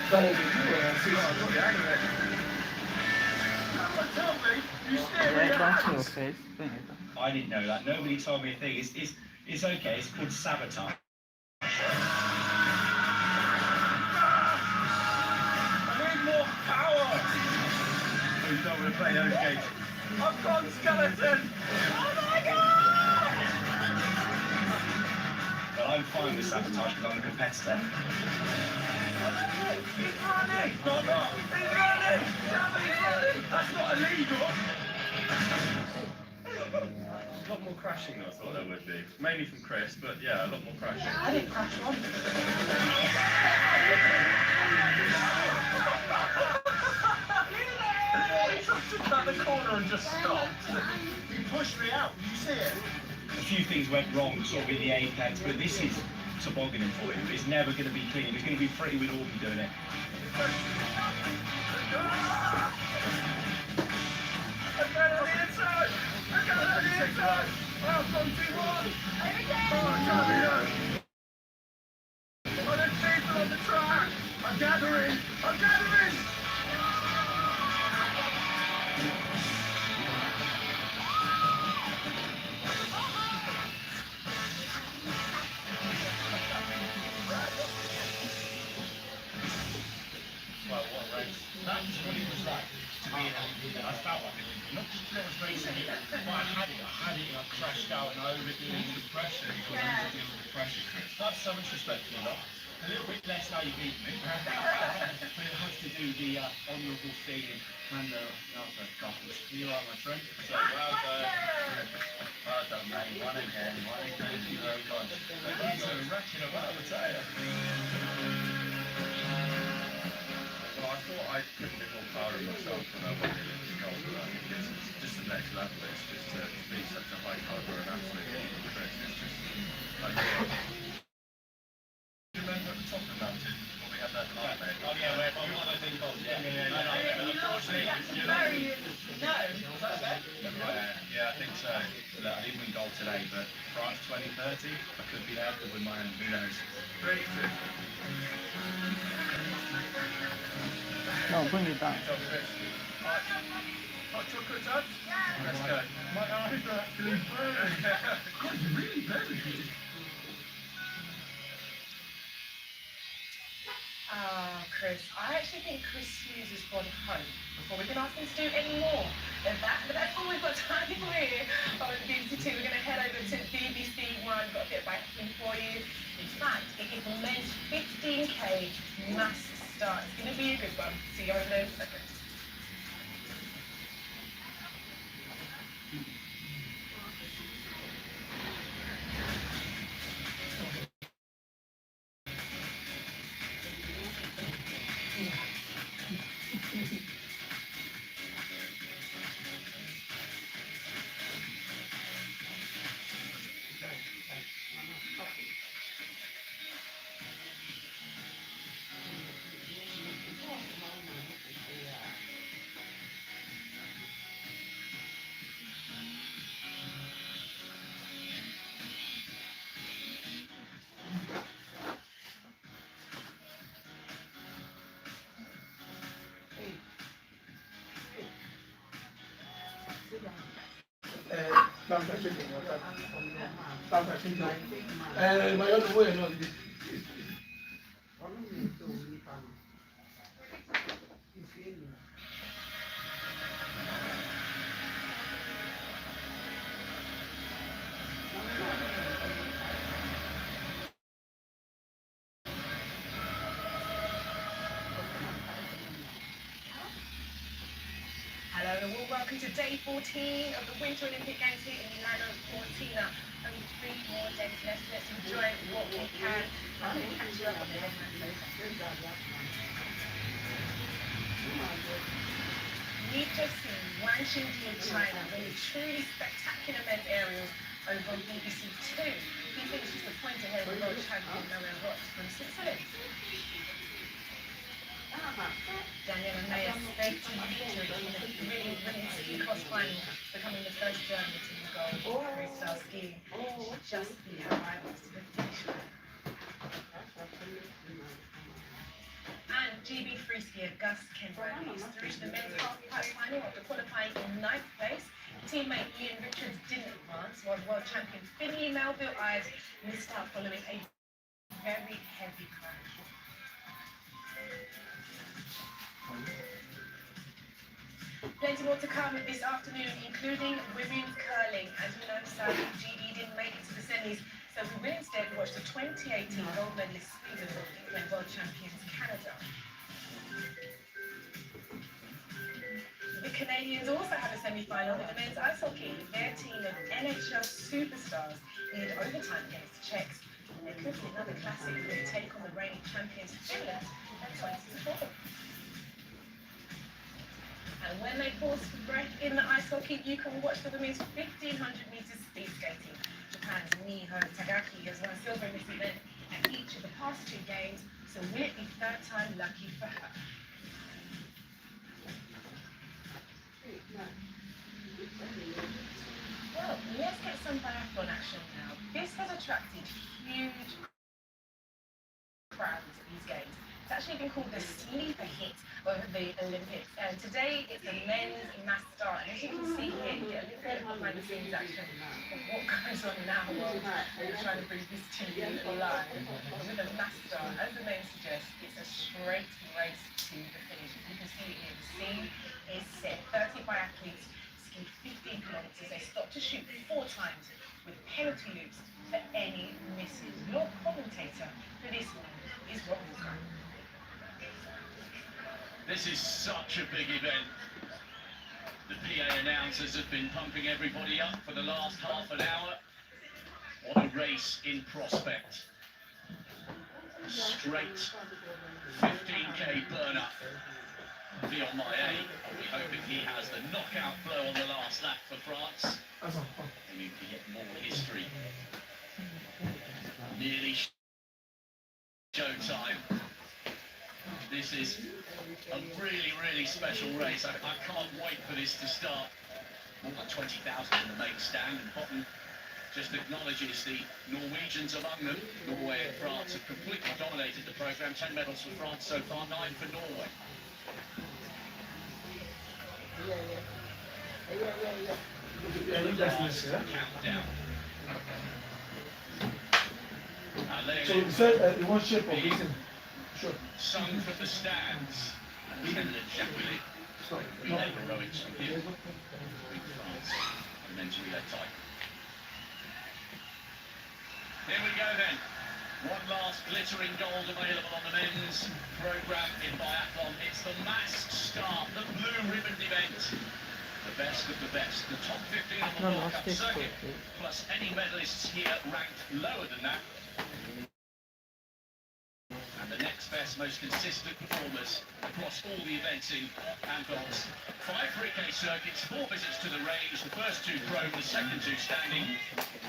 Better than you were. I see what I got the hang of it. Tell me, you stared Yeah, at that's your your hands. face. I didn't know that. Nobody told me a thing. It's okay. It's called sabotage. I need more power. Oh, you don't want to play those games. I've gone skeleton. Oh my god! But I'm fine with sabotage because I'm a competitor. He's running! No, no! He's running! Damn it, he's running! That's not illegal! A lot more crashing than I thought there would be. Mainly from Chris, but yeah, a lot more crashing. I didn't crash once. He just out the corner and just stopped. He pushed me out. Did you see it? A few things went wrong sort of in the apex, but this is tobogganing for you. It's never going to be clean. It's going to be pretty with all of you doing it. I got it on the inside! I got it on the inside! Oh, 21! Oh, champion! Oh, there's people on the track! I'm gathering! I'm gathering! Well, what a race. That was what it was like to be in a, I felt like it. Not just that I was racing it, but I had it, and I crashed out and I overdeal with the pressure. You got to deal with the pressure, Chris. That's so much respect for you, lot. A little bit less now you beat me. But it has to do the honourable thing in Mando Knotless. You are my friend. So well done. Well done, mate. One again. Thank you very much. Thank you for racking about, I tell you. Well, I thought I put a bit more power in myself when I went in this goal, but I think it's just the next level. It's just to be such a high caliber and athlete. It's just like. Do you remember at the top of the mountain when we had that night, mate? Oh yeah, where we won, I think. Unfortunately, yeah, I think so. Look, I didn't win gold today, but France 2030, I could be there, could win my own. Who knows? 3-2. No, bring it down. Hot chocolate touch? Let's go. My eyes are actually burning. God, you really burning. Chris, I actually think Chris Hughes has gone home before we can ask him to do any more than that. But that's all we've got time for here on BBC Two. We're going to head over to BBC One. We've got a bit of biking for you. In fact, it is the men's 15K mass start. It's going to be a good one. See you over there in a second. Ma io non voglio, no. Hello and welcome to day 14 of the Winter Olympic Games here in Milano Cortina. Only 3 more days left. Let's enjoy what we can. I'm going to catch you up on the We've just seen Wang Xingji in China winning truly spectacular men's aerials over on BBC Two. He finishes the point ahead of the world champion Noel Roth from Switzerland. Daniel and Maya sped to victory in the winning ski cross final, becoming the first German to win gold in freestyle skiing. Just the arrivals to the finish line. And GB skier Gus Kenbradley is through to the men's half-pipe final after qualifying in 9th place. Teammate Ian Richards didn't advance, while world champion Finley Melville Ives missed out following a very heavy crash. Plenty more to come this afternoon, including women's curling. As you know, sadly, GB didn't make it to the semis, so we will instead watch the 2018 gold medalist Sweden and world champions Canada. The Canadians also have a semi-final in the men's ice hockey. Their team of NHL superstars needed overtime against the Czechs. It could be another classic when they take on the reigning champions Finland at 2024. And when they pause for breath in the ice hockey, you can watch the women's 1500 meters speed skating. Japan's Miho Tagaki has won silver in this event at each of the past 2 games, so will it be third time lucky for her? Well, let's get some biathlon action now. This has attracted huge crowds at these games. It's actually been called the sleeper hit of the Olympics. And today it's a men's mass start. And as you can see here, you get a little bit of behind the scenes action of what goes on now while we're trying to bring this to you live. With a mass start, as the name suggests, it's a straight race to the finish. You can see it here. The scene is set. 30 biathletes ski 15 kilometers. They stop to shoot 4 times with penalty loops for any misses. Your commentator for this one is Rob Walker. This is such a big event. The PA announcers have been pumping everybody up for the last half an hour. What a race in prospect. Straight 15k burn up. Beyond my A, I'll be hoping he has the knockout blow on the last lap for France. And you can get more history. Nearly showtime. This is a really, really special race. I can't wait for this to start. More than 20,000 in the main stand, and Bottom just acknowledges the Norwegians among them. Norway and France have completely dominated the programme. 10 medals for France so far, 9 for Norway. Countdown. So, sir, you want shape of this? Sure. Sung from the stands. Canada Jacqueline, relay heroic champion. France, and men's relay type. Here we go then. One last glittering gold available on the men's programme in biathlon. It's the mass start, the blue ribbon event. The best of the best. The top 15 on the World Cup circuit, plus any medalists here ranked lower than that. And the next best, most consistent performers across all the events in Anvils. 5 3K circuits, 4 visits to the range, the first 2 prone, the second 2 standing.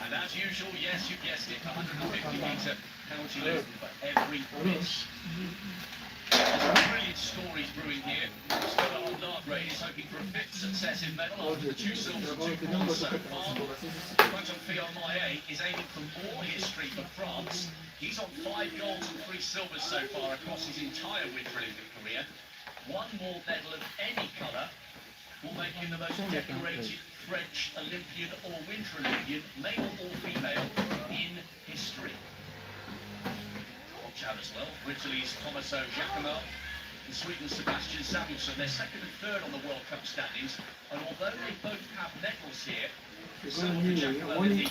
And as usual, yes, you guessed it, 150-metre penalty loop for every miss. Brilliant stories brewing here. Stella Braids is hoping for a 5th successive medal after the 2 silvers and 2 bronze so far. Quentin Maillet is aiming for more history for France. He's on 5 golds and 3 silvers so far across his entire Winter Olympic career. 1 more medal of any colour will make him the most decorated French Olympian or Winter Olympian, male or female, in history. Watch out as well for Italy's Tommaso Giacomo and Sweden's Sebastian Samuelsson. They're 2nd and 3rd on the World Cup standings, and although they both have medals here, some for Giacomo in the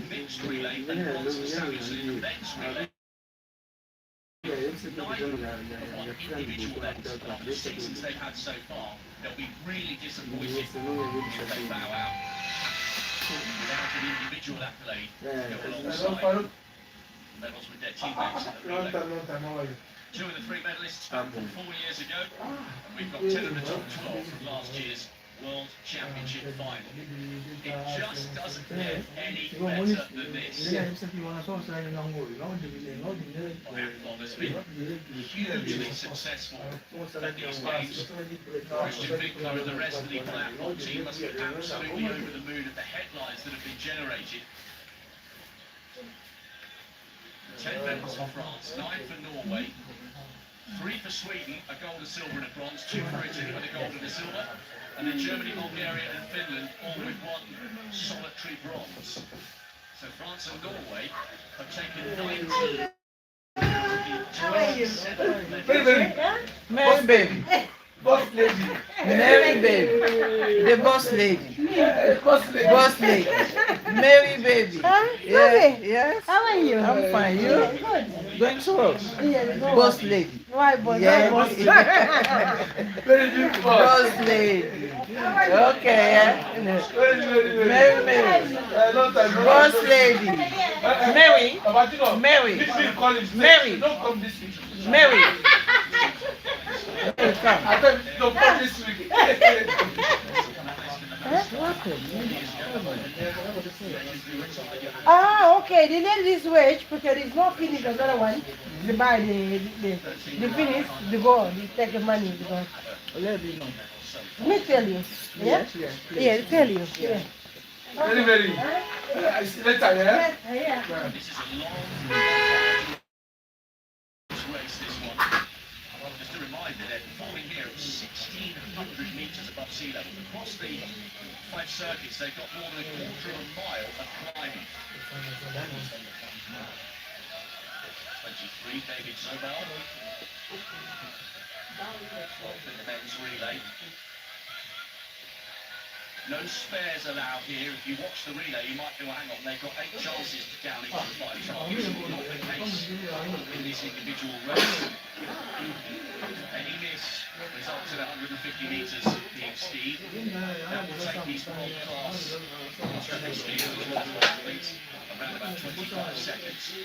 mixed relay and bronze for Samuelsson in the men's relay. Neither have won individual medals, but after the seasons they've had so far, they'll be really disappointed if they bow out without an individual accolade go alongside medals with their teammates in the relay. 2 of the 3 medalists from 4 years ago, and we've got 10 of the top 12 from last year's World Championship final. It just doesn't get any better than this. Biathlon has been hugely successful at these games. Christian Winkler and the rest of the biathlon team must be absolutely over the moon at the headlines that have been generated. 10 medals for France, 9 for Norway. 3 for Sweden, a gold, a silver and a bronze, 2 for Italy with a gold and a silver, and then Germany, Bulgaria and Finland all with 1 solitary bronze. So France and Norway have taken 19. Very, very. Mary baby. Boss lady. Mary baby. The boss lady. Boss lady. Boss lady. Mary baby. Yeah, yes. How are you? I'm fine. You? Good. Going to work? Yeah, go Boss on. lady. Why, boss? Yeah. Why, boss? Very beautiful. Boss lady. Okay, yeah. Very, very, very. Mary, Mary. Long time. Boss lady. Mary. Abatino. Mary. This week call him. Mary. Don't come this week. Mary. Hey, come. I thought don't come this week. Ah, okay. The name is wage because it's not finished. Another one. They buy the finish. They go. They take the money. They go. Let me know. Me tell you. Yeah. Yes. Yeah. Tell you. Yeah. Very, very. I see later, yeah? Yeah. This is a long race, this one. Just a reminder, they're performing here at 1,600 metres above sea level. Across the 5 circuits, they've got more than a quarter of a mile of climbing. 23, David Sobel. In the men's relay. No spares allowed here. If you watch the relay, you might go, hang on, they've got 8 chances to down into the 5 targets. Not the case in this individual race. Any miss results in 150 metres being skied. That will take these world-class individual athletes around about 25 seconds.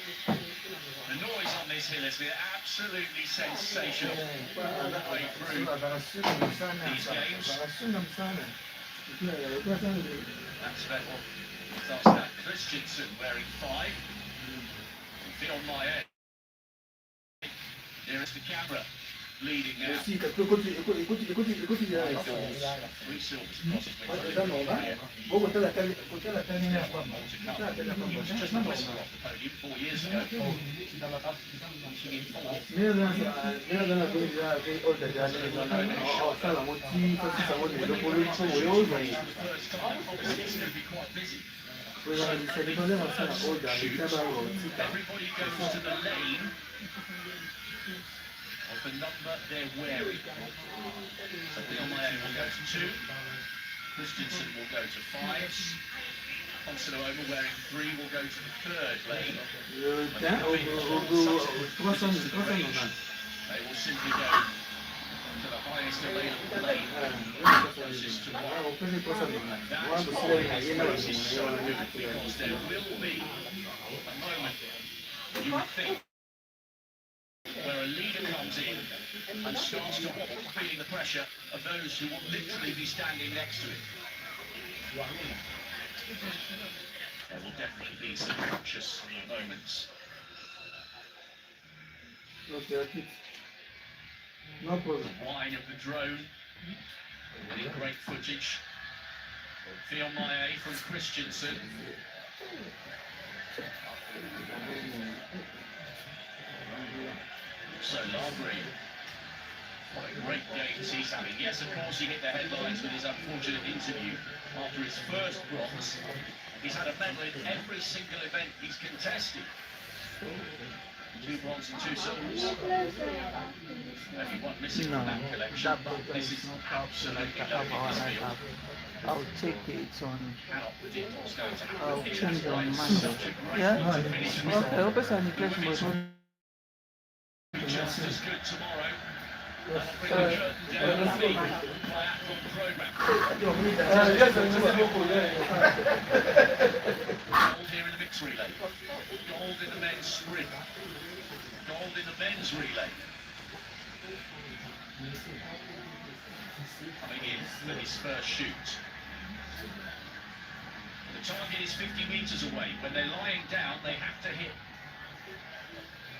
The noise on this hill has been absolutely sensational all the way through these games. That's Vettel. Starts that Christensen wearing 5. Phil Maillet nearest the camera, leading now. 3 silvers across his career. He was just a whistle off the podium 4 years ago. Finishing in 4th. First time, obviously it's going to be quite busy. Everybody goes to the lane of the number they're wearing. So Phil Maillet will go to 2. Christensen will go to 5s. Consuelo wearing 3 will go to the 3rd lane. They will simply go to the highest available lane, closest to 1. That's why this race is so good, because there will be a moment, you would think, where a leader comes in and starts to walk, feeling the pressure of those who will literally be standing next to him. There will definitely be some conscious moments. No problem. The whine of the drone, getting great footage. Phil Maillet from Christensen. So Landry, what a great games he's having. Yes, of course, he hit the headlines with his unfortunate interview after his first bronze. He's had a medal in every single event he's contested. 2 bronze and 2 silvers. Only 1 missing from that collection. This is absolutely loaded. I'll take it on. Cannot predict what's going to happen. I'll It change was on like Monday. such a great Yeah? way to finish the Okay, hope it's an impression, but just as good tomorrow. Bring the curtain down on the Biathlon programme. Yes, merci beaucoup. Gold here in the mixed relay. Gold in the men's sprint. Gold in the men's relay. Coming in for his first shoot. The target is 50 metres away. When they're lying down, they have to hit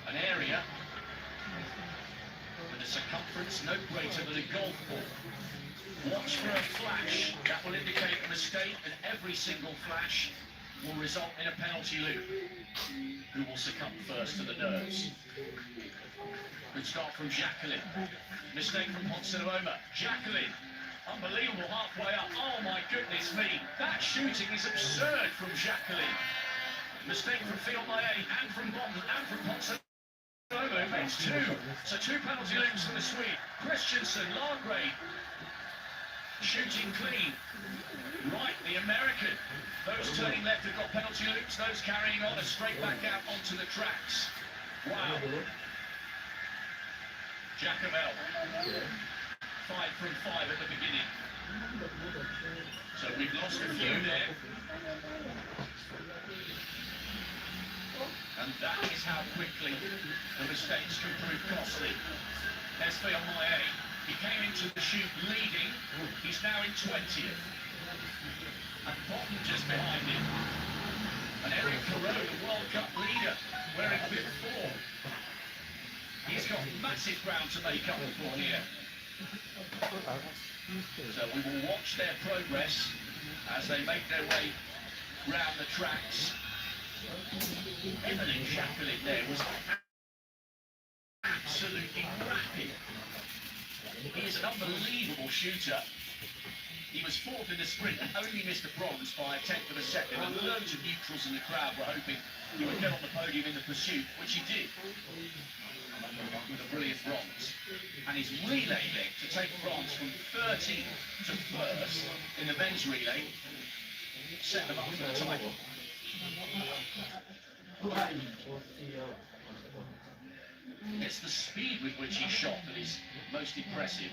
an area with a circumference no greater than a golf ball. Watch for a flash. That will indicate a mistake, and every single flash will result in a penalty loop. Who will succumb first to the nerves? Good start from Jacqueline. Mistake from Ponsaloma. Jacqueline. Unbelievable halfway up. Oh my goodness me. That shooting is absurd from Jacqueline. Mistake from Fiormaillet and from Ponsaloma. Who makes two. So 2 penalty loops for the Swede. Christensen, Lagrave. Shooting clean. Right, the American. Those turning left have got penalty loops. Those carrying on are straight back out onto the tracks. Wow. Jacobel. 5 from 5 at the beginning. So we've lost a few there. And that is how quickly the mistakes can prove costly. There's Fiormaillet. He came into the shoot leading. He's now in 20th. And Bottom just behind him. And Eric Caron, the World Cup leader, wearing bib 4. He's got massive ground to make up for here. So we will watch their progress as they make their way round the tracks. Emily Jacqueline there was absolutely rapid. He is an unbelievable shooter. He was 4th in the sprint and only missed the bronze by 1/10 of a second. And loads of neutrals in the crowd were hoping he would get on the podium in the pursuit, which he did. With a brilliant bronze. And his relay leg to take France from 13th to 1st in the men's relay set them up for the title. It's the speed with which he shot that is most impressive.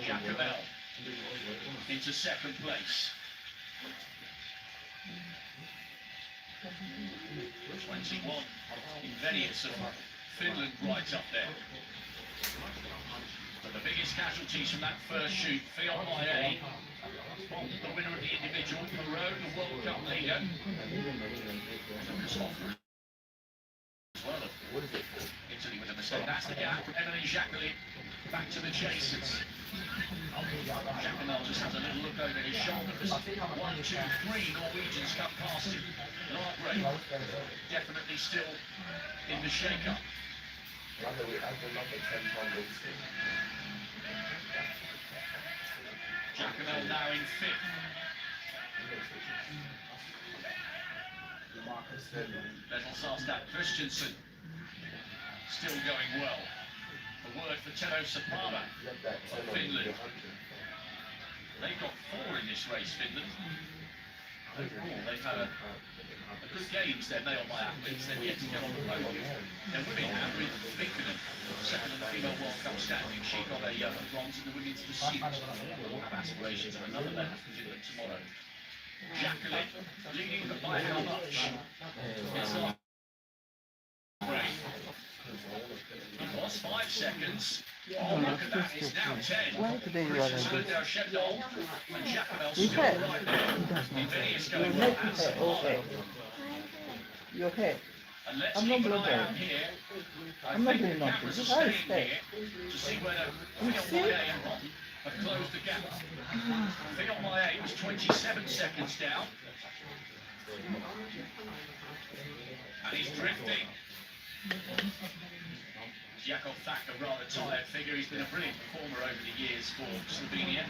Jacobel into 2nd place. 21 Invenius of Finland right up there. But the biggest casualties from that first shoot, Fiormaillet, the winner of the individual, Caron, the World Cup leader. As well, Italy with a mistake. That's the gap. Emily Jacqueline back to the chasers. Jacqueline just has a little look over his shoulder. 1, 2, 3 Norwegians come past him. Lagrave definitely still in the shake-up. Jacqueline now in 5th. Little Sarstad Christensen still going well. A word for Tero Sapara of Finland. They've got 4 in this race, Finland. Overall, they've had a good games. They're male-by athletes. They've yet to get on the podium. Their women have with Vikkonen, 2nd in the female World Cup standing. She got a bronze in the women's pursuit. We'll have aspirations of another medal for Finland tomorrow. Jacqueline leading by how much? It's not great. It was 5 seconds. Oh, look at that. It's now 10. Why do they run like this? And Jacobel still right there. Invenius going well and Sapara. You okay? And let's I'm keep not an eye blowing. out here. I I'm not think doing the nothing. cameras are Just staying stay. here to see whether Fiormaillet and Bottom have closed the gap. Fiormaillet was 27 seconds down. And he's drifting. Jakov Thak, a rather tired figure. He's been a brilliant performer over the years for Slovenia.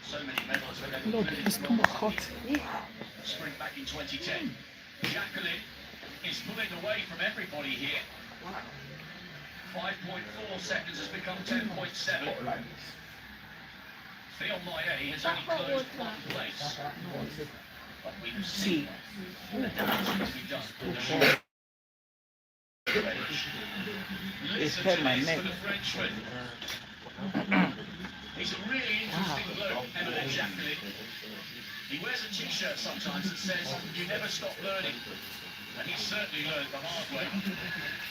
So many medals for them. Sprint back in 2010. Jacqueline is pulling away from everybody here. 5.4 seconds has become 10.7. Fiormaillet has only closed 1 place. But we can see the damage that has been done in the short range. Listen to this for the Frenchman. He's a really interesting bloke, Emily Jacqueline. He wears a t-shirt sometimes that says, "You never stop learning." And he certainly learned the hard way.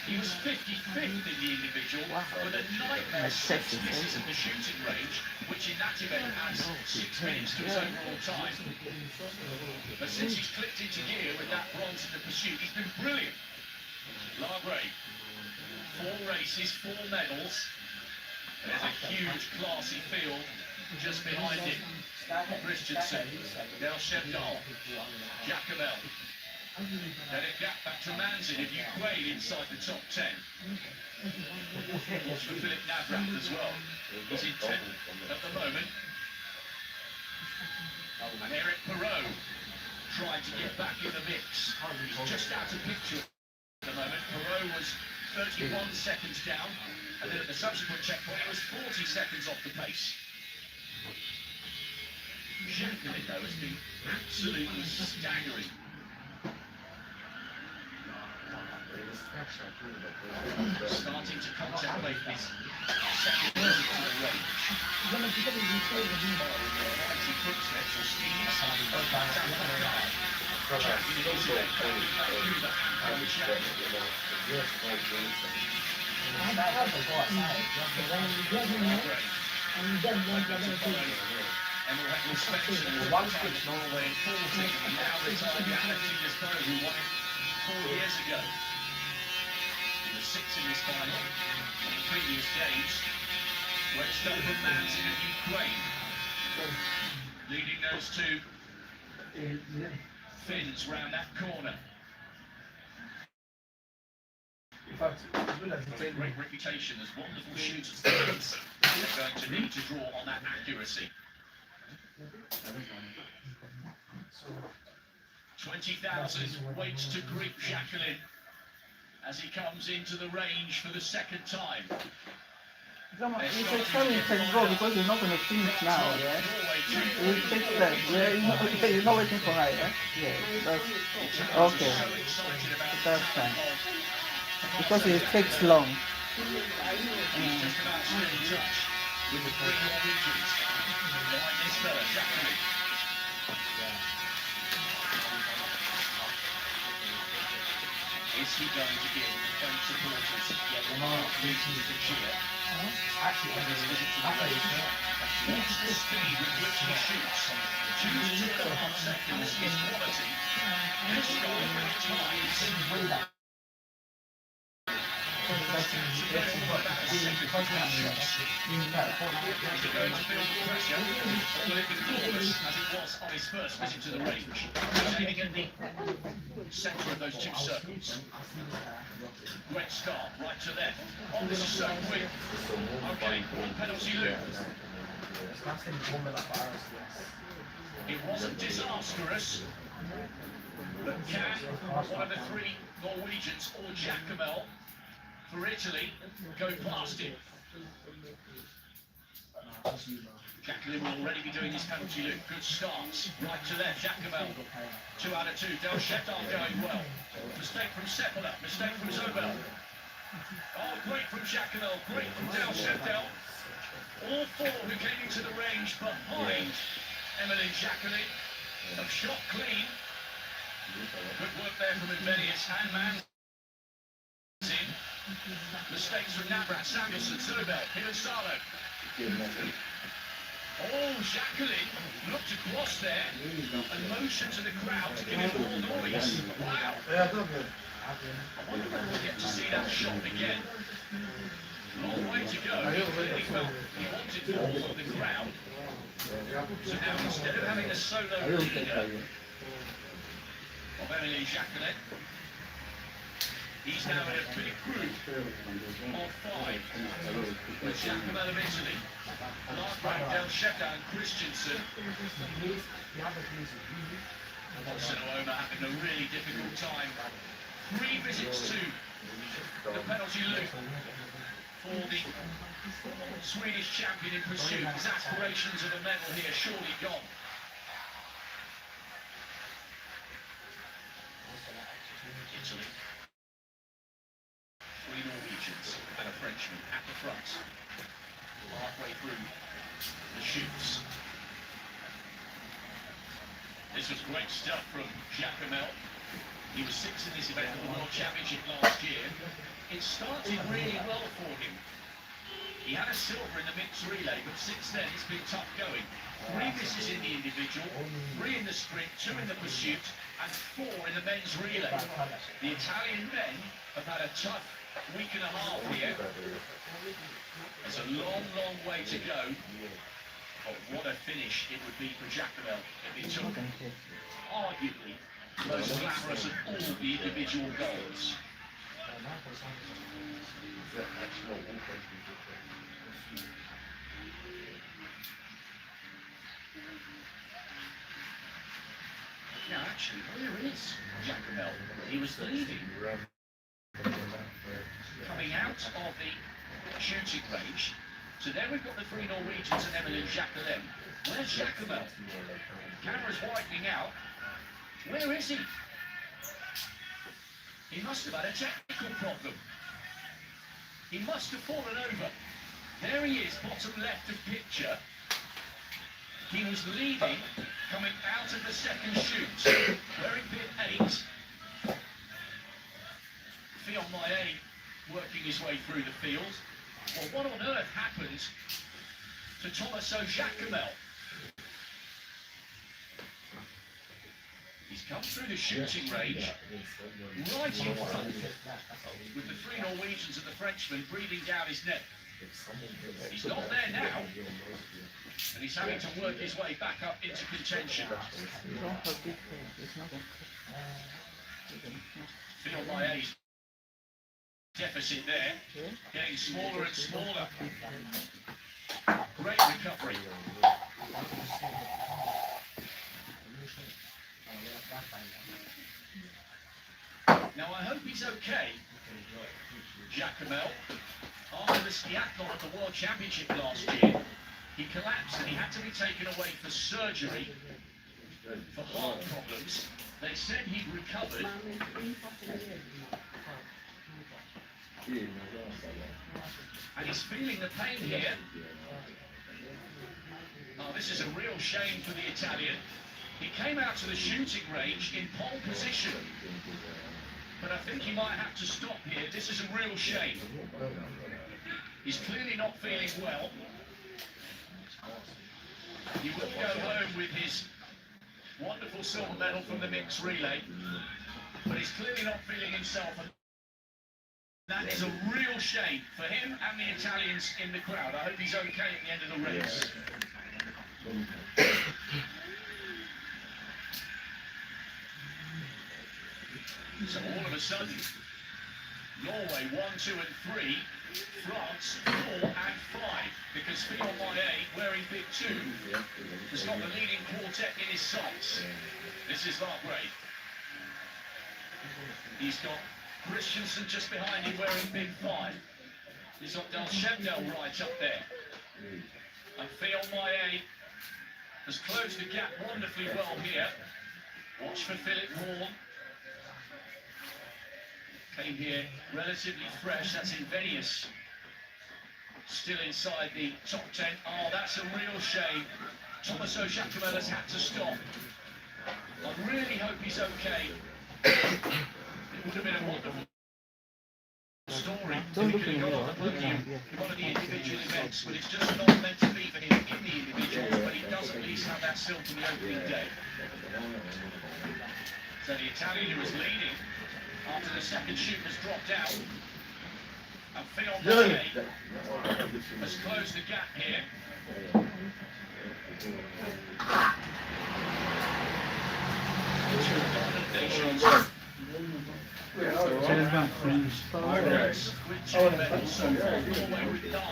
He was 55th in the individual, with a nightmare 6 misses in the shooting range, which in that event adds 6 minutes to his overall time. But since he's clicked into gear with that bronze in the pursuit, he's been brilliant. Lagrave, 4 races, 4 medals. There's a huge, classy field just behind him. Christensen, Del Chevdal, Jacobel, Then a gap back to Manzin of Ukraine inside the top 10. Of course for Philip Navrat as well. He's in 10th at the moment. And Eric Perot trying to get back in the mix. He's just out of picture at the moment. Perot was 31 seconds down, and then at the subsequent checkpoint it was 40 seconds off the pace. Jacqueline, though, has been absolutely staggering. Starting to contemplate this second visit to the range. Emil Spencer was one time Norway in 40, and now retired Alexander Sperry, who won it 4 years ago. He was 6th in this final on the previous games. Great stuff from Manzin of Ukraine, leading those two Finns round that corner. Great reputation as wonderful shooters. They're going to need to draw on that accuracy. 20,000 waits to greet Jacqueline as he comes into the range for the second time. He said, "Sorry, you can go because you're not going to finish now, yeah? It takes time. Yeah, you're not waiting for her, yeah? Yeah, that's okay. That's fine. Because it takes long. He's just about to get in touch with the three Norwegians. Behind this fella, Jacqueline. Is he going to give home supporters yet another reason to cheer? Actually, on this visit to the race, what's the speed with which he shoots? 2.5 seconds is quality. This guy with times. As it was on his first visit to the range, aiming at the centre of those two circles. Great start, right to left. Oh, this is so quick. Okay, penalty loop. It wasn't disastrous, but can one of the three Norwegians or Jacqueline for Italy go past him? Jacqueline will already be doing his penalty loop. Good starts. Right to left. Jacqueline. 2 out of 2. Del Shetal going well. Mistake from Sepala. Mistake from Zobel. Oh, great from Jacqueline. Great from Del Shetal. All four who came into the range behind Emily Jacqueline have shot clean. Good work there from Advenius and Manzin. Mistakes from Navrat, Samuelson, Zobel, Hiroshalo. Oh, Jacqueline looked across there and motioned to the crowd to give him more noise. Wow. I wonder if we'll get to see that shot again. Long way to go. He clearly felt he wanted more from the crowd. So now instead of having a solo leader of Emily Jacqueline, he's now in a big group of 5 with Jacqueline of Italy, Larkbank, Del Shetal and Christensen. Sonoma having a really difficult time. 3 visits to the penalty loop for the Swedish champion in pursuit. His aspirations of a medal here surely gone. Italy. 3 Norwegians and a Frenchman at the front. Halfway through the shoots. This was great stuff from Jacqueline. He was 6th in this event at the World Championship last year. It started really well for him. He had a silver in the mixed relay, but since then it's been tough going. 3 misses in the individual, 3 in the sprint, 2 in the pursuit, and 4 in the men's relay. The Italian men have had a tough week and a half here. There's a long, long way to go. But what a finish it would be for Jacqueline if it took arguably most glamorous of all the individual goals. Now, actually, where is Jacomel? He was leading. Coming out of the shooting range. So there we've got the three Norwegians and Emil and Jacqueline. Where's Jacomel? Camera's widening out. Where is he? He must have had a technical problem. He must have fallen over. There he is, bottom left of picture. He was leading, coming out of the second shoot, wearing pin 8. Fionn Maillet working his way through the field. Well, what on earth happened to Thomas Jacomel? He's come through the shooting range, right in front, with the three Norwegians and the Frenchman breathing down his neck. He's not there now, and he's having to work his way back up into contention. Fionn Maillet's deficit there, getting smaller and smaller. Great recovery. Now I hope he's okay, Jacomel. After the skiathlon at the World Championship last year, he collapsed and he had to be taken away for surgery for heart problems. They said he'd recovered. And he's feeling the pain here. Oh, this is a real shame for the Italian. He came out to the shooting range in pole position. But I think he might have to stop here. This is a real shame. He's clearly not feeling well. He will go home with his wonderful silver medal from the mixed relay. But he's clearly not feeling himself. And that is a real shame for him and the Italians in the crowd. I hope he's okay at the end of the race. So all of a sudden, Norway 1, 2 and 3, France 4 and 5, because Fionn Maillet, wearing big 2, has got the leading quartet in his sights. This is Braid. He's got Christensen just behind him wearing big 5. He's got Del Shevdel right up there. And Fionn Maillet has closed the gap wonderfully well here. Watch for Philip Horn. Came here relatively fresh, that's Invenius. Still inside the top 10. Oh, that's a real shame. Thomas Jacomel has had to stop. I really hope he's okay. It would have been a wonderful story. Don't look He in could the have got on the mirror. podium in one of the individual events, but it's just not meant to be for him in the individuals, but he does at least have that silk in the opening day. So the Italian who was leading after the second shoot has dropped out, and Fionn Maillet has closed the gap here. Two dominant nations. France with 2 medals so far, Norway with 9.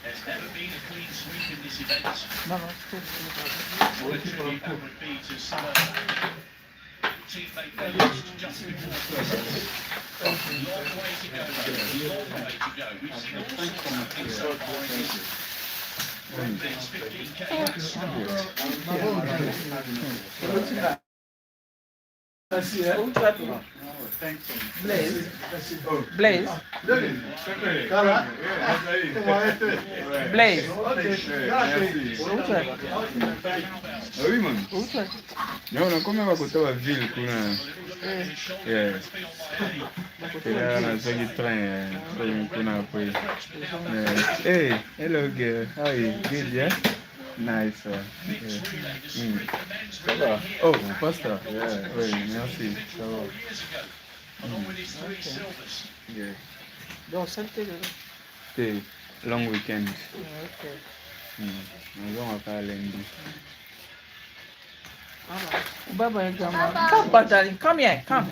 There's never been a clean sweep in this event. No, it's The tribute that would be to some teammate they lost just before Christmas. Long way to go, though. Long way to go. We've seen all sorts happening so far in this 15K start. Merci, hein. Blaze. Merci. Blaze. Ça va? Comment est-ce? Blaze. Oui, man. Naona kama wako toka ville kuna kila anazagi train kuna hapo. Hey, hello girl. How are you? Good, yeah? Nice. Ça va? Oh, pasta. Yeah. Oui, merci. Ça va. Yeah. Don't send it. Stay long weekend. Okay. Ndio kalendi. Bye bye, Grandma. Come, darling. Come here. Come.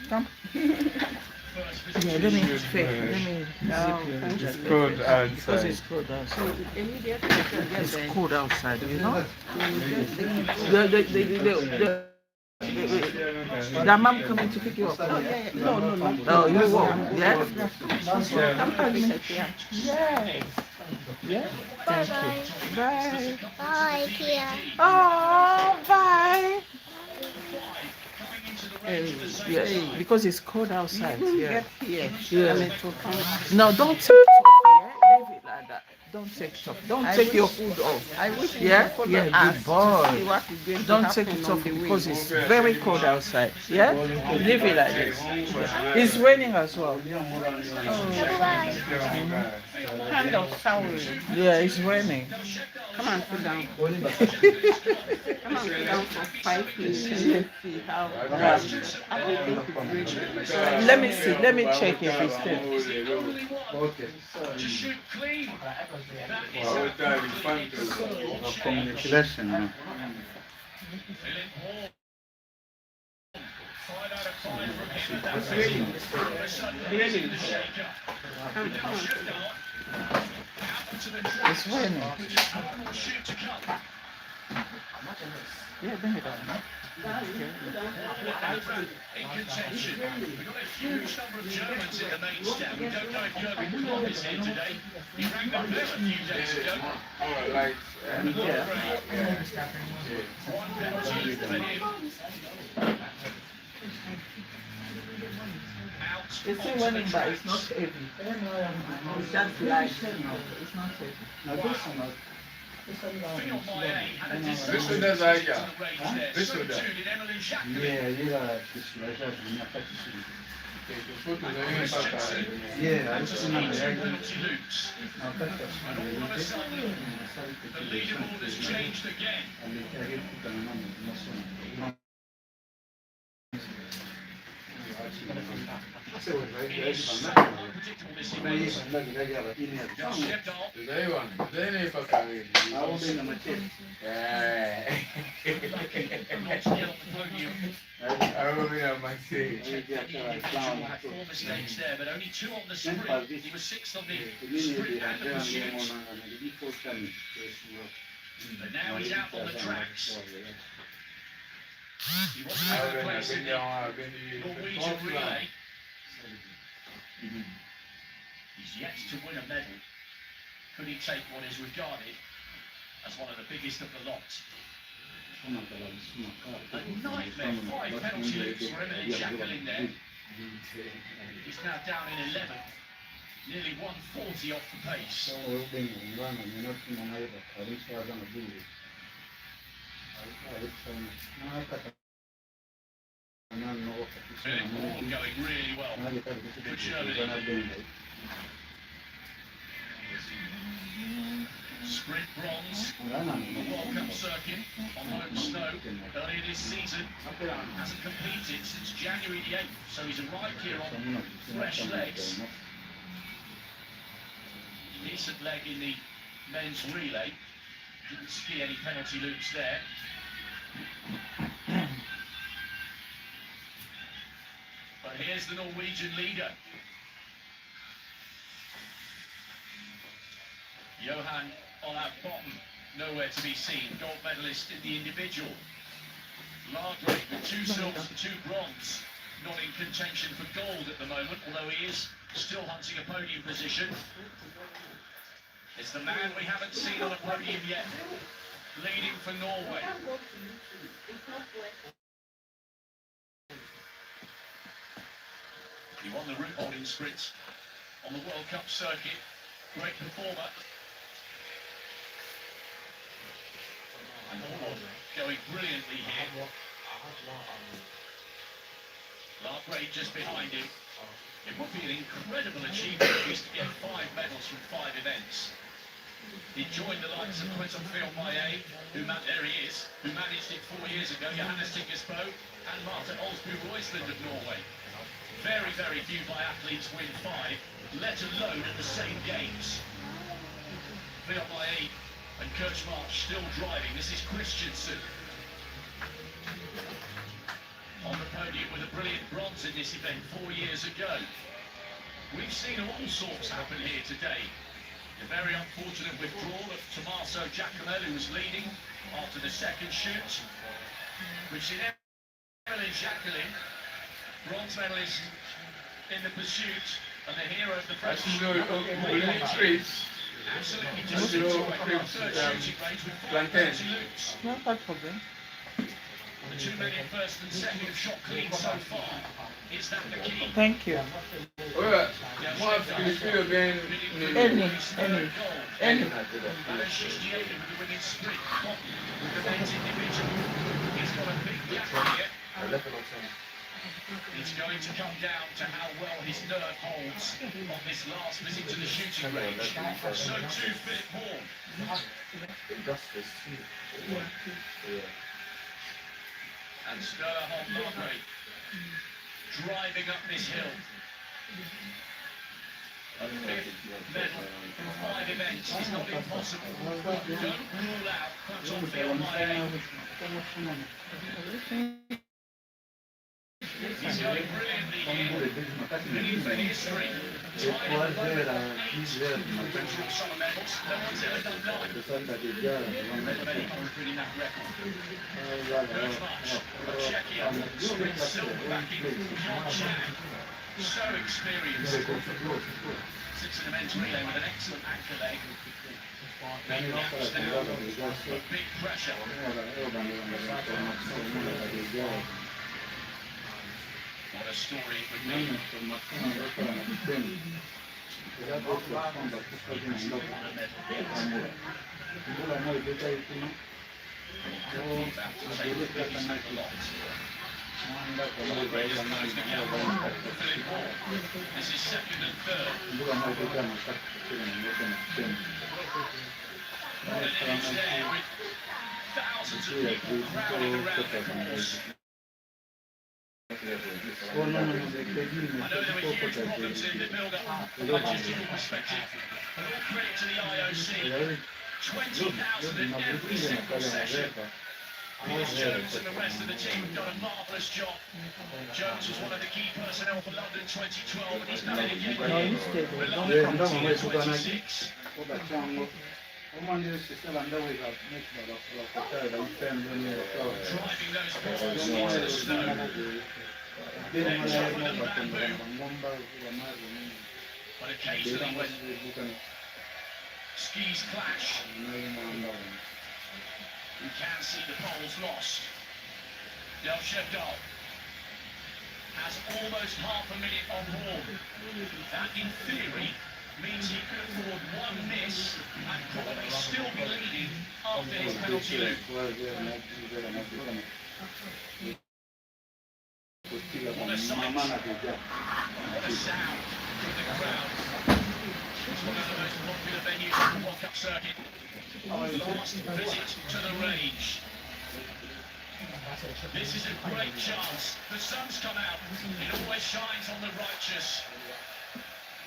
Come. Yeah, let me zip you. It's cold outside. Because it's cold outside. It's cold outside, you know? The mom coming to pick you up. Oh, yeah. No. No, you won't. Yeah? Yeah. Yeah? Thank you. Bye. Bye, Tia. Oh, bye. Yeah, because it's cold outside. Yeah. No, don't take it off. Yeah? Leave it like that. Don't take it off. Don't take your food off. I wish Yeah, good boy. Don't take it off because it's very cold outside. Yeah? Leave it like this. It's raining as well. Bye. Kind of sour. Yeah, it's raining. Come on, sit down. Come on, sit down for 5 minutes. Let's see how. I don't think it's really. Let me see. Let me check if it's still. Okay. Shoot clean. Communication. 5 out of 5 from him. That's really the shaker. It's raining. Shoot to come. Yeah, bring it on. In contention. We've got a huge number of Germans in the main stand. We don't know if Jürgen Klopp is here today. He rang the bell a few days ago. One penalty for him. Out. It's still raining, but it's not heavy. It's just light. It's not heavy. Now this one, This one does that, yeah. This one does. yeah, yeah, I just remember. The leaderboard has changed again. Mistakes there, but only 2 on the sprint. He was 6th on the sprint and the pursuit. But now he's out on the tracks. He wasn't in the place in the Norwegian relay. He's yet to win a medal. Could he take what is regarded as one of the biggest of the lot? A nightmare, 5 penalty loops for Emily Jacqueline there. He's now down in 11, nearly 140 off the pace. Going really well for Germany. Sprint bronze on the World Cup circuit on home snow earlier this season. Hasn't competed since January the 8th, so he's arrived here on fresh legs. Decent leg in the men's relay. Didn't ski any penalty loops there. But here's the Norwegian leader. Johan Olav Botten, nowhere to be seen. Gold medalist in the individual. Lagergren with 2 silvers and 2 bronze. Not in contention for gold at the moment, although he is still hunting a podium position. It's the man we haven't seen on a podium yet, leading for Norway. He won the route holding sprint on the World Cup circuit. Great performer. And Norway going brilliantly here. Lagergren just behind him. It would be an incredible achievement if he used to get 5 medals from 5 events. He joined the likes of Quentin Field-Maillet, who managed it 4 years ago, Johannes Tingesbo, and Marta Olsbu-Roysland of Norway. Very, very few biathletes win 5, let alone at the same games. Field-Maillet And Kirchmark still driving. This is Christensen. On the podium with a brilliant bronze in this event 4 years ago. We've seen all sorts happen here today. The very unfortunate withdrawal of Tommaso Giacomelli, who was leading after the second shoot. We've seen Emily Jacqueline, bronze medalist in the pursuit, and the hero of the French. Absolutely just third shooting range with 530 loops. No problem. The two men in first and second have shot clean so far. Is that the key? Thank you. Any. It's going to come down to how well his nerve holds on this last visit to the shooting range. So too Philip Horn. And Stella Holm-Margrave driving up this hill. A fifth medal in 5 events is not impossible. Don't rule out Contention my aim. He's going brilliantly here. Winning for history. Tied at the moment on 8 individual summer medals. No one's ever done 9. Record that record. First match, Czechia, sprint silver backing, John Chan. So experienced. Sits in the men's relay with an excellent anchor leg. Big laps down, with big pressure. What a story it would be. This is second and third. What an image there with thousands of people crowding around the course. I know there were huge problems in the build-up from a logistical perspective, and all credit to the IOC. 20,000 in every single session. Piers Jones and the rest of the team have done a marvellous job. Jones was one of the key personnel for London 2012, and he's done it again here. Milan property in 26. Driving those balls into the snow. Then with a bamboo. But occasionally when skis clash, you can see the poles lost. Del Shevdal has almost half a minute on board. That, in theory, means he could afford one miss and probably still be leading after his penalty loop. What a sight. What a sound from the crowd. It's one of the most popular venues on the World Cup circuit. Last visit to the range. This is a great chance. The sun's come out. It always shines on the righteous.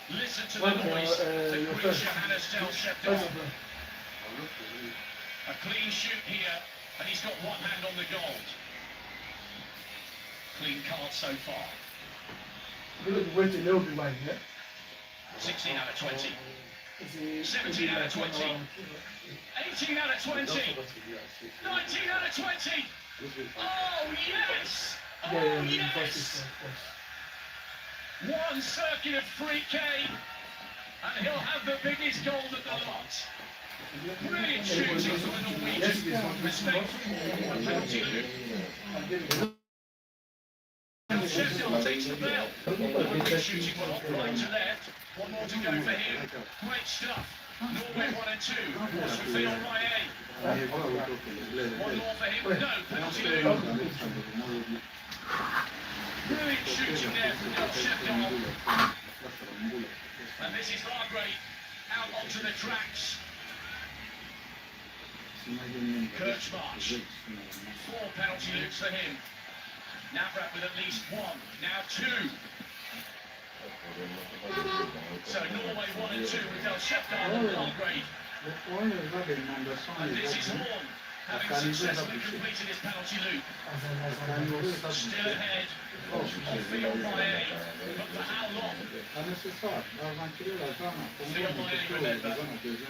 Listen to the noise. The creature Hairstyle Shevdal. A clean shoot here, and he's got one hand on the gold. Clean card so far. 16 out of 20. 17 out of 20. 18 out of 20. 19 out of 20. Oh, yes! Oh, yes! One circuit of 3K, and he'll have the biggest gold of the lot. Brilliant shooting from the Norwegian. Respect for penalty loop. Shevdal takes the bell. Norway shooting one off right to left. One more to go for him. Great stuff. Norway 1 and 2. Of course, we feel right. One more for him. No, penalty loop. Brilliant shooting there from Del Shevdal. And this is Margrave out onto the tracks. Kirchmark. 4 penalty loops for him. Navrat with at least 1, now 2. So Norway 1 and 2 with Del Shevdal and Margrave And this is Horn, having successfully completed his penalty loop. Still ahead of Field Maillet, but for how long? Field Maillet, remember,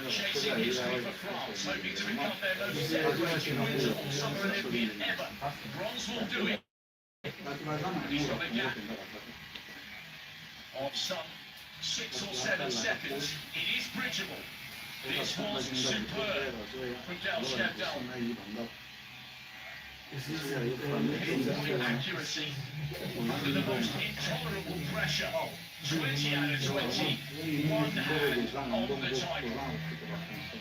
chasing history for France, hoping to become their most celebrated winter or summer Olympian ever. Bronze will do it. He's got a gap of some 6 or 7 seconds. It is bridgeable. This was superb from Del Shevdal. Pinpoint accuracy under the most intolerable pressure. 20 out of 20, one hand on the title.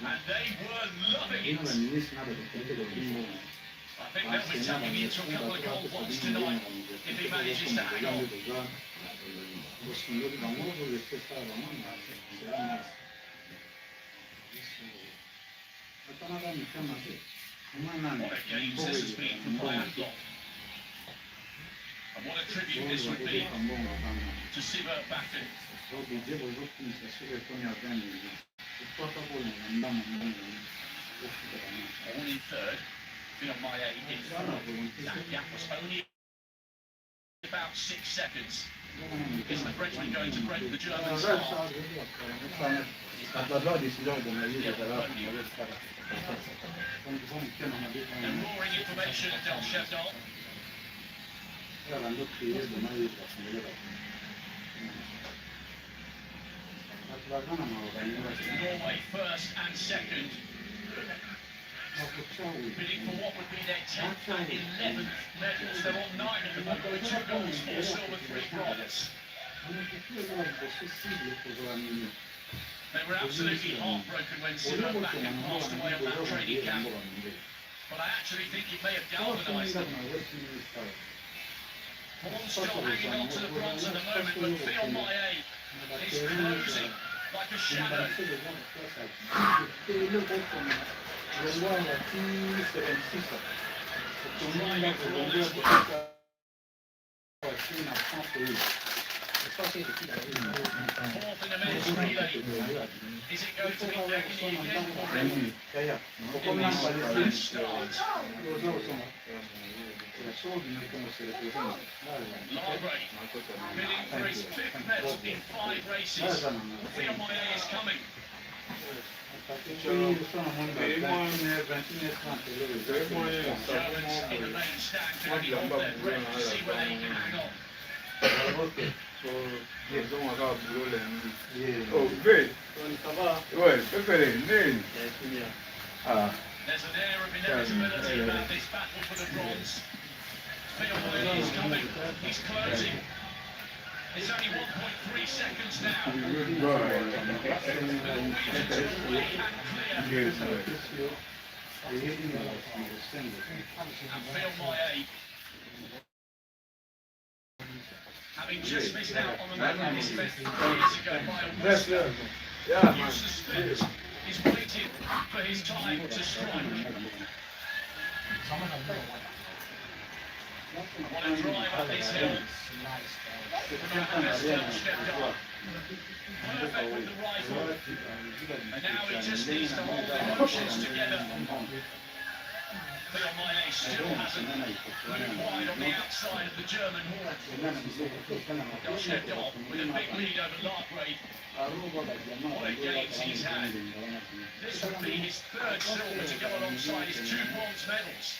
And they were loving it. I think they'll be tapping into a couple of gold ones tonight if he manages to hang on. What a games this has been for Biathlon. And what a tribute this would be to Sivert Bakken. All in third, Field Maillet in fourth. That gap was only about 6 seconds. Is the Frenchman going to break the German start? And roaring information, Del Shevdal. Norway first and second. Bidding for what would be their 10th and 11th medals. They're on 9 at the moment with 2 golds, 4 silver, 3 bronze. They were absolutely heartbroken when Sivert Bakken passed away on that training camp. But I actually think it may have galvanised them. Horn still hanging on to the bronze at the moment, but Field Maillet is closing like a shadow. Driving for all his worth. Fourth in the men's relay. Is it going to be agony again for him? In this first start. Larbrae, bidding for his 5th medal in 5 races. Field Maillet is coming. Germans in the main stand can only hold their breath to see where they can hang on. Oh, great. Ouais, préféré, nul. There's an air of inevitability about this battle for the bronze. Field Maillet is coming. He's closing. It's only 1.3 seconds now. The Norwegians are away and clear. And Field Maillet, having just missed out on the medal this event 3 years ago by a whisker, you suspect he's waiting for his time to strike. What a drive up this hill. Perfect with the rifle. And now he just needs to hold the emotions together. Field Maillet still hasn't moved wide on the outside of the German horn. Del Shevdal with a big lead over Larbrae. What a gains he's had. This would be his 3rd silver to go alongside his 2 bronze medals.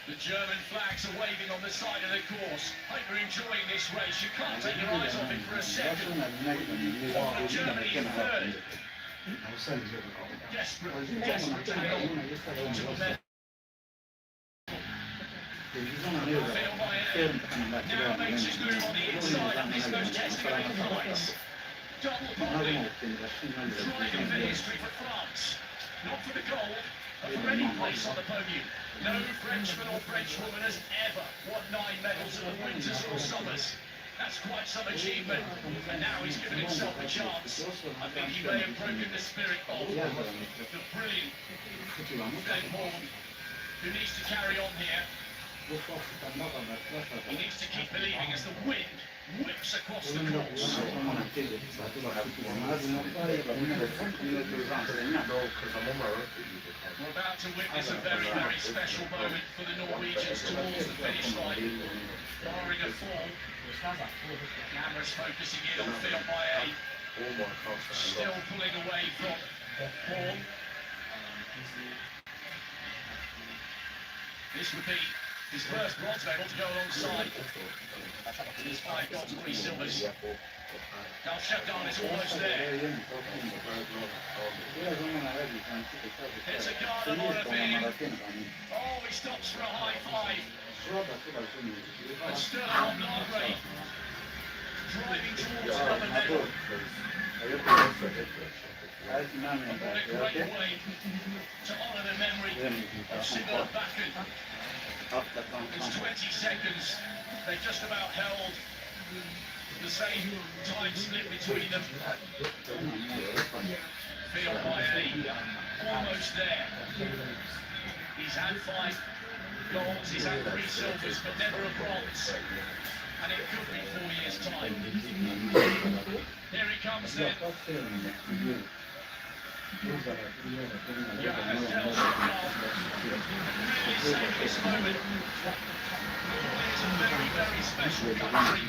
The German flags are waving on the side of the course. Hope you're enjoying this race. You can't take your eyes off it for a second. For Germany in 3rd. Desperate to hang on to a medal. Field Maillet now makes his move on the inside of this most testing of points. Double bonding. Driving for history for France. Not for the gold, but for any place on the podium. No Frenchman or Frenchwoman has ever won 9 medals at the Winters or Summers. That's quite some achievement, and now he's given himself a chance. I think he may have broken the spirit of the brilliant Glenn Horn, who needs to carry on here. He needs to keep believing as the wind whips across the course. We're about to witness a very, very special moment for the Norwegians towards the finish line. Barring a fall, cameras focusing in on Phil Baye, still pulling away from Paul. This would be his first bronze medal to go alongside his 5 golds, 3 silvers. Carl Shepdown is almost there. It's a guard of honour for him. Oh, he stops for a high five. And still on Largrave, driving towards another medal. What a great way to honour the memory of Sigurd Bakken. It's 20 seconds. They just about held the same time split between them. Phil Baye, almost there. He's had 5 golds, he's had 3 silvers, but never a bronze. And it could be 4 years' time. Here he comes then. Johannes Del Shepdown really saved this moment. Norway is a very, very special country.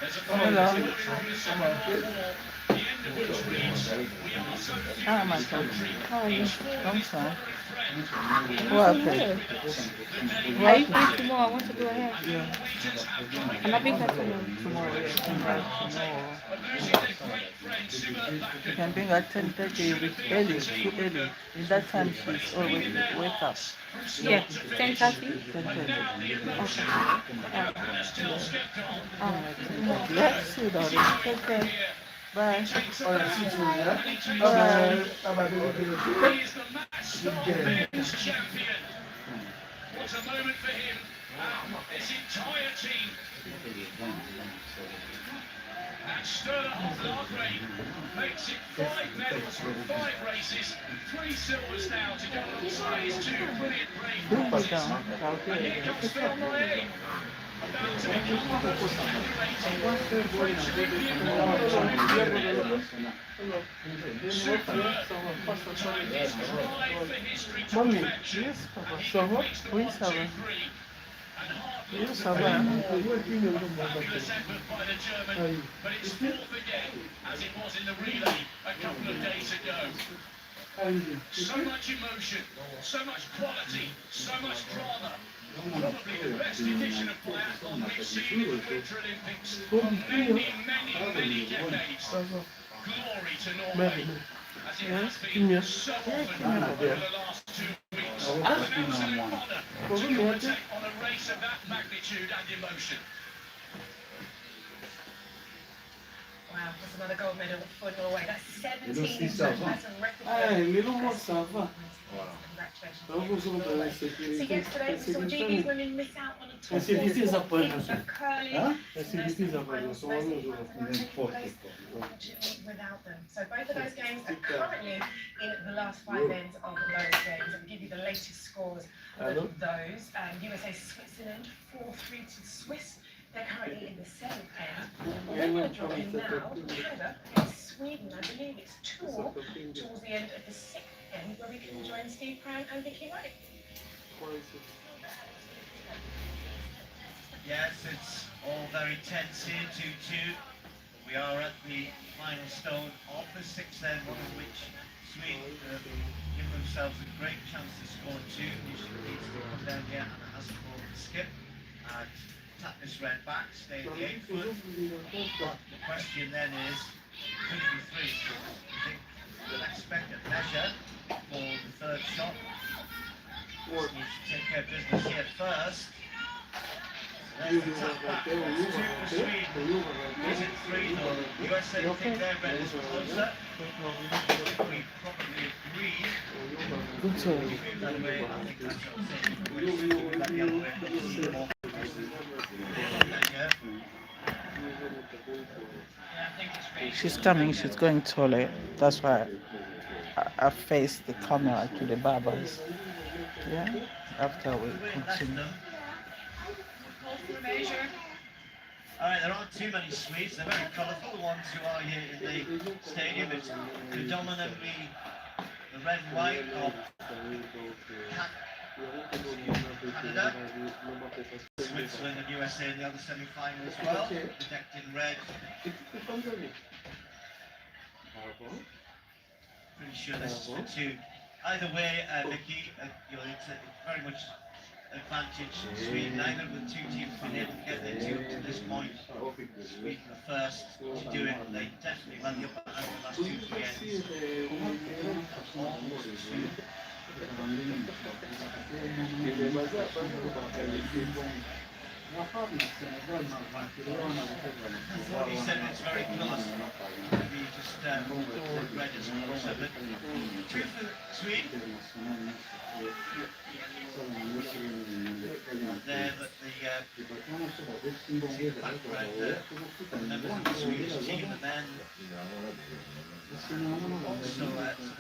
There's a famous story from the Second World War, the end of which reads, we are so few in this country, each form is brother and friend. Well, okay. Are you free tomorrow? I want to go ahead. And the Norwegians have come Can I bring that to you? Tomorrow, yeah. but losing their great friend Sigurd You Bakken. can bring at 10:30 with early, too early. In that time, she's always wake up. Yeah, 10:30. 10:30. Now the emotion. Johannes Del Shepdown. Let's see, darling. Take care. Bye. Takes a All right, bow, see you soon, yeah? and he takes Bye. a Bye-bye, baby. He is the match star men's champion. What a moment for him and his entire team. And Sterling Largrave makes it 5 medals from 5 races, 3 silvers now to go alongside his 2 brilliant brave Put bronzes. down. And here comes Phil Baye, about to become the most decorated French Olympian Superb. Time is drive for history to Mommy, perfection. yes, Papa. And he So what? completes the Oui, one, ça two, va. three. And Oui, Hartmann ça va. fabulous effort by the German, but it's 4th again, as it was in the relay a couple of days ago. So much emotion, so much quality, so much drama. Probably the best edition of biathlon we've seen in the Winter Olympics for many, many, many decades. Glory to Norway, as it has been so often over the last 2 weeks. An absolute honour to commentate on a race of that magnitude and emotion. Wow, that's another gold medal for Norway. That's 17 don't see in ça total. va. That's a record. Hey, mais non, ça va. Congratulations. Donc, vous to Norway. So yesterday we saw GB's women miss out on a top C'est difficile à four prendre. of curling. Hein? C'est No difficile à prendre. semi-finals, So, no on semi-finals, va and n'importe one taking place, unfortunately, without them. So both of those games are currently in the last 5 ends of those games. I'll give you the latest scores of those. USA Switzerland 4-3 to the Swiss. They're currently in the 7th end. They're going to drop in now. Canada against Sweden. I believe it's 2-all towards the end of the 6th end, where we can join Steve Brown and Vicky Wright. Yes, it's all very tense here, 2-2. We are at the final stone of the 6th end, one of which Sweden give themselves a great chance to score 2. Usually needs to come down here and has to score the skip and tap this red back, stay at the 8th foot. But the question then is, could it be 3? I think we'll expect a measure for the 3rd shot. Needs to take care of business here first. There's the tap back. That's 2 for Sweden. Is it 3 though? USA think their red is closer. We probably agree. Good job. That way, I think that's what I'm saying. That the other way, not to see more. She's coming, she's going toilet. That's why I face the camera to the barbers. Yeah? after we continue. Alright, there aren't too many sweets, they're very colourful, the ones who are here in the stadium. It's predominantly the red and white of Canada, Switzerland and USA in the other semi-final as well, decked in red. Pretty sure this is for two. Either way, Vicky, it's very much advantage Sweden. Neither of the two teams have been able to get their two to this point. Sweden the first to do it. They definitely won the upper hand the last 2-3 ends. Almost two. He said it's very close. Maybe just red as well. So, but two for Sweden. There, but the background members of the Swedish team, and then also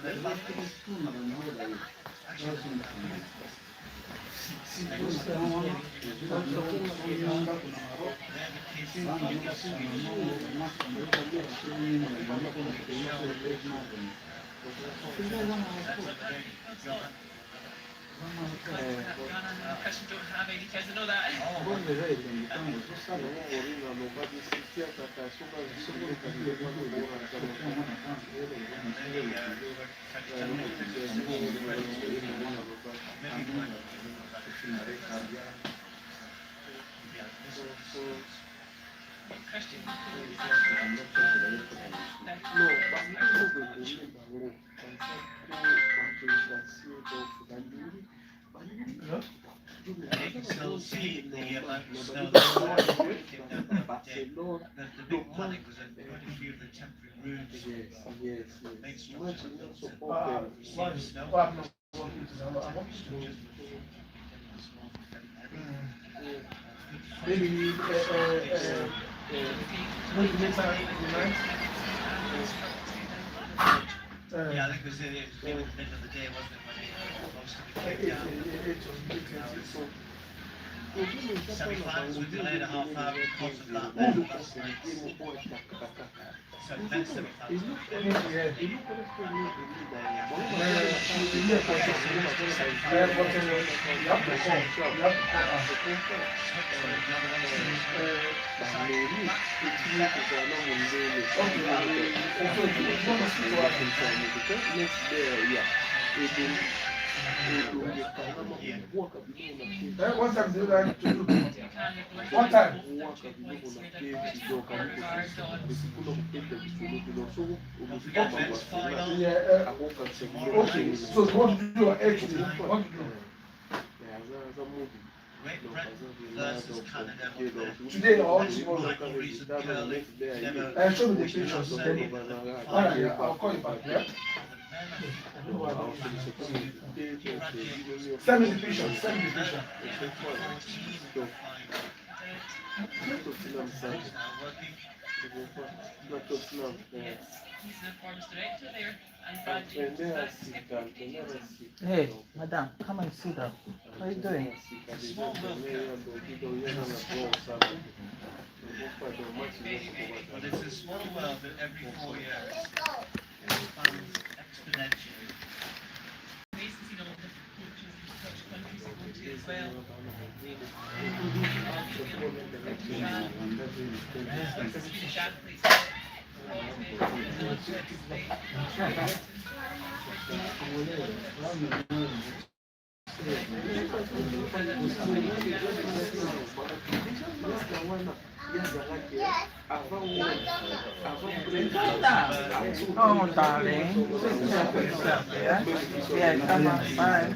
their backers. Question don't have any kids, I know that. Question. You can still see the amount of snow that's the big panic was in quite a few of the temporary rooms. Main structures received snow. Maybe Yeah, I think it was in the middle of the day, wasn't it, when most of it came down. Semi-finals were delayed a half hour because of that then last night. So the next semi-finals. What time do you like to do? What time? Men's final. Okay, so you want to do your HD? What to do? Great Britain versus Canada. Today or tomorrow? Michael Reason curling. Show me the pictures, okay? Alright, yeah, I'll call you back, yeah? Send me the pictures, send me the picture. He's the performance director there, and Brad Hey, madam, come and sit down. How are you doing? Small world cup. But it's a small world that every 4 years expands exponentially. Amazing, you know, the coaches in such countries that go to as well. Swedish athletes. Oh, darling. Take care of yourself, yeah? Yeah, come on, bye.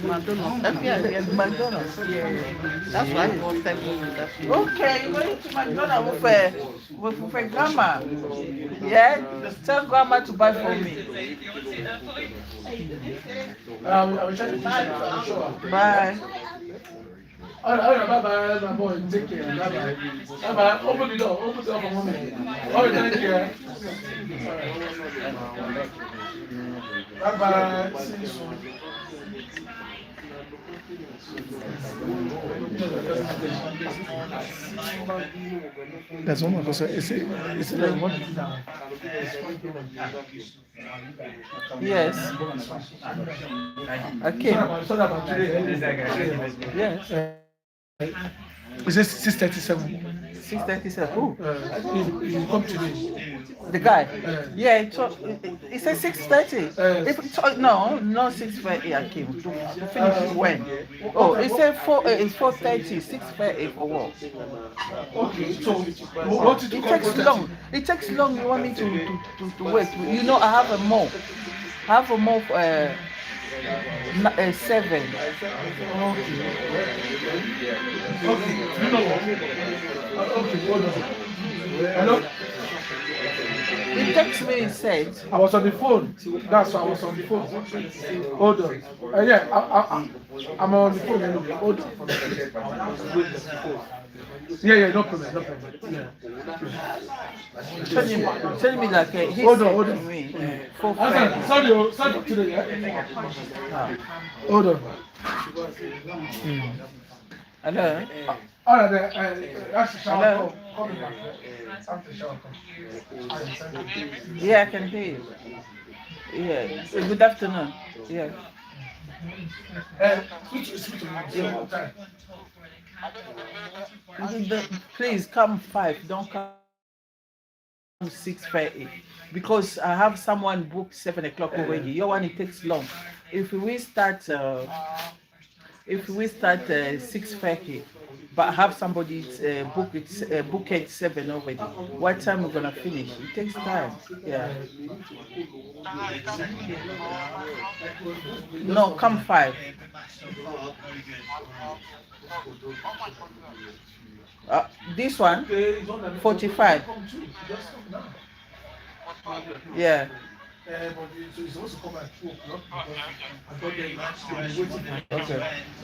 McDonald's. Yeah, McDonald's. Yeah. That's why I bought 7. Okay, going to McDonald's with a grandma. Yeah? Tell grandma to buy for me. I will check the picture, I'm sure. Bye. Alright, bye-bye, my boy, take care, bye-bye. Bye-bye, open the door for a moment. Alright, take care. Bye-bye, see you soon. There's one more person. It's like what? Yes. I came. Sorry about today. Yes. Is it 6:37? 6:37. Who? You come today. The guy? Yeah, it says 6:30. No, not 6:30. I came to finish when? Oh, it said 4. It's 4:30. 6:30 for what? Okay, so what did you It takes long. It takes long. You want me to wait? You know, I have a more. I have a more. 7. Okay. You know what? Okay, hold on. Hello? It takes me, it said. I was on the phone. That's why I was on the phone. Hold on. Yeah, I'm on the phone anyway. Hold on. Yeah, no problem, no problem. Yeah. Tell me like hold on. Me. Sorry today, yeah? Hold on. Hello? All right, that's Hello? Yeah, I can hear you. Yeah. Good afternoon. Yeah. Please come 5. Don't come 6:30 because I have someone booked 7 o'clock already. Your one it takes long. If we start 6:30, but have somebody book at 7 already. What time we're gonna finish? It takes time. Yeah. No, come 5. This one, 45. Yeah.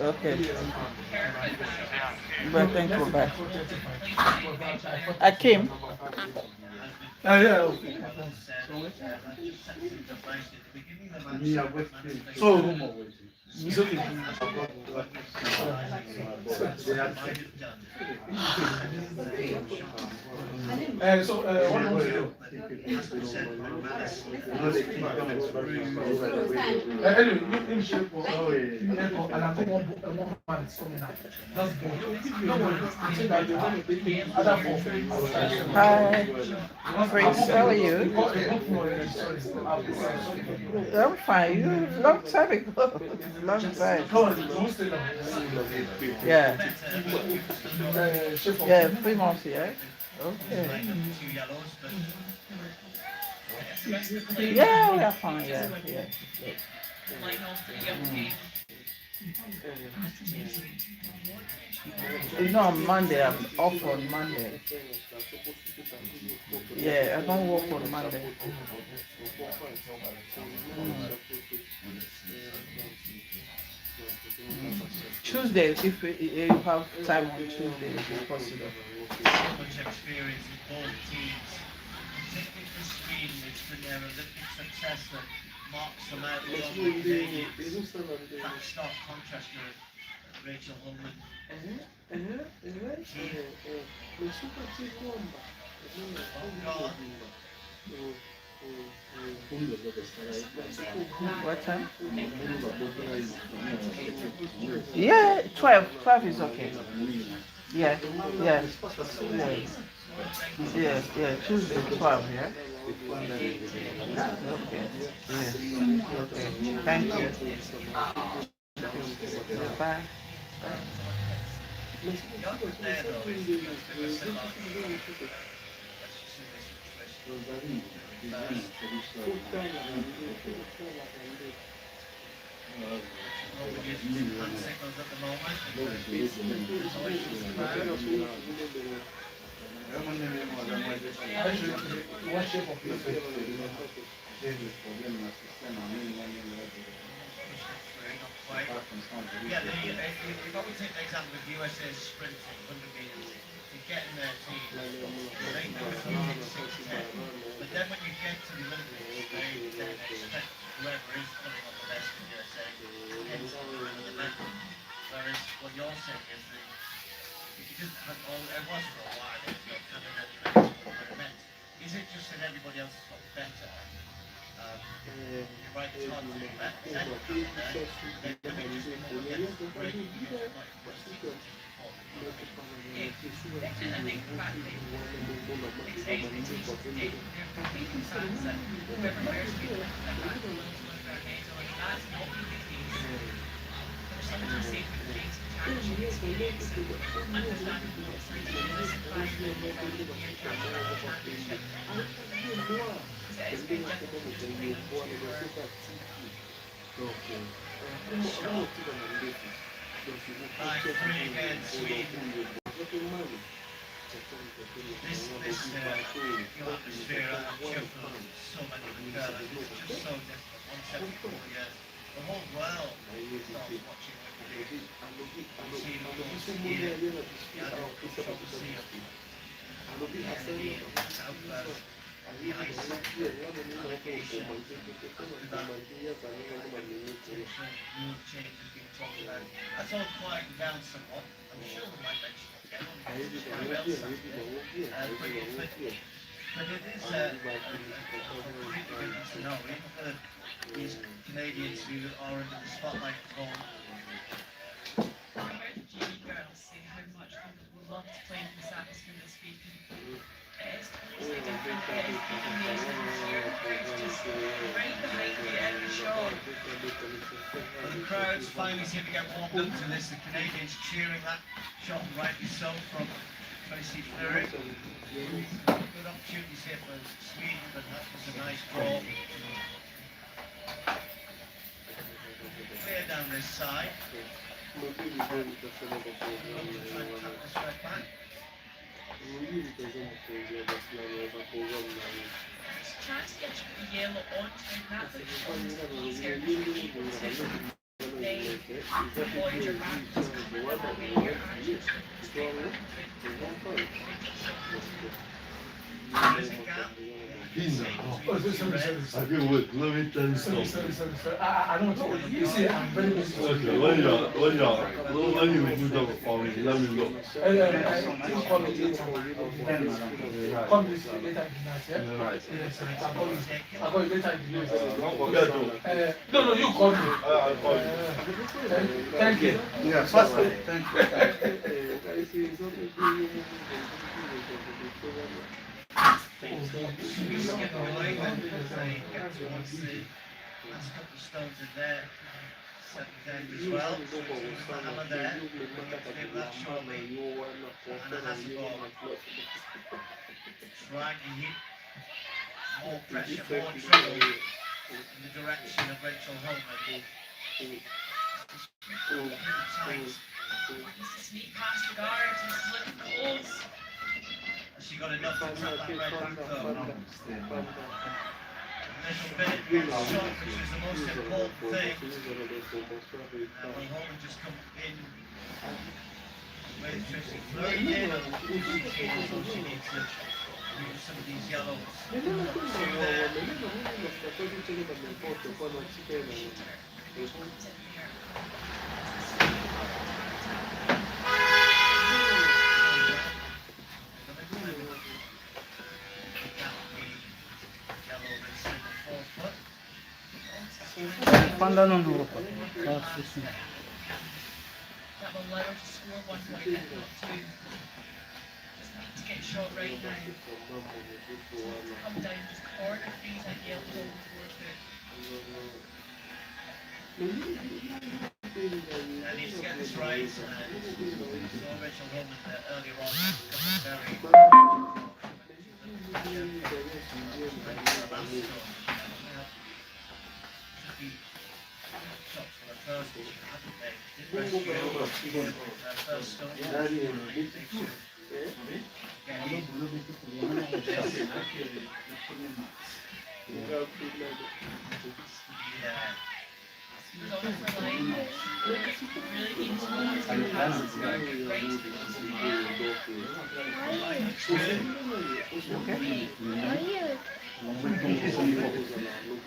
Okay. But thank you. Bye. I came. Yeah. So, it's okay. So, what do you want to do? Anyway, in shape, and I think one man is coming out. That's good. Don't worry. I think that they want to take other 4. Hi. Braids, how are you? I'm fine. Long time ago. Long time. Yeah. Yeah, 3 months, yeah. Okay. Yeah, we are fine, yeah. You know, on Monday, I'm off on Monday. Yeah, I don't work on Monday. Tuesday, if you have time on Tuesday, if it's possible. Much experience with both teams. Particularly for Sweden, it's been their Olympic success that marks them out along with Canadians. That stark contrast with Rachel Holman. What time? Yeah, 12. 12 is okay. Yeah. Tuesday 12, yeah? Okay. Yeah. Okay. Thank you. Bye. Yeah, if I would take the example of USA sprinting 100 meters, to get in their team, they know it's 6:10. But then when you get to the Olympics, they then expect whoever is putting on the best in USA ends up winning the medal. Whereas what you're saying is that if you didn't have all, it was for a while, if you're Canada, you know, what it meant. Is it just that everybody else has got better? You're right, it's hard to do that. Then you come there, then it just becomes against the break. You're not impressed. I think the fact that it's they're competing fans that whoever wears people like that will win their medal, and that's not really the case. There's something to say for the things of challenging experience and understanding what it's like to be this environment for the year championship. Because it is very difficult to bring them to your 5-3 against Sweden. This atmosphere at Chipper, so many of the girls, it's just so different. 174 years. The whole world starts watching what we do. We've seen all those here, the adult controversy of Kennedy, outburst, the ice allegation. After that, potential rule changes being talked about. That's all quieting down somewhat. I'm sure we might mention it again on the else but it is a completely different scenario, even for these Canadians who are under the spotlight at home. I heard the GD girls say how much they would love to play in this atmosphere this week. It is completely different. It is amazing to hear the crowds just right behind you every shot. Well, the crowds finally seem to get warmed up to this. The Canadians cheering that shot, and rightly so, from Tracy Fury. Good opportunities here for Sweden, but that was a nice draw. Clear down this side. Trying to tap this right back. It's a chance to get the yellow onto him. That looks easier to be able to then avoid your back just coming that way. Your actions straight back into it. There is a gap. Oh, sorry. I can wait. Let me tell you Sorry. something. I don't know. You see, I'm very busy. Okay, when you do that for me, let me know. I think call it later. Call this later in the night, yeah? Right. Yes, I'll call you later in the night. Don't forget to. No, you call me. I'll call you. Thank you. Yeah, fast. Thank you. Things get away when they get towards the last couple of stones in there. Second end as well. The hammer there. We'll get to do that shortly. And it has a ball. Trying to hit more pressure, more trouble in the direction of Rachel Holman. Tight. This is sneak past the guard. This is looking close. She got enough to trap that red back though. A little bit gets shot, which is the most important thing. Will Holman just come in with Tracy Fleury in, and she needs to move some of these yellows. Two there. Panda non Europa. That will allow her to score 1 point, if not 2. Just need to get shot right now. Come down, just corner freeze that yellow ball I need to get this right. Saw Rachel Holman earlier on very shots for the first one, hadn't they? Did rescue her first stone. Yeah. He was on it for line. Really keen to know what's going to pass. It's got a good right to the Are you?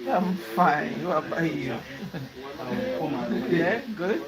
I'm fine. What about you? Yeah, good.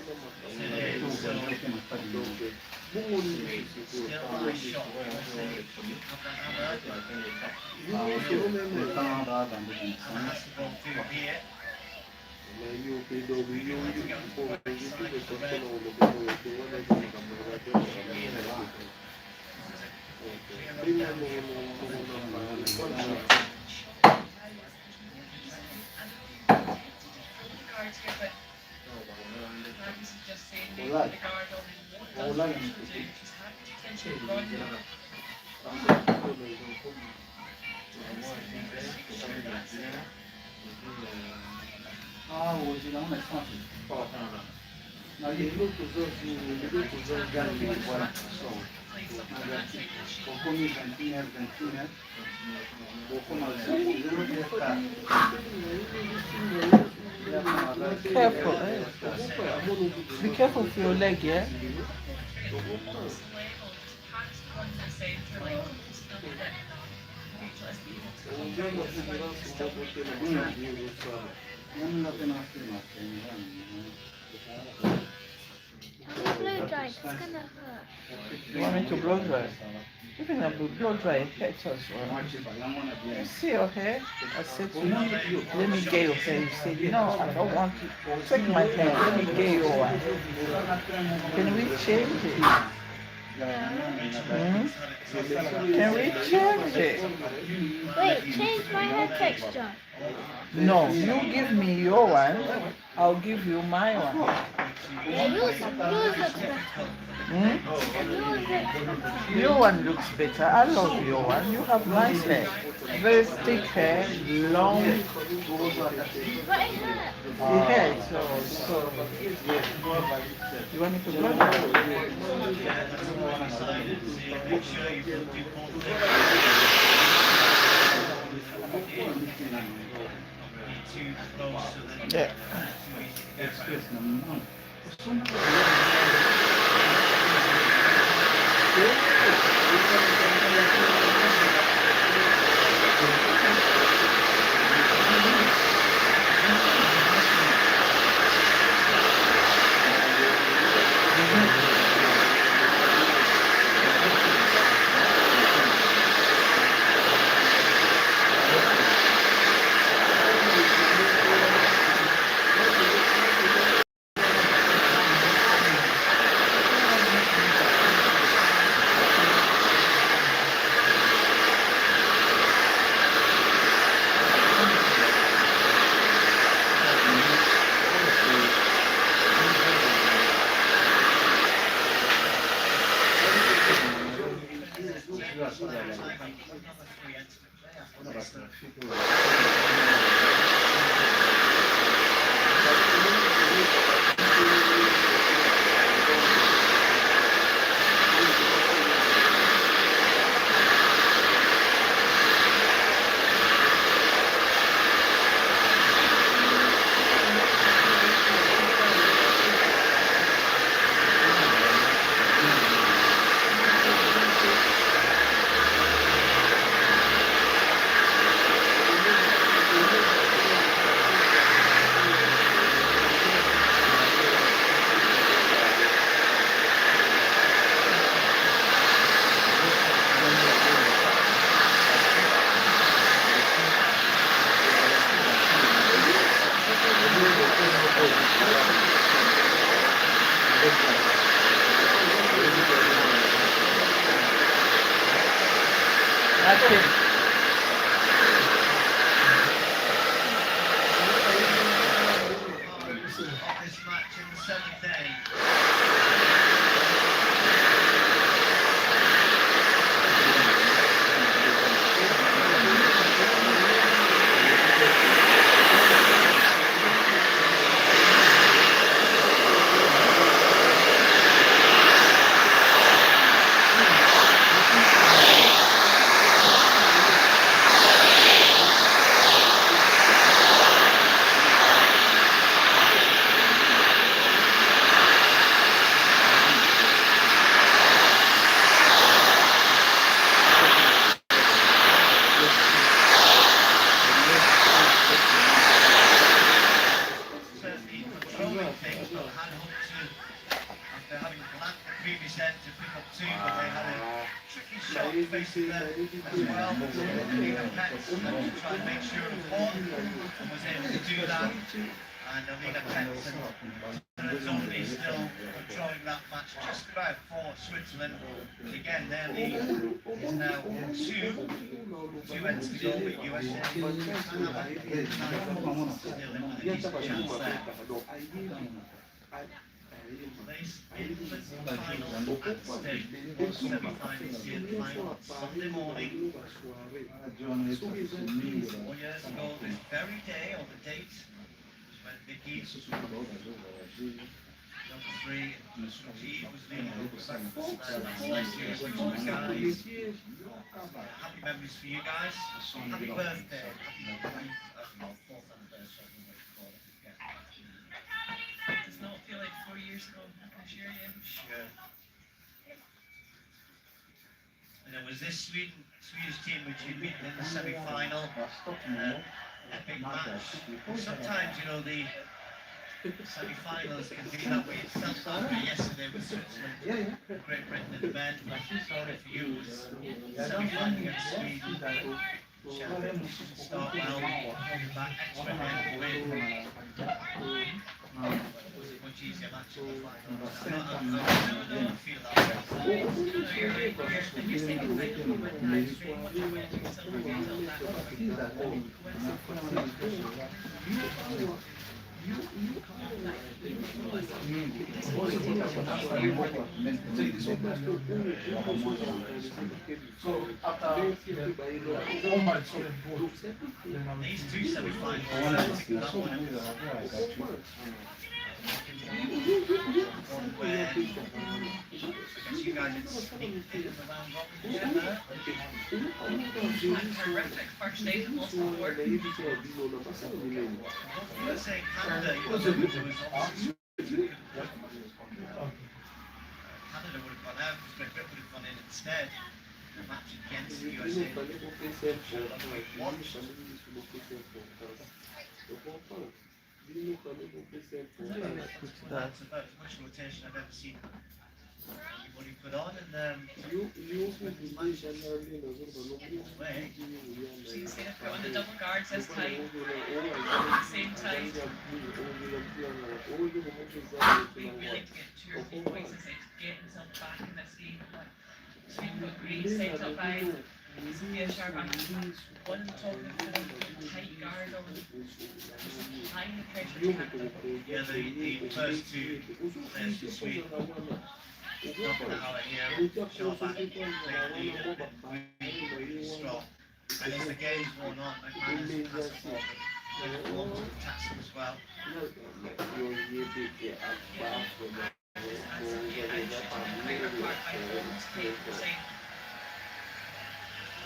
Careful, eh? Be careful with your leg, yeah? Blow dry, it's gonna hurt. You want me to blow dry? Even a blow dry hurts as well. You see your hair? I said to you, let me get your hair. You said, no, I don't want to. Take my hair, let me get your one. Can we change it? Hmm? Can we change it? Wait, change my hair texture. No, you give me your one, I'll give you my one. Yours looks better. Hmm? Yours looks better. Your one looks better. I love your one. You have nice hair. Very thick hair, long. But it hurts. It hurts. So, you want me to blow yeah. That's it. This match in the seventh day. shot facing them as well. Looking at Pets to try and make sure of one, and was able to do that. And Alina Pets and Zombie still controlling that match just about for Switzerland. But again, their lead is now two ends to go with USA. Still in with a decent chance there. Place in the final at stake. Semi-finals here, the final on Sunday morning. 4 years ago this very day, or the date, when Vicky, number 3, Steve was leading over that's nice news for you guys. Happy memories for you guys. Happy birthday. Happy 4th anniversary, I don't know what you call it. Yeah. Does not feel like 4 years ago, I can assure you. Sure. And it was this Swedish team which you beat in the semi-final. Epic match. Sometimes, you know, the semi-finals can be that way. South Africa yesterday with Switzerland, Great Britain in the men. For you, it was semi-final against Sweden. Sheffield didn't start well. That extra head win. Was a much easier match in the final. I don't feel that way. You're saying the final went live stream, what you're winning, so we're going to These two semi-finals, that one it was where I guess you guys had sneaked in the round robin there. terrific first day to most of the work. USA Canada, you know, there was obviously Canada would have gone out, Great Britain would have gone in instead. The match against the USA. That's about as much rotation I've ever seen anybody put on, and way. So you see it on the double guards this time, at the same time. Being willing to get 2 or 3 points and say to get himself back in this game. Sweden got great set up by Sophia Sharp and one on the top of the field, tight guard on applying the pressure to him. Yeah, the first two players for Sweden. Knocking it out here, shot back, playing lead, really strong. And as the game's worn on, McManus has the ball, Liverpool attacks him as well.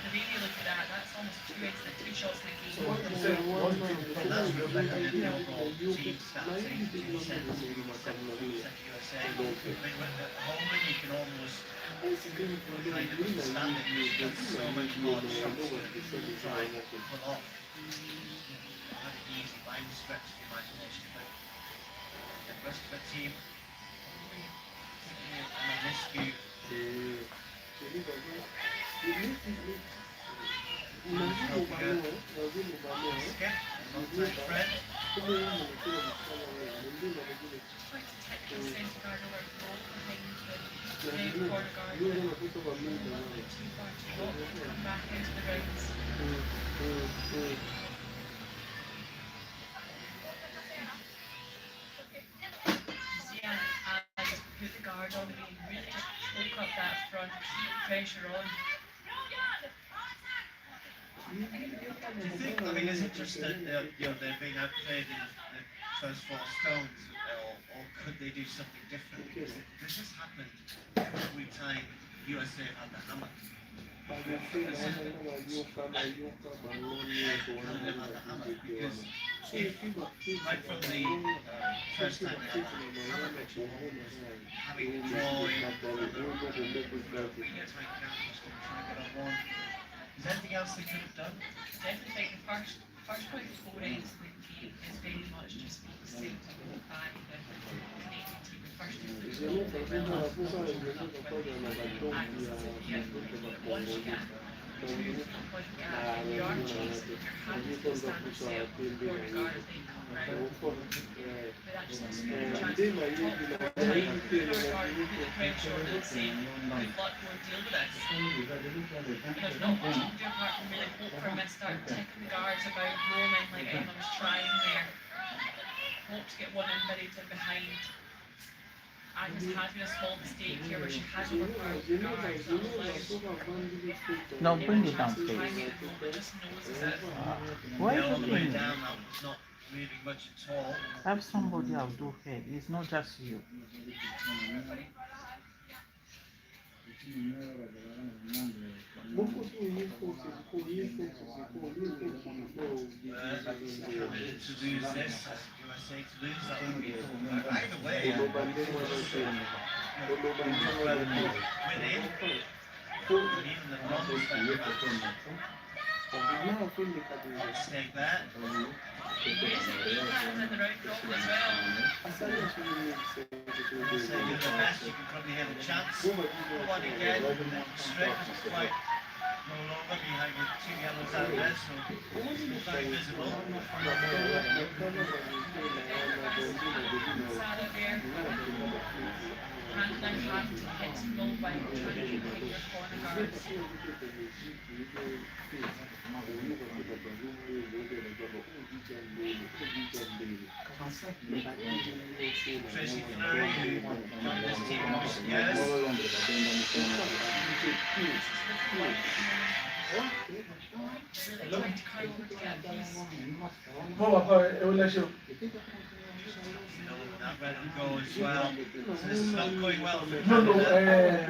The video look at that, that's almost 2x the 2 shots in the game. And that's reflected in the overall team stats, 82% USA. I mean, at home, you can almost kind of understand it, because there's so much more shots to try and pull off. Not an easy by any stretch of the imagination, but the rest of the team, Miscue. Skip, long-time friend. Quite a technical centre guard over the goal behind the main corner guard. Too far to go, come back into the grounds. See, and put the guard on again, really just choke up that front, keep the pressure on. Do you think, I mean, is it just that they're being outplayed in the first 4 stones, or could they do something different? Because this has happened every time USA have had the hammer. Because right from the first time they had the hammer, having the drawing, it's like try and get on one. Is there anything else they could have done? Definitely think the first point before ends is very much just focusing to go back the connecting to the first two loops all very well up, not joined up with axis of the but once you get to the point gap, you are chasing, your hand is going to stand yourself, corner guard is then come around. But actually it's a chance to top time, corner guard, put the pressure on and say, good luck, we'll deal with this. There's not much you can do apart from really hope for him to start ticking the guards about rolling like Emma was trying there. Hope to get one in buried in behind. Agnes has been a small mistake here where she has overpowered the guards. No, bring it down, please. Just noses it. Why all is the way it down, that was not moving much at all. Have somebody else do hair. It's not just you. To lose this, USA to lose, that would be either way. Within, even the bronze stake there. In the right problem as well. So you're the best, you can probably have a chance. One again, straight was quite roll over behind the two yellows out there, so it's very visible. Sarah there. Hand down hand to hit low by trying to keep your corner guards. Tracy Fleury, who joined this team in recent years. Really trying to curl over to get these. That let him go as well. So this is not going well for No, Canada.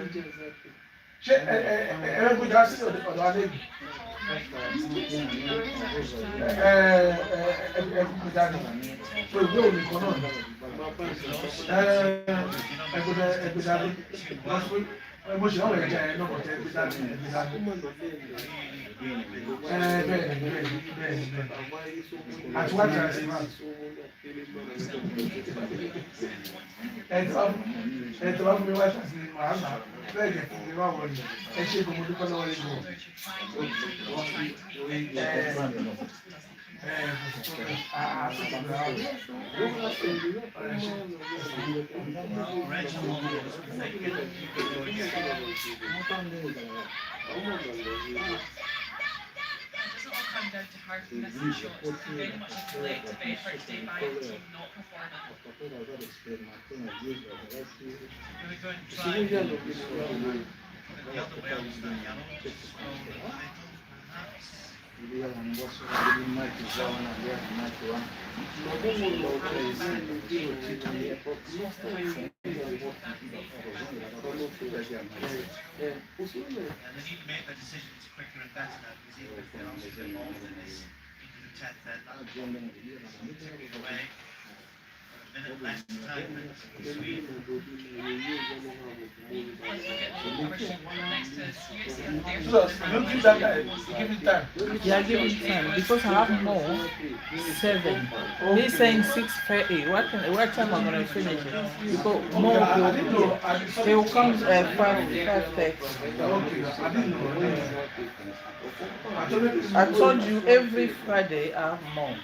Doesn't all come down to hard missing shots. It's very much a collective effort today by a team not performing. Really go and try the other way on the yellow. And they need to make their decisions quicker and better now, because even if they're not involved in this into the 10th, then that will take away a minute less time than Sweden. Yeah, give it time because I have more 7. He's saying 6:30. What time am I gonna finish it? Because more he'll come 5:30. I told you every Friday I have more.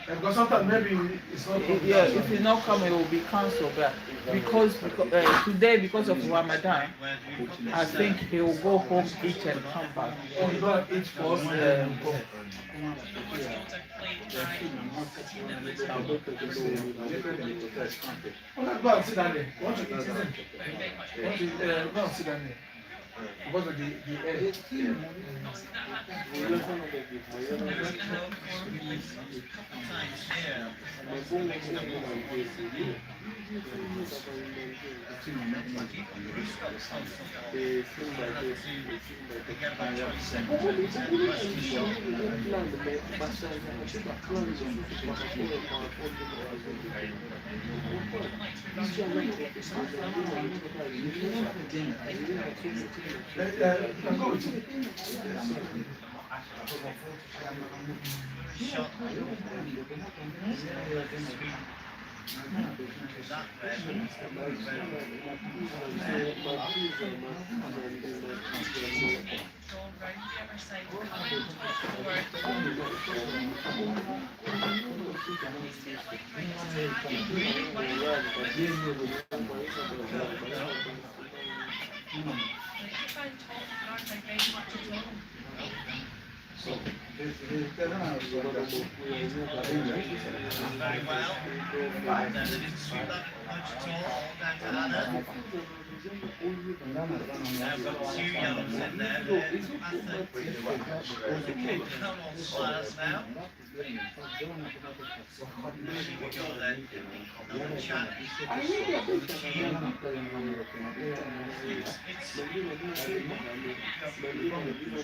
Because sometimes maybe it's not. Yeah, if he's not coming, it will be cancelled. But because today, because of Ramadan, I think he will go home, eat, and come back. Oh, you don't eat first. Go and sit down there. Want to eat, isn't it? Go and sit down there. Because of the air. Shot. That red. Drawn round the other side, come in, top forward. Needs to get the leg right, it's tagging really well. Like you find top guards like very much at all. Very well. And then they didn't sweep that much at all down to Anna. Now we've got two yellows in there. There's Athen. Down on slurs now. Here we go then. Another chat.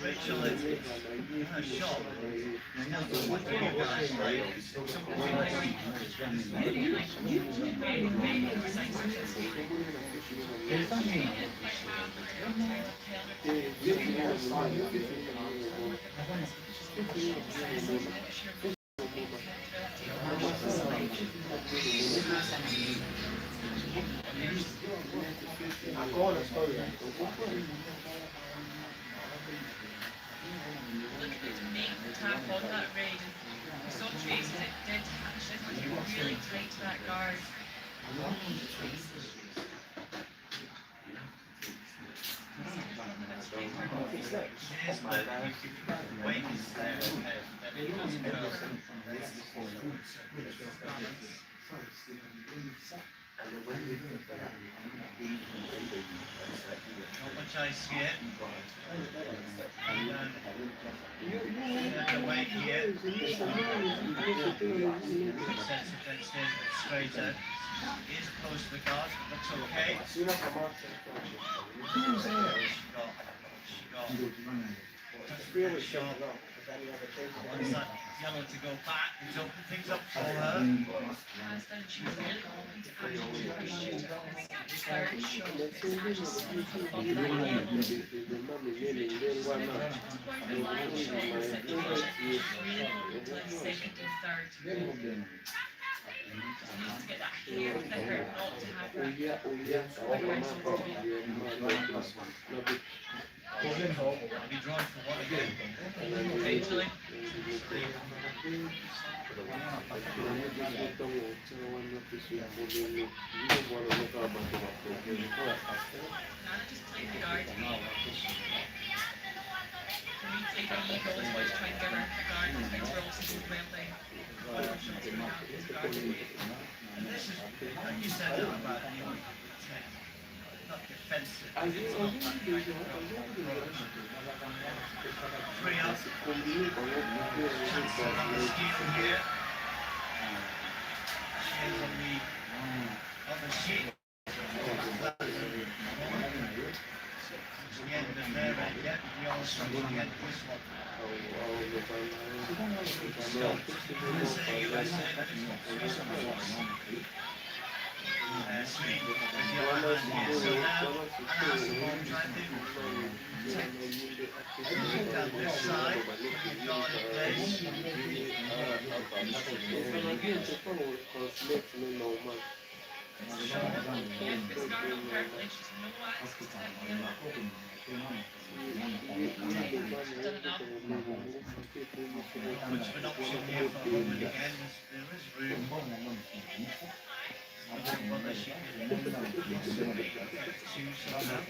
Rachel is her shot. Now what do you guys like? Look at the make the tap on that raid. We saw traces, it did catch it, but you were really tight to that guard. Yes, but weight is there. Not much ice yet. The weight here. Straighter. Is close to the guard, looks okay. She got shot. Wants that yellow to go back and open things up for her. Has done, she was really hoping to actually shoot her on this third shot. It's actually something on that yellow. Going for line shots at the edge, really hoping to like second and third. Just needs to get that hair thicker, not to have that I'll be drawn for one again. Eventually. Nana just played the guard. For me, take the eagle is always trying to give her a guard. It's makes her also do well playing. And this is, like you said, about not defensive. It's not that kind of approach. Free up. Chance on the steal here. She is on the sheet. It's the end of their end yet. We all start to get this one. Sweet with the other hand here. So now, Anna's home trying to down this side. Guard in place. This guard on purple, she's no access to that yellow. Done enough. Much of an option here for a woman again. There is room. Whether she can choose somehow.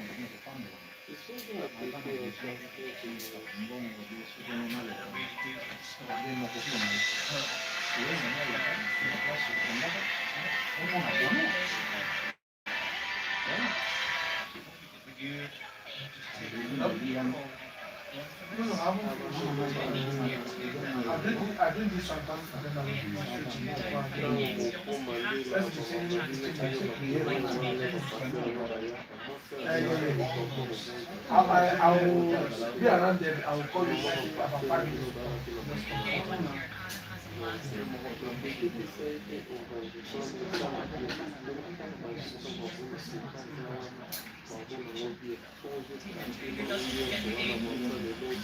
I did this sometimes and then I will be around there. I will call you about 5 minutes.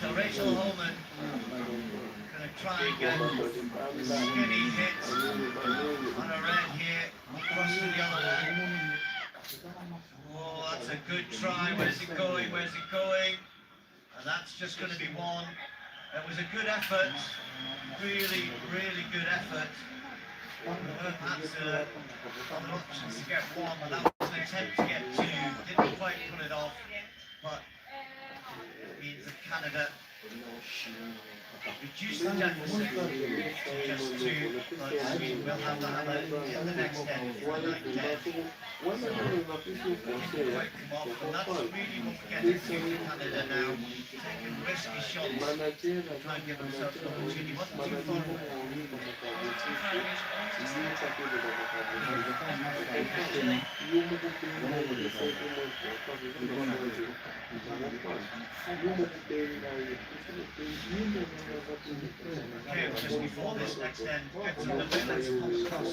So Rachel Holman try and get skinny hits on a red here, across to the other one. Oh, that's a good try. Where's it going? Where's it going? And that's just going to be one. It was a good effort. Really, really good effort. Perhaps other options to get one, but that was an attempt to get two. Didn't quite pull it off, but it means that Canada reduced the deficit to just two, but we'll have to have it in the next end for 9-10. Quite come off, and that's really what we're getting from Canada now, taking risky shots, trying to give themselves an opportunity. Wasn't too far okay, just before this next end gets underway, let's pop across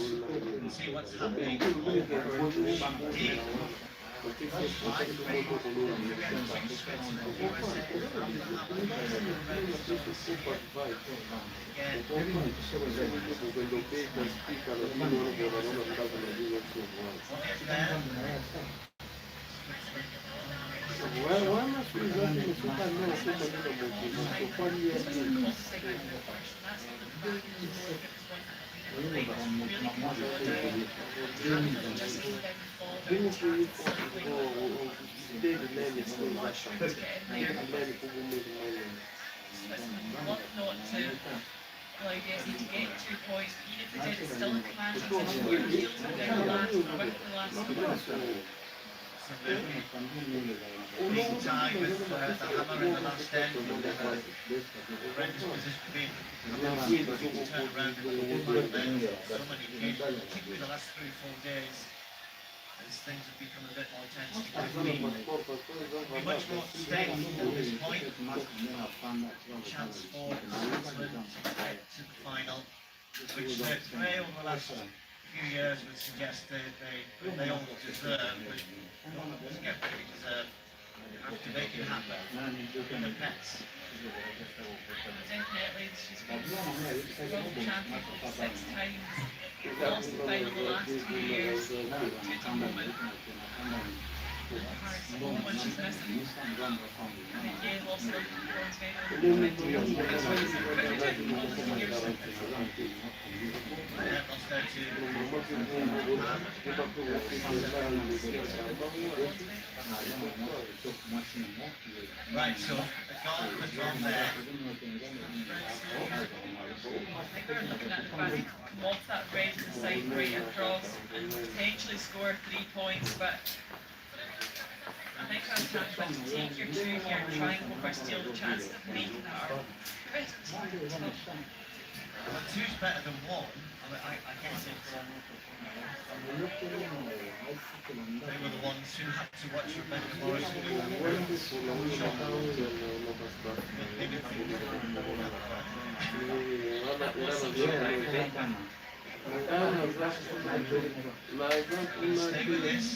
and see what's happening over Shanti. Not to allow Desi to get 2 points, even if they did, it's still in command position. Your heels were down the last, with the last one. Big time with the hammer in the last end. Horrendous position being turned around and forward by then. So many games, particularly the last 3-4 days, as things have become a bit more tense. Be much more stable at this point. Chance for Switzerland to get to the final, which their play over the last few years would suggest they all deserve, but not to get what they deserve. You have to make it happen in the pets. Definitely, she's been world champion 6 times. Lost the final the last 2 years due to moment. When she's missing. And again, lost the bronze Right, so the gauntlet on there. I think we're looking at the fact come off that red and side right across and potentially score 3 points, but I think I'm trying to take your 2 here and try and go for steal the chance of making it. Well, 2's better than 1. I guess it's. They were the ones who had to watch Rebecca Morris do stay with this.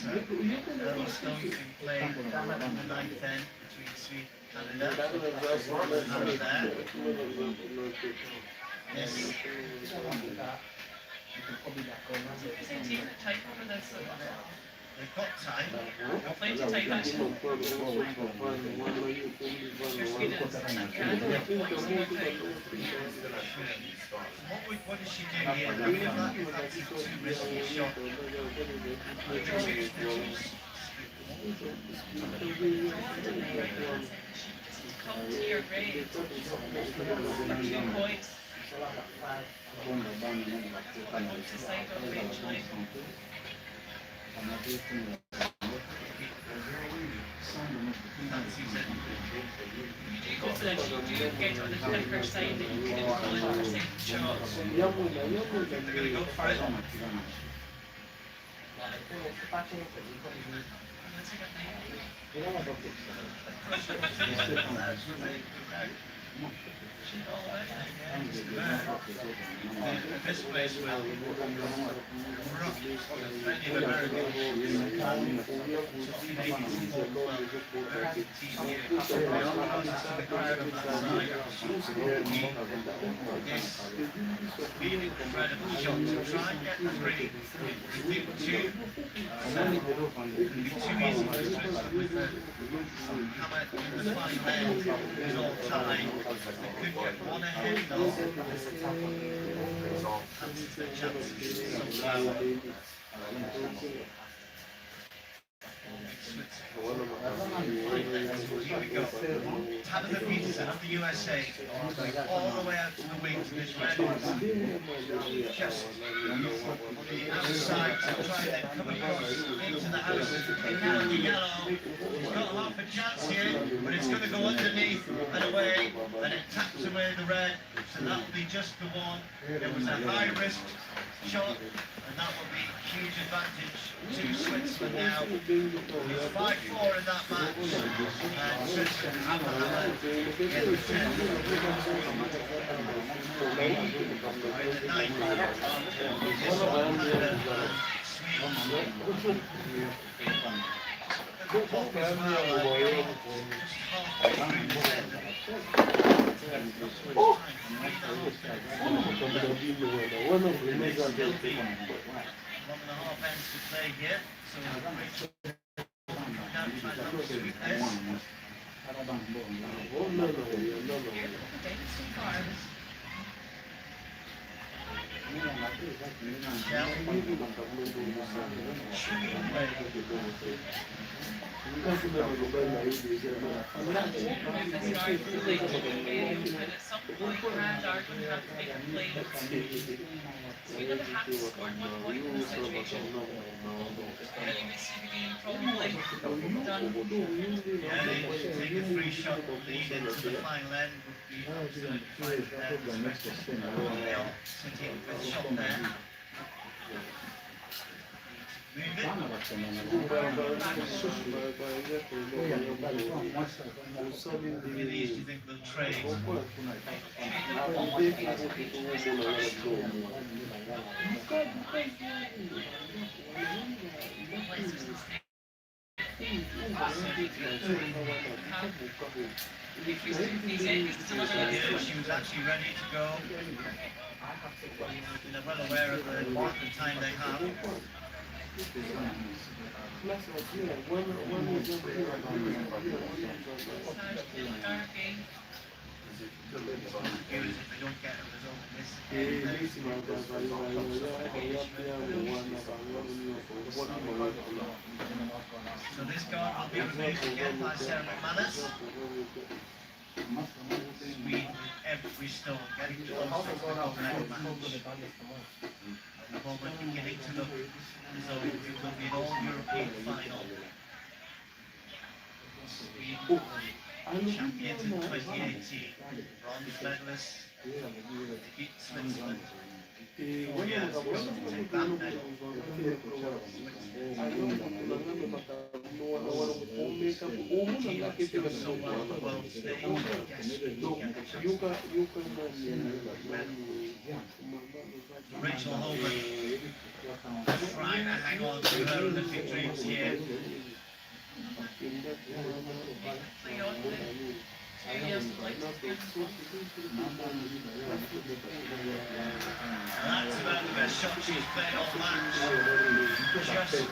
Earl Stone's been playing in the 9th end between Sweden and Canada. Hammer there. Yes. They've got time. Plenty of time actually. What does she do here? I mean, if that's too risky a shot, Come to your grade for 2 points. Decide on eventually. You do go for that, you do get on the thicker side that you can influence your second shot. they're going to go for it. This place will rock plenty of American Canadian football club team here. They all close to the crowd on that side. This really incredible shot to try and get three. It would be too easy with the hammer in the fine leg is all time. They could get one ahead though. That's the chances somehow. Here we go. Tabitha Peterson of the USA, all the way out to the wings. This red is just on the outside to try and come across into the house. Take out the yellow. He's got half a chance here, but it's going to go underneath and away, and it taps away the red. So that will be just the one. It was a high risk shot, and that will be huge advantage to Switzerland now. It's 5-4 in that match, and Switzerland have a hammer in the 10th. In the 9th, this one, Canada, Sweden. The top as well, just halfway through the 10th. Still be 1.5 ends to play here, so Rachel can't try and sweep this. We never have to score 1 point in this situation. Really missed the game, probably done. Yeah, they take a 3-shot lead into the final end would be absolutely fine for them. They'll take a shot there. Move it. Who of these do you think will trade? Yeah, she was actually ready to go. They're well aware of the time they have. If they don't get a result in this so this card will be removed again by Sarah McManus. Sweden every stone getting close to the next match. At the moment beginning to look as though it will be an all-European final. Sweden champions in 2018, bronze medalists, beat Switzerland 4 years ago to take that medal. Team that's done so well on the world stage, desperately to get the chance. Rachel Holman trying to hang on to her Olympic dreams here. That's about the best shot she's played all match. Just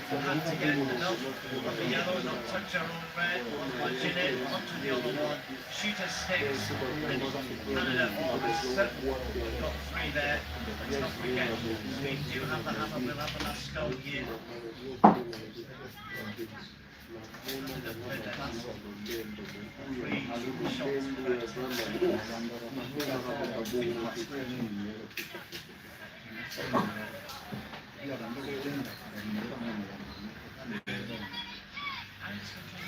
had to get enough of the yellow, not touch her own red, or punching it onto the other one. Shoot her sticks, and Canada almost certainly got 3 there. Let's not forget, we do have the hammer, we'll have the last stone here. Canada played the last 3 shots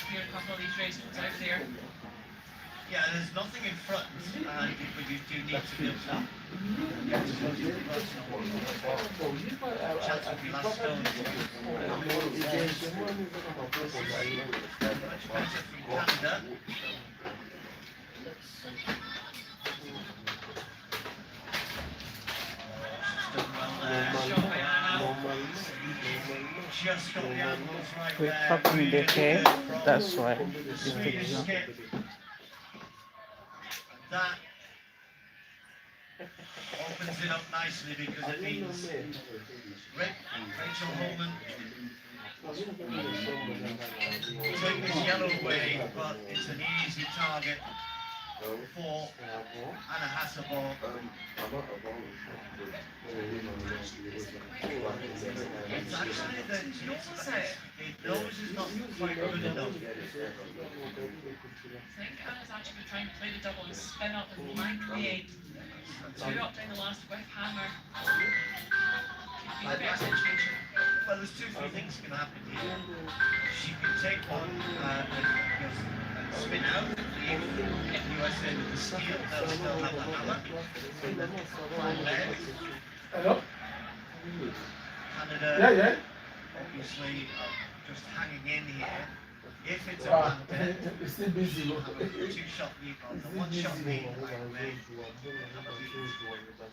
Here, a couple of these racetracks out there. Yeah, there's nothing in front, but you do need to build up. Get as close to the personal chance of the last stone. Much better from Canada. Done well there. Just got the angles right We're there. copying the Really hair, good from that's why the it's Swedish taking skip. That opens it up nicely because it means Rachel Holman take this yellow away, but it's an easy target for Anna Hasselborg. It's actually the nose is not quite good enough. I think Anna's actually trying to play the double and spin up and blank the eight. Two up down the last whip hammer. Could be the better situation. Well, there's two, three things can happen here. She can take one and spin out, leave USA with the steel, they'll still have the hammer. Leg. Hello? Canada, Yeah. obviously, just hanging in here. If it's a Ah, blunder, it's still busy. two-shot lead on the one-shot lead, right away.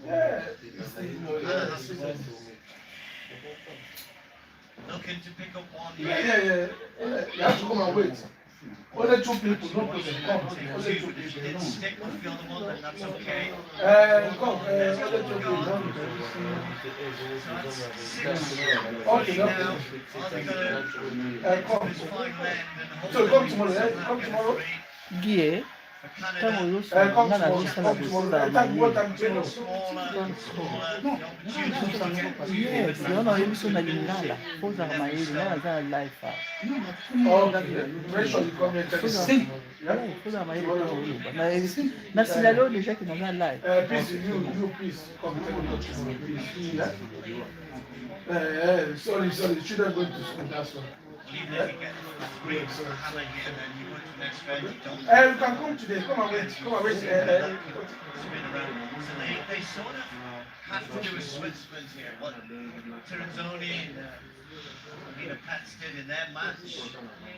Yeah, it's still, Anna Hasselborg looking to pick up one yeah. here. You have to come and wait. Only two people, no problem. Come. Only two If she people. did stick with the other one, then that's okay. Come. Only two people. So that's six. Okay, Now, no. are they gonna Come. this final end and So hold come them tomorrow, to Come get tomorrow. free? Guy, For kama Canada, uliosoma Come nana tomorrow. alisala Come tomorrow. kufunza What time a tomorrow? little smaller, the opportunity to get to yes naona uliso na lingala funza kama hili nana zana life Okay. Make sure you come here. funza funza kama hili kama uliba na sila leo deja kina live Please, you please come tomorrow, please. Yeah. Sorry. Children going to school. That's why. even if you get three for the hammer here, then you go to the next round, you don't You can come today. Come and wait. spin around. So they sort of have to do a Switzerland here. What Tiranzoni and Nina Pets did in their match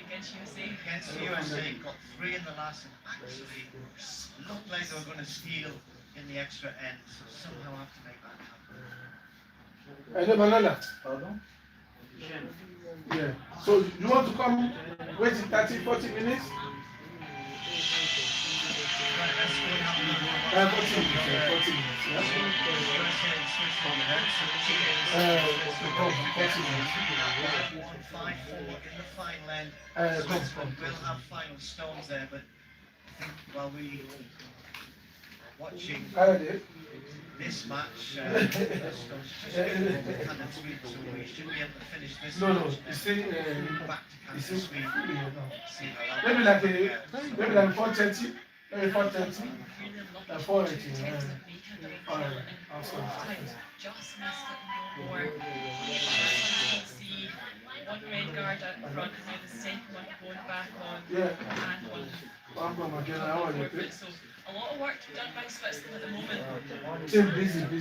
Against USA. against the USA, got three in the last and actually looked like they were going to steal in the extra end. So somehow have to make that happen. Banana. Yeah. So you want to come wait 30, 40 minutes? Right, let's go now. 40 minutes. 40 minutes. Yeah. USA and Switzerland. So the cheers. 40 minutes. 1-5-4 in the final end. Come. Switzerland will have final stones there, but I think while we watching this match, stones just get over Canada Sweden, so we should be able to finish this No. match You see, back to Canada Sweden. See how that maybe like 4:30. Maybe 4:30. 4:80. Alright. Just missed it no more. You can see one red guard out in front and now the second one going back on Yeah. and one. I'm going again. I want to play. So a lot of work to be done by Switzerland at the moment. Still busy. they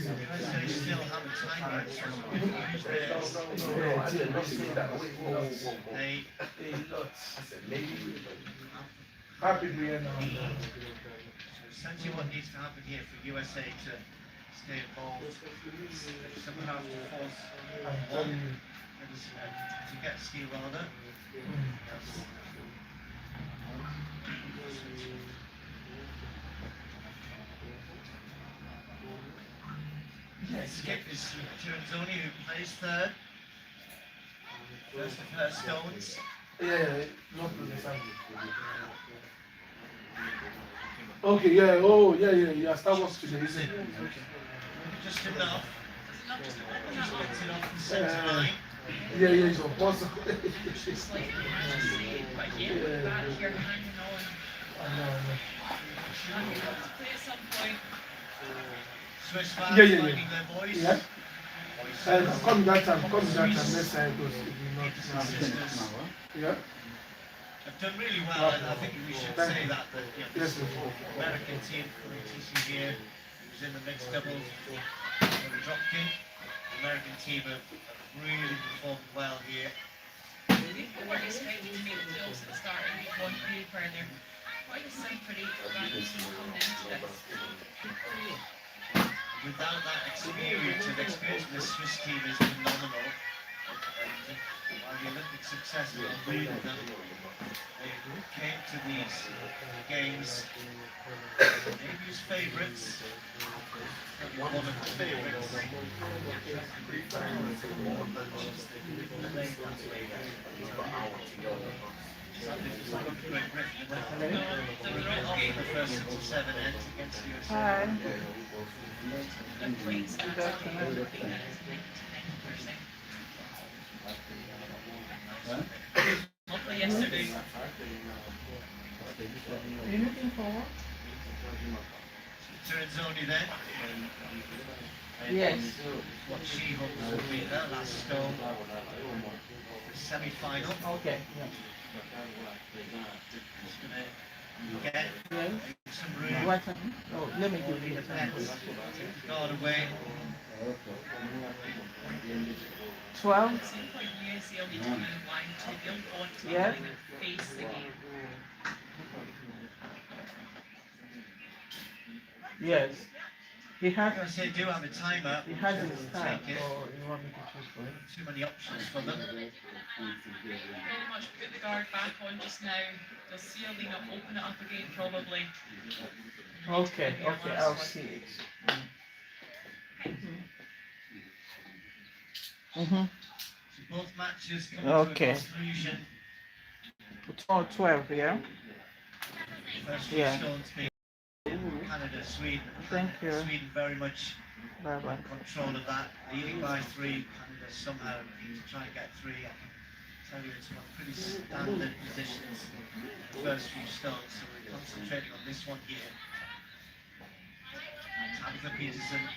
still have a time. Happy New Year now. Essentially what needs to happen here for USA to stay involved, somehow have to force one to get steel rather. Skip is Tiranzoni who plays third. First of her stones. Yeah, not to the side. Okay, yeah, oh, yeah, Star Wars today, isn't it? Okay. Just enough. Just enough to open that up. Gets it off the centre line. Yeah, it's impossible. Slightly hard to see, but again, we're back here hanging on. I know. And we'll have to play at some point. Swiss fans Yeah. finding their voice. Yeah. Voices. Come that time, next time it goes. Sisters Yeah. have done really well, and I think we should say that Yes, the American team for ETC here was in the mixed doubles when we dropped in. The American team have really performed well here. We weren't expecting to make the playoffs at the start of week 1 pretty further. Quite a symphony for Rangers coming into this. Without that experience, and experience of the Swiss team is phenomenal. And while the Olympic success will lead them, they came to these games maybe as favourites. One of the favourites. The first 6 or 7 ends against the USA. Hi. Lovely yesterday. Are you looking for what? Terzoni then. Yes. What she hopes will be their last stone. Semi-final. Okay. Yeah. Just gonna get some room. What? Oh, let me give you The the pets. Guard away. 12. Yeah. Yes. He has. Because they do have a timer. He has his style. Take it. So you want me to choose for him? Too many options for them. Very much put the guard back on just now. They'll see a lean up, open it up again probably. Okay. Okay. I'll see it. Mhm. So both matches come Okay. to a conclusion. 12. Yeah. First Yeah. stones being Canada, Sweden. Thank you. Sweden very much Bye bye. in control of that, leading by 3. Canada somehow need to try and get 3. I can tell you it's got pretty standard positions the first few stones, so we're concentrating on this one here. Tabitha Peterson,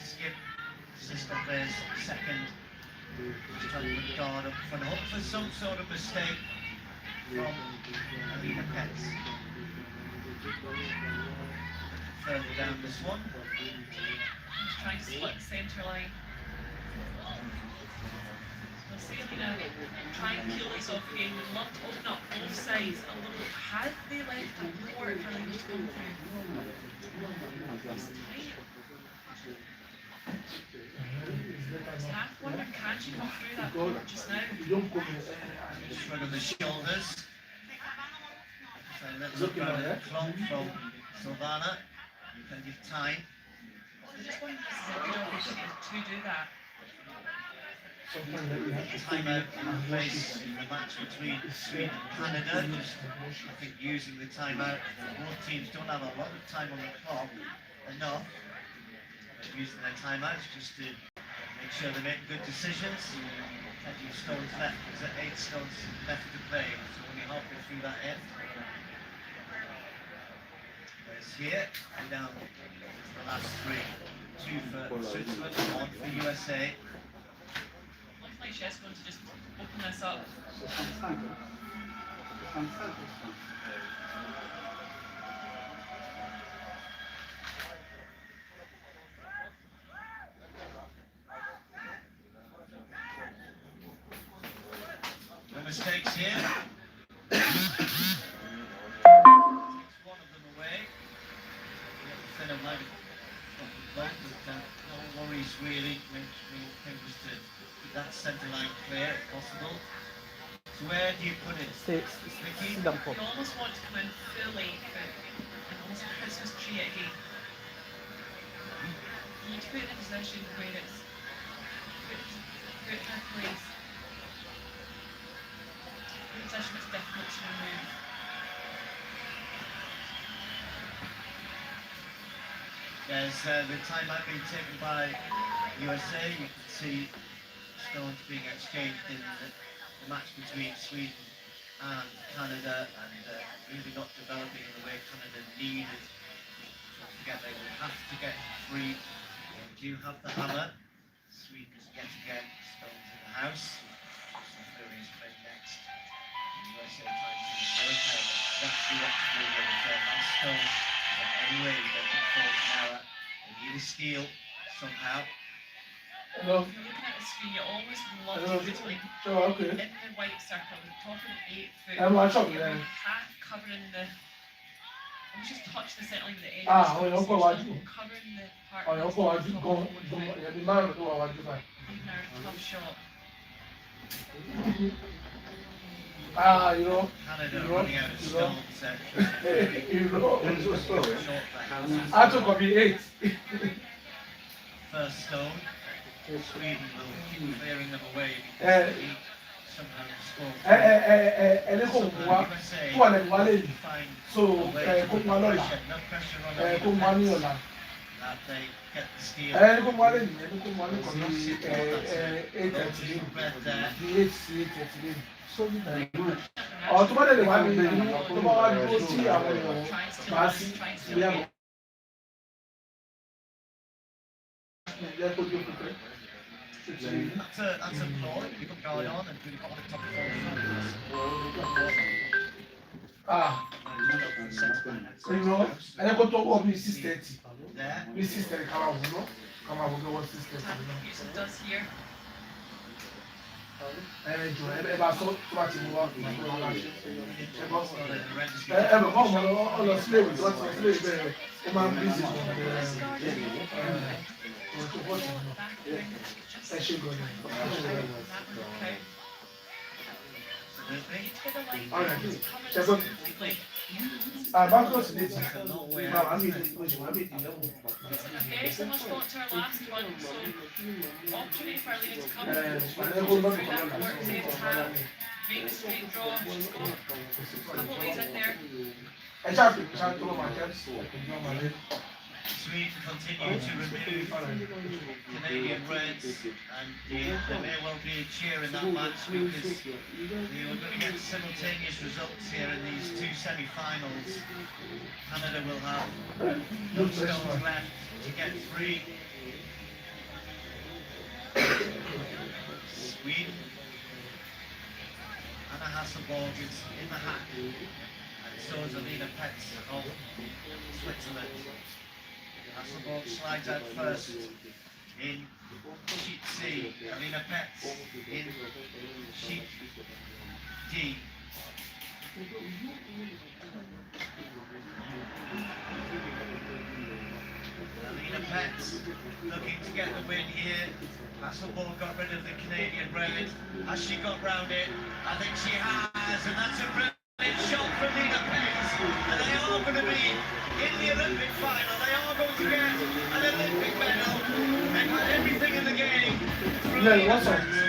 skip, system players second. Just trying to put guard up front, hope for some sort of mistake from Alina Petz. Further down this one. Just trying to split the centre line. We'll see Alina try and peel this off again. We'd love to open up both sides a little. Had they left more for Alina to come through? Half wonder, can she come through that door just now? Shrug of the shoulders. So let's look at a clomp from Silvana. Plenty of time. I just wonder if this is a good opportunity to do that. Timeout in place in the match between Sweden and Canada. Just, I think, using the timeout. Both teams don't have a lot of time on the clock. Enough. But using their timeouts just to make sure they make good decisions. Plenty of stones left. There's 8 stones left to play. So only halfway through that end. Whereas here, we're down to the last 3. 2 for Switzerland, 1 for USA. Looks like she's going to just open this up. No mistakes here. Takes one of them away. Instead of like but no worries really. Main thing was to keep that centre line clear if possible. So where do you put it? Vicky? Sit down, Paul. You almost want to come in fully and almost a Christmas tree it again. You need to put it in a position where it's put in a place. A position that's difficult to remove. There's the timeout being taken by USA. You can see stones being exchanged in the match between Sweden and Canada, and really not developing in the way Canada needed. Don't forget they will have to get 3. They do have the hammer. Sweden's yet again stones in the house. South Korea is playing next. USA trying to work out exactly what to do with their last stone. Anyway, they can force an error. They need a steal somehow. Hello. If you're looking at the screen, you almost love Hello. to put like Oh, okay. in the white circle, the top of the 8 foot, I'm not sure, you're yeah. half covering the just touch the settling of the edge. Ah, oh, you're so going you're to covering the part. Oh, you're going to go. The man who I want to find. Even our tough shot. Ah, you know. Canada running out of stones You know. short I took on the 8. first stone. Sweden will keep clearing them away because they somehow score. And then come to an Wale. So, come on, No pressure on them. come on, That they get the steal. come on, come on, Red there. tó bá dẹ̀ lè wá ní tó bá wá dúró sí àwọn èèyàn máa sí ilé àwọn. That's a flaw. You've got going on and we've got the top four. Ẹni kó tó wọ́ bí 6:30 There. bí 6:30 ká máa wò ná ká máa wò bí wọ́n 6:30 ná. Does here. Jù ẹ bá sọ tó bá ti mú wá fún ọmọ ọmọ ṣe ẹ bọ̀ kọ́ ọmọ ọlọ sílé ìwé tó bá ti lọ sílé ìwé bẹ́ẹ̀ ó máa ń bí ìsìn fún tó pọ̀ sí ọ̀nà ẹ ṣe gbọ́dọ̀. Bankers did Very similar spot to our last one, so opportunity for Lena to come through that court, save the hand, make the straight draw. She's got a couple of ways in there. Sweden continue to remove Canadian Reds, and there may well be a cheer in that match because we are going to get simultaneous results here in these two semi-finals. Canada will have no stones left to get free. Sweden, Anna Hasselborg is in the hat, and so is Alina Petz of Switzerland. Hasselborg slides out first in sheet C, Alina Petz in sheet D. Alina Petz looking to get the win here. Hasselborg got rid of the Canadian red. Has she got round it? I think she has, and that's a brilliant shot from Alina Petz. And they are going to be in the Olympic final. They are going to get an Olympic medal. They've had everything in the game. From Alina Petz to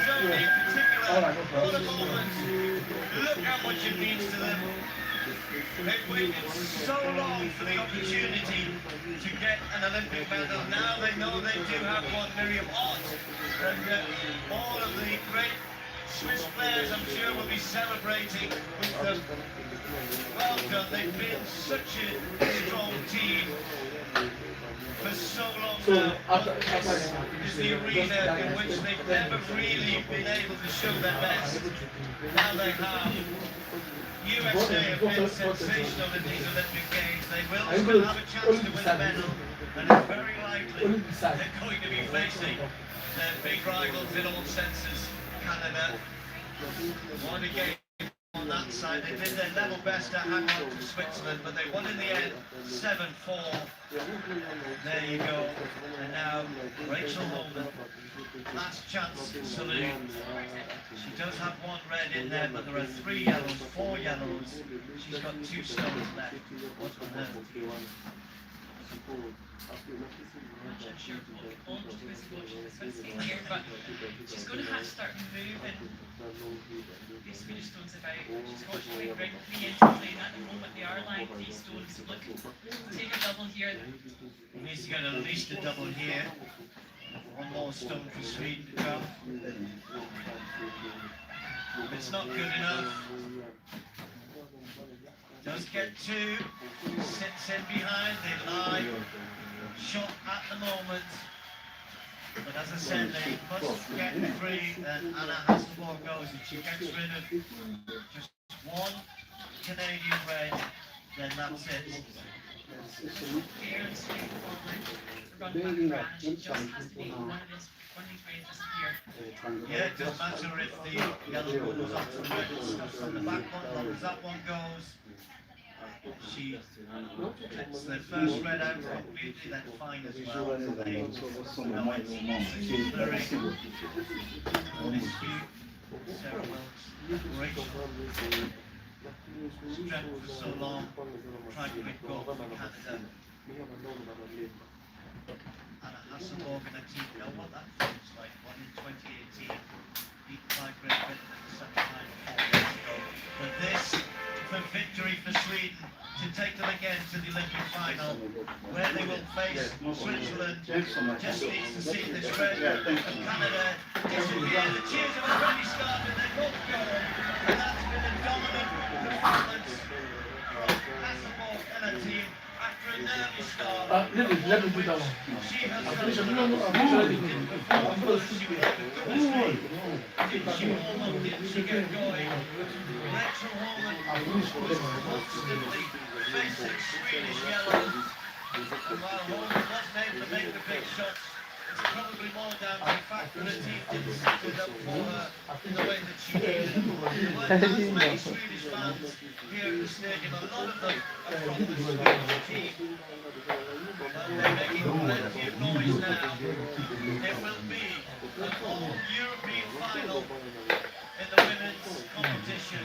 Zoe in particular. What a moment. Look how much it means to them. They've waited so long for the opportunity to get an Olympic medal. Now they know they do have one. Miriam Ott and all of the great Swiss players, I'm sure, will be celebrating with them. Well done. They've been such a strong team for so long now. This is the arena in which they've never really been able to show their best. Now they have. USA have been sensational in these Olympic Games. They will still have a chance to win a medal, and it's very likely they're going to be facing their big rivals in all senses, Canada. Won a game on that side. They did their level best to hang on to Switzerland, but they won in the end 7-4. There you go. And now Rachel Holman, last chance salute. She does have one red in there, but there are 3 yellows, 4 yellows. She's got 2 stones left. What's on her? I'm not sure what she's watching the Swiss game here, but she's going to have to start moving these Swedish stones about. She's got to bring 3 into play, and at the moment they are lying 3 stones. Look, take a double here. Needs to get at least a double here. 1 more stone for Sweden to come. It's not good enough. Does get 2. Sits in behind. They lie. Shot at the moment. But as I said, they must get free, and Anna Hasselborg goes, and she gets rid of just 1 Canadian red, then that's it. Fairly straightforward. Run back around. She just has to make one of these reds disappear. Yeah, it doesn't matter if the yellow one goes off to the red and stuff on the back one, as long as that one goes. She gets the first red out from beauty, then fine as well. So they know it's blurring. Dispute. Sarah Wilkes, great strength for so long. Tried to win gold for Canada. Anna Hasselborg and her team know what that feels like. Won in 2018, beat by Great Britain in the semi-final 4 years ago. But this for victory for Sweden to take them again to the Olympic final, where they will face Switzerland. Just needs to see this red of Canada disappear. The cheers have already started. They're both going, and that's been a dominant performance from Hasselborg and her team. After a nervy start, Let me do that one. she has done She she warm up, didn't she get going? Rachel Holman constantly facing Swedish yellow. And while Holman wasn't able to make the big shots, it's probably more down to the fact that her team didn't set it up for her in the way that she did. There were not many Swedish fans here at the stadium. A lot of them are from the Swedish team. But they're making plenty of noise now. It will be an all-European final in the women's competition.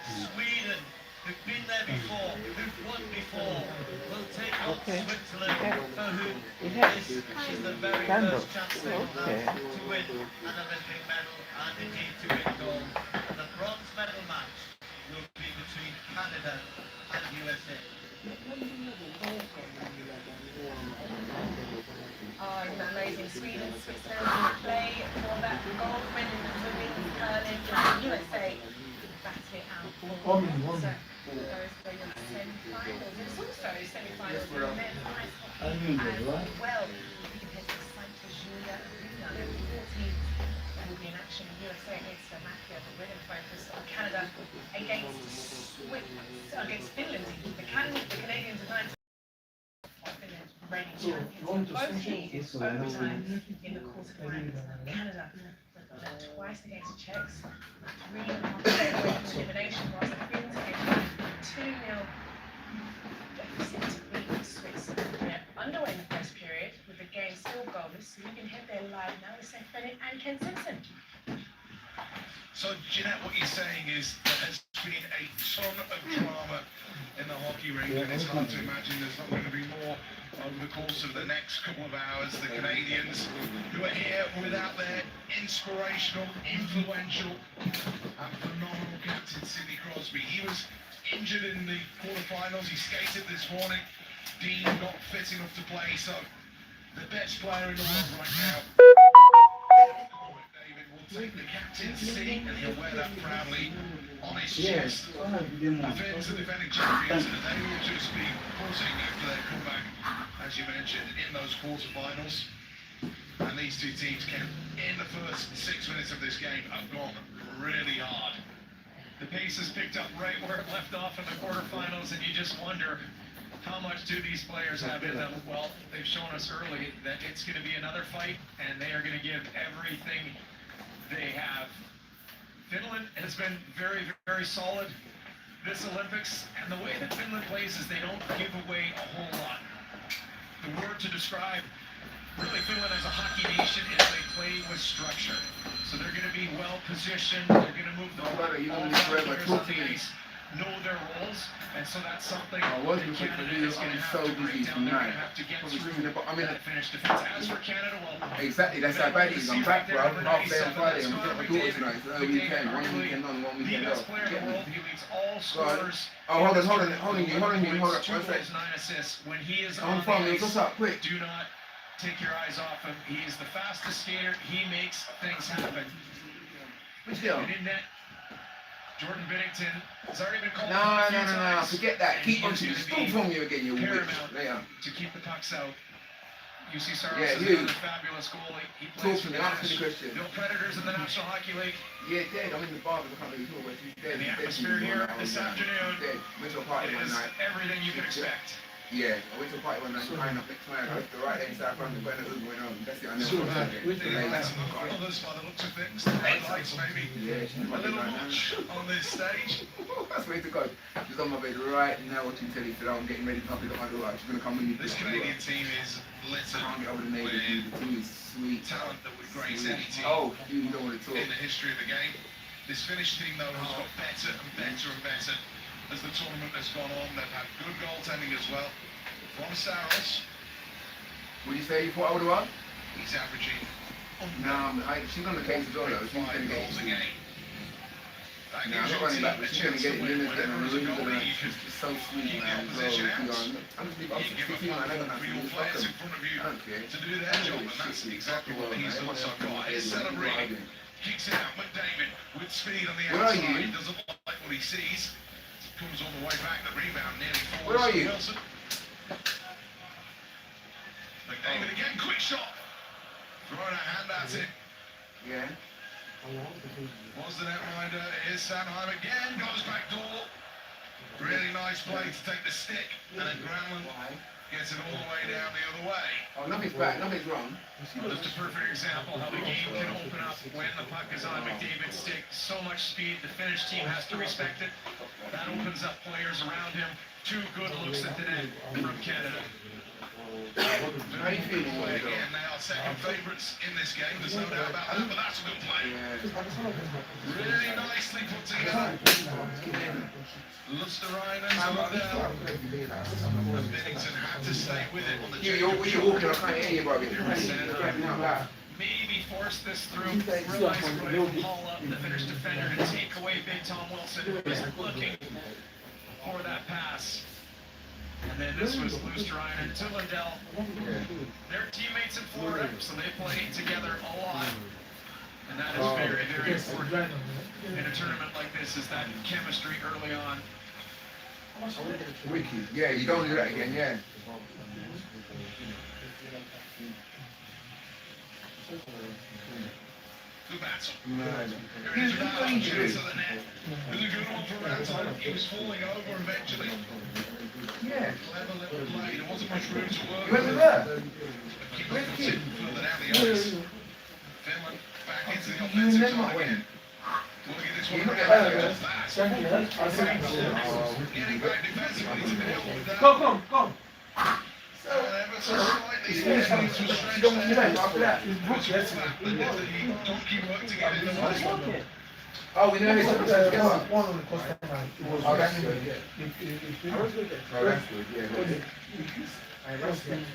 Sweden, who've been there before, who've won before, will take on Switzerland, for whom this is the very first chance they will have to win an Olympic medal and indeed to win gold. The bronze medal match will be between Canada and USA. Oh, isn't that amazing? Sweden, Switzerland will play for that gold medal in the women's curling. USA battle it out. One minute. So those are your semi-finals. There's also semi-finals in the men's ice hockey as well. You can head to Santa Julia Arena. The 14th will be in action. USA against Slovakia, but we're going to focus on Canada against Finland. The Canadians are 19. Finland reigning champions. Both teams overtime in the quarterfinals. Canada twice against the Czechs, 3.5 away from elimination, whilst the Finns came back 2-0 deficit to beat the Swiss. They're underway in the first period, with the game still goalless, so you can head there live now with Seth Bennett and Ken Simpson. So, Jeanette, what you're saying is that there's been a ton of drama in the hockey ring, and it's hard to imagine there's not going to be more over the course of the next couple of hours. The Canadians, who are here without their inspirational, influential, and phenomenal captain, Sidney Crosby. He was injured in the quarterfinals. He skated this morning. Dean not fit enough to play, so the best player in the world right now, take the captain's seat, and he'll wear that proudly on his chest. The Finns are defending champions, and they will just be buzzing after their comeback, as you mentioned, in those quarterfinals. And these two teams came in the first 6 minutes of this game have gone really hard. The pace has picked up right where it left off in the quarterfinals, and you just wonder, how much do these players have in them? Well, they've shown us early that it's going to be another fight, and they are going to give everything they have. Finland has been very, very solid this Olympics, and the way that Finland plays is they don't give away a whole lot. The word to describe really Finland as a hockey nation is they play with structure. So they're going to be well positioned, they're going to move the ball, all players on the ice know their roles, and so that's something that Canada is going to have to break down. They're going to have to get through that finished defense. As for Canada, well, exactly, that's how bad it is. I'm back, bro. Half day on Friday. I'm with my daughter tonight. It's an early weekend. One weekend on, one weekend off. Get me. Oh, hold on. 1 second. 9 assists. When he is I'm on from the you. What's up, quick? do not take your eyes off him. He is the fastest skater. He makes things happen. Which deal? And in that, Jordan Binnington has already been called. No. Forget that. And Keep on. he's gonna Stop be from you again, you witch. paramount Later. to keep the pucks out. UC Saros Yeah, is huge. another fabulous goalie. He Talk plays to for me. the Answer the question. Bill Predators in the National Hockey League. Yeah, dead. I'm in the bar, but I can't really talk. But he's dead. And the He's dead. atmosphere here this afternoon, Dead. Went to a party it one is night. everything you can expect. Yeah, I went to a party when I was flying up next to the right hand side front, the going to Uber went on. That's it, I never watched it. Others by the looks of things, the headlights maybe Yeah, she's a my bed little right now. much on this stage. I swear to God, she's on my bed right now watching telly, so I'm getting ready to come pick up my daughter. She's going to come with me. This Canadian team is I littered can't get over the name. with The team is sweet. talent that would grace any team Oh, you don't want to talk. in the history of the game. This Finnish team, though, has got better and better and better as the tournament has gone on. They've had good goaltending as well. From Saros, Would you say you thought I would have won? he's averaging No, she's on the case as well, though. She's going 5 to get goals a it. game. That No, I'm gives not your running team back, a but she's going to chance get to it. win. Luna's getting Whenever on there's a the goal, you can She's so sweet, keep the man. opposition out. I'm You give up 15, I don't know. for your players in front of you I don't care. to do their job, and that's exactly what he's done so far. He's celebrating, kicks it out. McDavid with speed on the Where are outside. you? Doesn't like what he sees. Comes all the way back. The rebound nearly falls. Where are you? Wilson. McDavid again, quick shot. Throwing a hand at it. Yeah. Was the netminder. Here's Sanheim again. Goes back door. Really nice play to take the stick. And then Granlund gets it all the way down the other way. Oh, nothing's bad, nothing's wrong. Just a perfect example how the game can open up when the puck is on McDavid's stick. So much speed, the Finnish team has to respect it. That opens up players around him. 2 good looks at the net from Canada. How you feeling, boy? Again, they are second favourites in this game. There's no doubt about that, but that's a good play. Really nicely put together. Lusterainen to Lundell. And Bennington had to stay with it on the You're walking, I can't hear you, bro. Maybe force this through. Realize right from Paul up, the Finnish defender, to take away Big Tom Wilson, who was looking for that pass. And then this was Lusterainen to Lundell. They're teammates in Florida, so they play together a lot. And that is very, very important in a tournament like this, is that chemistry early on. Wicked. Yeah, you don't do that again, yeah. Good battle. Man. Here it is, Rantanen chance of the net. It was a good one for Rantanen. He was falling over eventually. Yeah. Clever little play. There wasn't much room to work. You went with her? Keep on putting further down the ice. Finland back into the You offensive never zone win. again. Looking at this one You right never now. win. Just that. Thank you. Getting back defensively to deal with that. Come. And ever so slightly, It's Finland fine. needs to stretch You don't there. after that. It's It's Brooks, all that's that the donkey work to get in the It's way. okay. Oh, we know who's up there together. One on the coast line. It was Oh, that's good. Oh, that's good, yeah.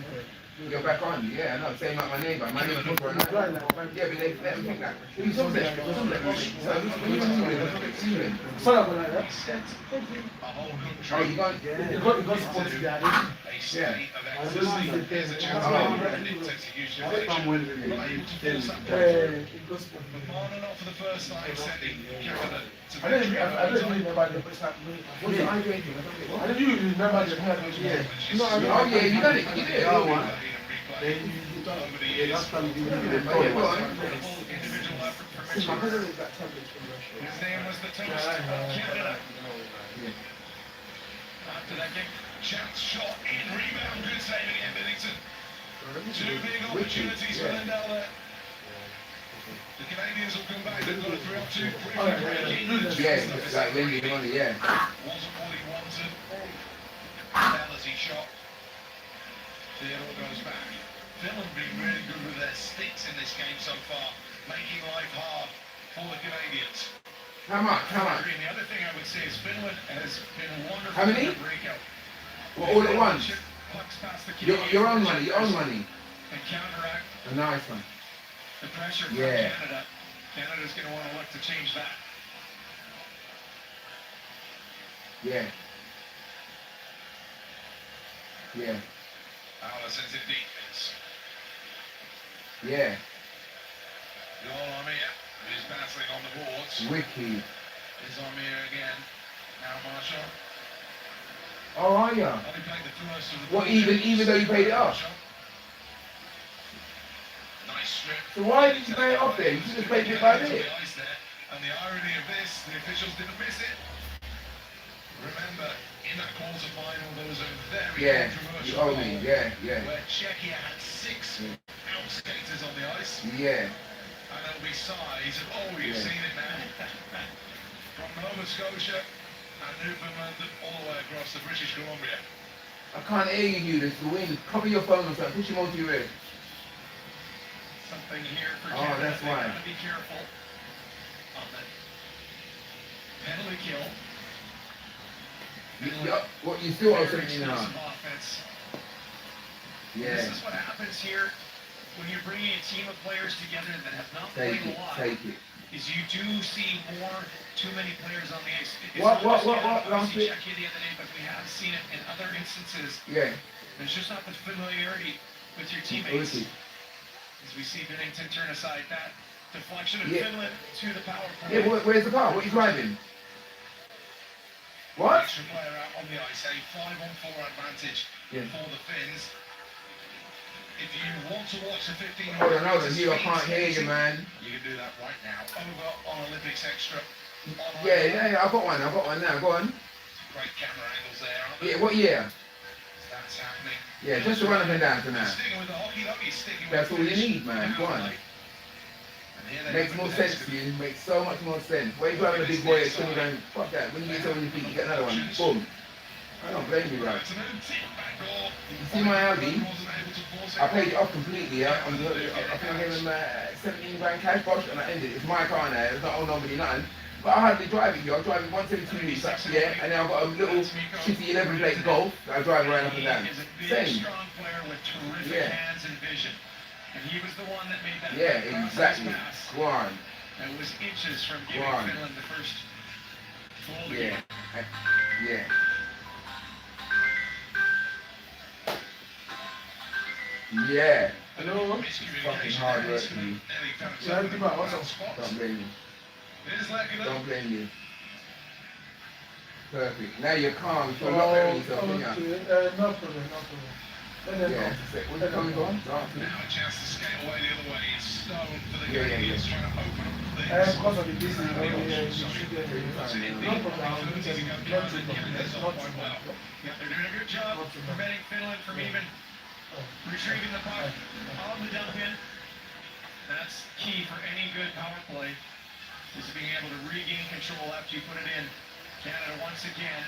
You're back on, yeah, I know, same like my neighbour. My neighbour's looking for a night. Yeah, but they let him think that. He's on there. Sorry about that. A whole Oh, country. you got, You got sports there. A state of ecstasy. There's a chance of it takes a huge deflection. Not able to force that puck. McMahon not for the first time sending Canada to I don't remember the first time. What's the idea? I don't even remember the time. Yeah. You know, oh yeah, you got it, you did. Oh, wow. Over the years. Oh, yeah, go on. Individual effort from Mitchell. His name was the toast of Canada. After that game, chance shot in, rebound, good saving in Bennington. 2 big opportunities for Lundell there. The Canadians will come back, they've got a 3-on-2 quickly breaking. Yeah, like Lindy on it, yeah. Wasn't what he wanted. Penalty shot. Theodore goes back. Finland been really good with their sticks in this game so far, making life hard for the Canadians. How much? And the other thing I would say is Finland has been wonderful How many? in the breakout. Well, all at once? Pucks past the Your own money, your own money. And counteract A nice one. the pressure from Yeah. Canada. Canada's going to want to look to change that. Yeah. Yeah. Allison's in defense. Yeah. The All-Armia is battling on the boards. Wicked. Is Armia again. Now Marshall. Oh, are ya? Only played the first of the What, even though you paid it off? Nice strip. So why did you pay it off then? You should have paid it by bit. And the irony of this, the officials didn't miss it. Remember, in that quarter-final, there was a very Yeah, controversial you owe me. goal Yeah, yeah. where Czechia had 6 outskaters on the ice. Yeah. And there'll be sides of, oh, you've seen it now. From Nova Scotia and Newfoundland all the way across the British Columbia. I can't hear you, this the wind. Cover your phone or something. Push him onto your ear. Something here for Oh, Canada. that's They've why. got to be careful on the penalty kill. What you still owe Very something now? explosive offense. Yeah. This is what happens here when you're bringing a team of players together that have not played Take a it, lot. take it. Is you do see too many players on the ice. It's What, not just last obviously bit? Czechia the other day, but we have seen it in other instances. Yeah. There's just not the familiarity with your teammates. Okay. As we see Bennington turn aside that deflection of Yeah. Finland to the power play. Yeah, where's the car? What are you driving? What? Extra player out on the ice, a 5-on-4 advantage for the Finns. If you want to watch the 15 Hold on, you, I can't hear you, man. You can do that right now. Over on Olympics Extra. Yeah, I've got one now, go on. Great camera angles there, aren't they? Yeah, what year? That's happening. Yeah, just to run up and down for now. Sticking with the hockey, sticking That's with all you need, man, go on. And here they Makes have more the sense next to you, makes so much more sense. Why are you driving a big boy at 20 going, fuck that, when you get 70 feet, you get another one, boom. I don't blame you, bro. You see my Audi? I paid it off completely, yeah? I think I gave him 17 grand cash box and I ended it. It's my car now, it's not own nobody, nothing. But I hardly drive it, yo. I drive it once every 2 weeks, yeah? And then I've got a little shitty 11 plate Golf that I drive around up and down. Same. strong player with terrific Yeah. hands and vision. And he was the one that made that Yeah, cross-ice exactly. pass. Go on. And it was inches from giving Go on. Finland the first goal. Yeah. Yeah. Yeah. Hello? Fucking hard work for me. Yeah, I'll give out also. Don't blame you. Don't blame you. Perfect. Now you're calm. You feel a lot better than yourself, don't you? Okay, no problem, no problem. Let them Yeah. go. What's it coming on? Now a chance to skate away the other way. It's stone for the Yeah, yeah, Canadians yeah. trying to open up things. Because of the distance, you should get it. No problem, I'll do it. Not too much. Not too much. Yeah, they're doing a good job preventing Finland from even retrieving the puck on the dump in. That's key for any good power play, is being able to regain control after you put it in. Canada once again,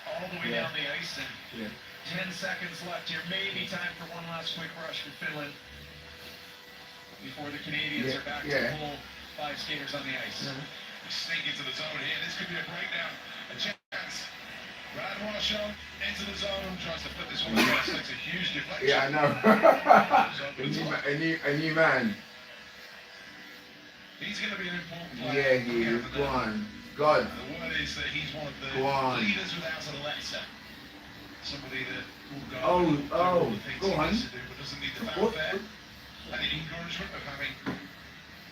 all the way down the ice, and 10 seconds left here. Maybe time for one last quick rush for Finland before the Canadians are back to full 5 skaters on the ice. Sneak into the zone here. This could be a breakdown, a chance. Brad Marshall into the zone, tries to put this one across. Takes a huge deflection. Yeah, I know. a new man. He's going to be an important player. Yeah, he is. Go on. God. The word is that he's one of the Go on. leaders without a letter. Somebody that will go Oh, and do all the things go he on. needs to do, but doesn't need the fanfare and the encouragement of having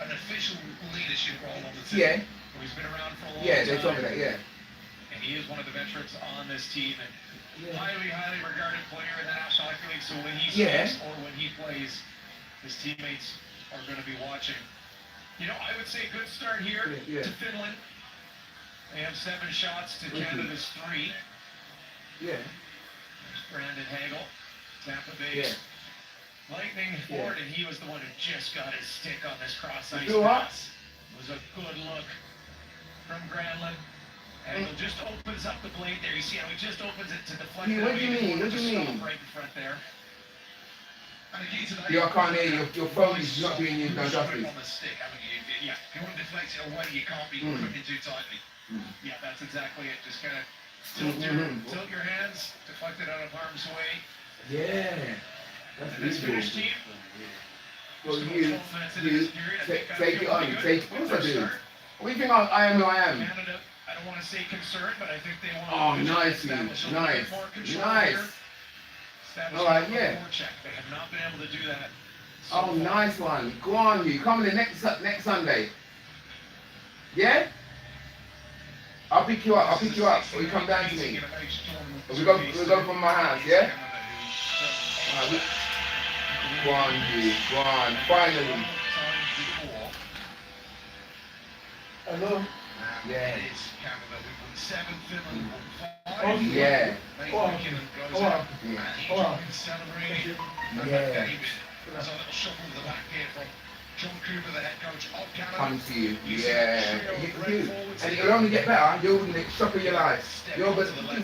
an official leadership role on the team. Yeah. He's been around for a long Yeah, time. they told me that, yeah. And he is one of the veterans on this team and highly, highly regarded player in the National Hockey League. So when he speaks or when he plays, his teammates are going to be watching. You know, I would say good start here to Finland. They have 7 shots to Canada's 3. Yeah. There's Brandon Hagel, Tampa Bay Lightning forward, and he was the one who just got his stick on this cross-ice pass. It was a good look from Granlund. And he just opens up the blade there. You see how he just opens it to deflect it. What do you mean? What do you mean? Right in front there. I can't hear you. Your phone is not doing you no justice. On the stick, haven't you? Yeah, if you want to deflect it away, you can't be gripping too tightly. Yeah, that's exactly it. Just kind of tilt your hands, deflect it out of harm's way. Yeah. That's And this Finnish team, well, you take it on. Take what I do? What do you think I am who I am? Canada, I don't want to say concerned, but I think they want Oh, to nice, establish a little nice, bit more control nice. here. Establish All right, a yeah. forecheck. They have not been able to do that. Oh, nice one. Go on, you. Come in next Sunday. Yeah? I'll pick you up. I'll pick you up. Or you come down to me. Or we go from my house, yeah? Alright, go on, you. Go on. Finally. Hello? Yeah. It is Canada. We've won 7, Finland won 5. Yeah. Nate McKinnon goes out and he joins celebrating. And David has a little shuffle to the back here from John Cooper, the head coach of Canada. Come to you. Yeah. And it'll only get better. You'll be the shock of your life.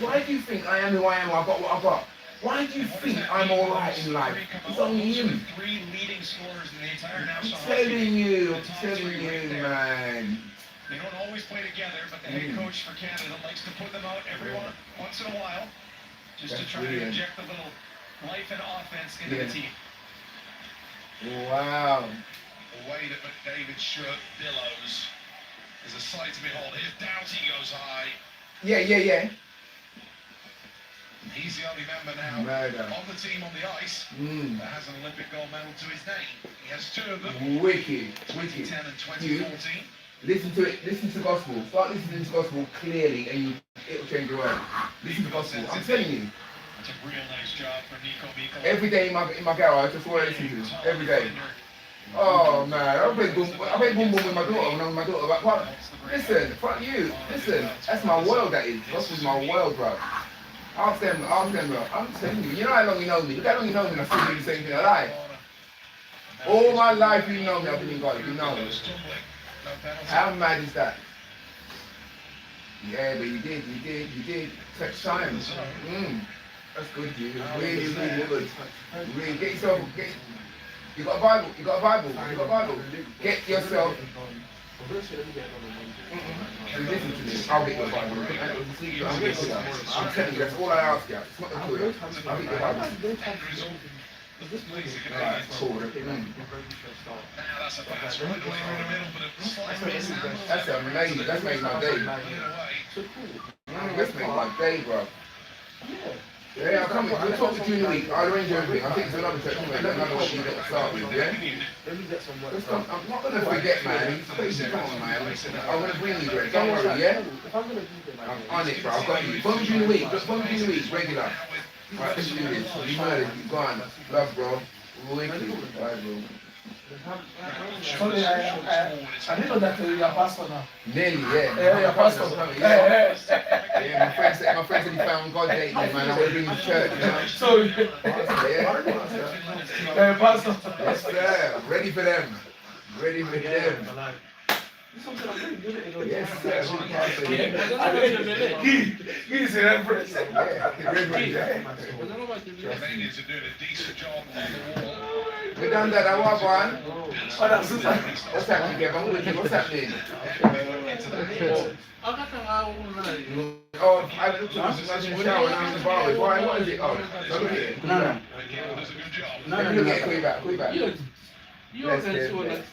Why do you think I am who I am? I've got what I've got. Why do you think I'm alright in life? It's only you. 3 leading scorers in the entire I'm national telling you, man. They don't always play together, but the head coach for Canada likes to put them out every once in a while, just to try to inject a little life and offense into the team. Wow. The way that McDavid's shirt billows is a sight to behold. His Doughty goes high. Yeah. He's the only member now on the team on the ice that has an Olympic gold medal to his name. He has 2 of them. Wicked. 2010 and 2014. Listen to it. Listen to gospel. Start listening to gospel clearly, and it'll change your world. Listen to gospel. I'm telling you. That's a real nice job for Nico Miko. Every day in my garage, that's what I listen to. Every day. Oh man, I play boom boom with my daughter when I'm with my daughter. But listen, fuck you. Listen, that's my world. That is. Gospel's my world, bro. Ask them, bro. I'm telling you. You know how long you know me. Look how long you know me, and I still do the same thing I like. All my life you know me, I've been in God. You know me. How mad is that? Yeah, but you did. Takes time. That's good, dude. Really good. Really, get yourself, you got a Bible. Get yourself. Listen to this. I'll get your Bible. I'm telling you, that's all I ask you. It's not a clue. I'll get your Bible. Alright, cool. That's amazing. That's made my day. That's made my day, bro. Yeah, I'll come. We'll talk to you in a week. I'll arrange everything. I think it's another trip. I don't know what you got to start with, yeah? I'm not going to forget, man. Come on, man. I'm going to bring you, Greg. Don't worry, yeah? I'm on it, bro. I've got you. Phone you in a week. Just phone you in a week, regular. Right, let's do this. You murdered. You gone. Love, bro. Wicked. Bye, bro. Sorry, I didn't know that you're a pastor now. Nearly, yeah. Yeah, you're a pastor. Yeah, my friend said he found God lately, man. I want to bring him to church, you know? So, yeah. Pastor. Yes, sir. Ready for them. Ready for them. Yes, sir. He's a reference. Canadians are doing a decent job on the wall. We done that, I walk on. What's happening, Kevin? What's happening? Oh, I looked at the shower and I was in the bar. Why? What is it? Oh, look at it. No. Let me look at it. Call you back. You can see what as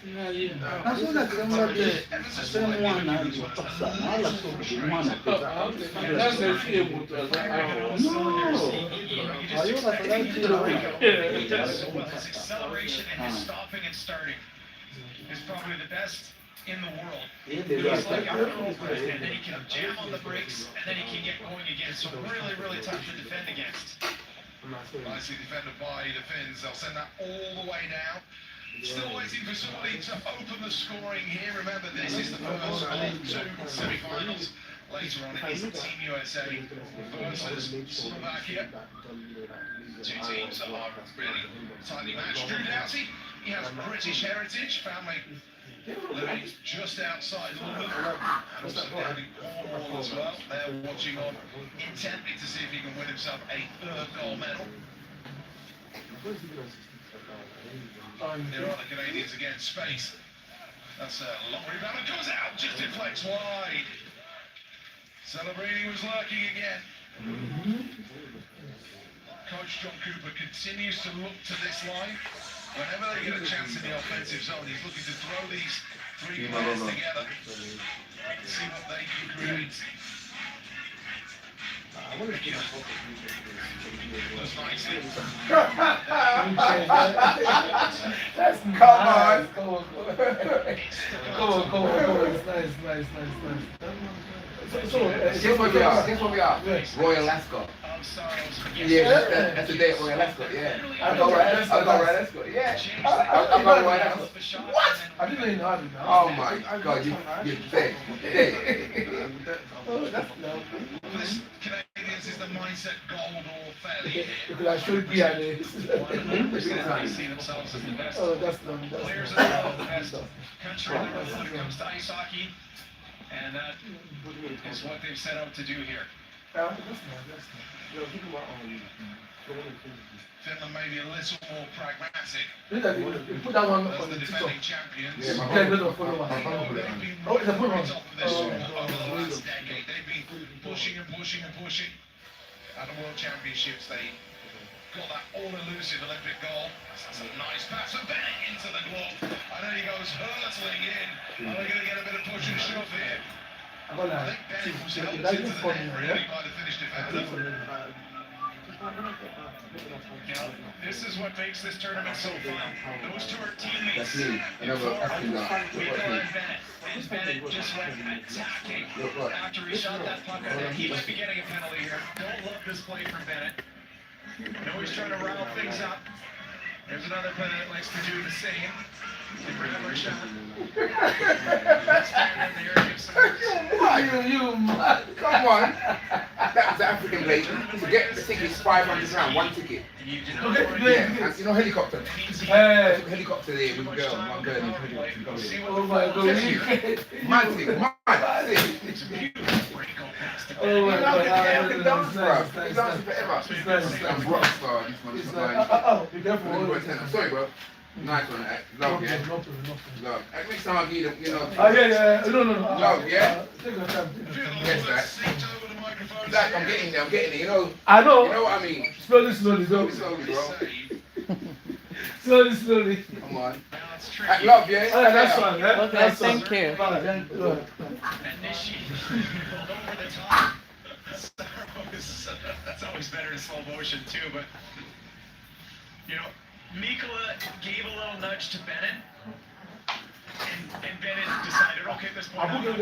soon as I'm not there, someone has to pass that. I like to be one. That's a few. His acceleration and his stopping and starting is probably the best in the world. He's like a hurdle person, and then he can jam on the brakes, and then he can get going again. So really tough to defend against. Nicely defended by the Finns. They'll send that all the way down. Still waiting for somebody to open the scoring here. Remember, this is the first of 2 semi-finals. Later on, it is Team USA versus Slovakia. 2 teams that are really tightly matched. Drew Doughty, he has British heritage, family living just outside London, and also down in Cornwall as well. They're watching on intently to see if he can win himself a 3rd gold medal. There are the Canadians again, space. That's a long rebound, it goes out, just deflects wide. Celebrating was lurking again. Coach John Cooper continues to look to this line. Whenever they get a chance in the offensive zone, he's looking to throw these 3 players together. See what they can create. That's come on. It's nice. Guess what we are? Royal Ascot. of sorrows. Yeah, that's the day at Royal Ascot, yeah. I got Royal Ascot, yeah. I got Royal Ascot. What? I didn't even know how to do that. Oh my God, you're dead. Oh, that's lovely. This Canadians is the mindset gold or fairly here. Because I showed you and They see themselves as the best oh, that's lovely. players in the world, the best country in the world when it comes to ice hockey. And that is what they've set out to do here. That's nice. Finland may be a little more pragmatic. You put that one As on the the defending TikTok. champions. Yeah, my friend will follow us. They've been Oh, it's a full right one. top of this over the last decade. They've been pushing and pushing and pushing. At the World Championships, they got that all-elusive Olympic goal. That's a nice pass from Bennett into the glove. And then he goes hurtling in. Are they going to get a bit of push and shove here? I think Bennett was helped into the net really by the Finnish defender. You know, this is what makes this tournament so fun. Those two are teammates. Mikkola and Bennett. And Bennett just went attacking after he shot that puck on net. He might be getting a penalty here. Don't love this play from Bennett. Now he's trying to rile things up. There's another player that likes to do the same. Grab a shot. Stand in there, give some You mad? Come on. That was the African lady. To get the ticket's £500, one ticket. Yeah, and you know helicopter. Helicopter there with a girl, one girl in helicopter. Oh my God. Mad thing, mad. Oh my God. You can dance, bro. You can dance forever. I'm rock star. This one. Be careful. Sorry, bro. Nice one, love, yeah. Love. Next time I'll give you, you know. Oh, yeah. No. Love, yeah. Take your time. Yes, that. Zach, I'm getting there, you know. I know. You know what I mean? Slowly, Slowly, bro. Slowly. Come on. Love, yeah. Oh, that's fine, yeah. Okay, That's thank fine. you. Thank you. over the top. That's always better in slow motion too, but you know, Mikkola gave a little nudge to Bennett, and Bennett decided, okay, at this point, I'm going to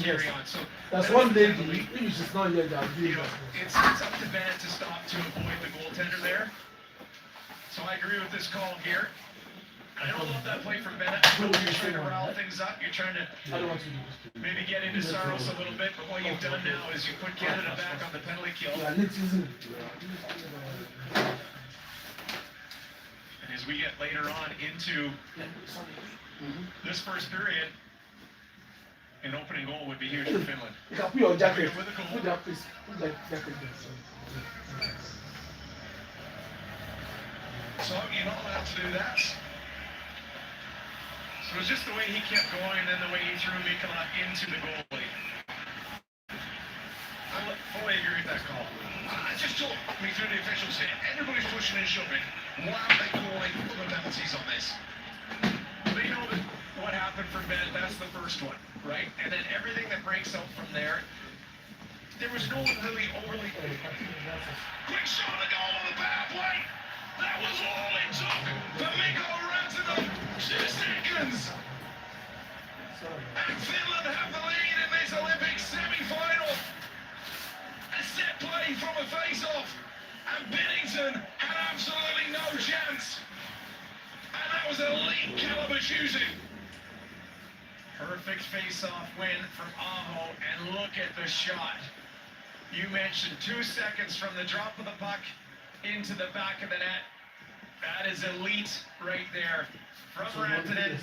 carry on. So that's one lady, if she's not yet, I'll do that. it's up to Bennett to stop to avoid the goaltender there. So I agree with this call here. I don't love that play from Bennett. I know you're trying to rile things up. You're trying to maybe get into Saros a little bit, but what you've done now is you put Canada back on the penalty kill. And as we get later on into this first period, an opening goal would be huge for Finland. You can put your jacket. Put that place. Put that jacket there. So you're not allowed to do that. So it was just the way he kept going and then the way he threw Mikkola into the goalie. I fully agree with that call. Just talk me through the officials here. Everybody's pushing and shoving. Why are they calling for the penalties on this? But you know what happened for Bennett, that's the first one, right? And then everything that breaks out from there, there was no one really overly... Quick shot on the goal on the power play! That was all it took for Mikkola Rantanen. 2 seconds! And Finland have the lead in this Olympic semi-final. A set play from a face-off, and Bennington had absolutely no chance. And that was elite caliber shooting. Perfect face-off win from Aho, and look at the shot. You mentioned 2 seconds from the drop of the puck into the back of the net. That is elite right there from Rantanen.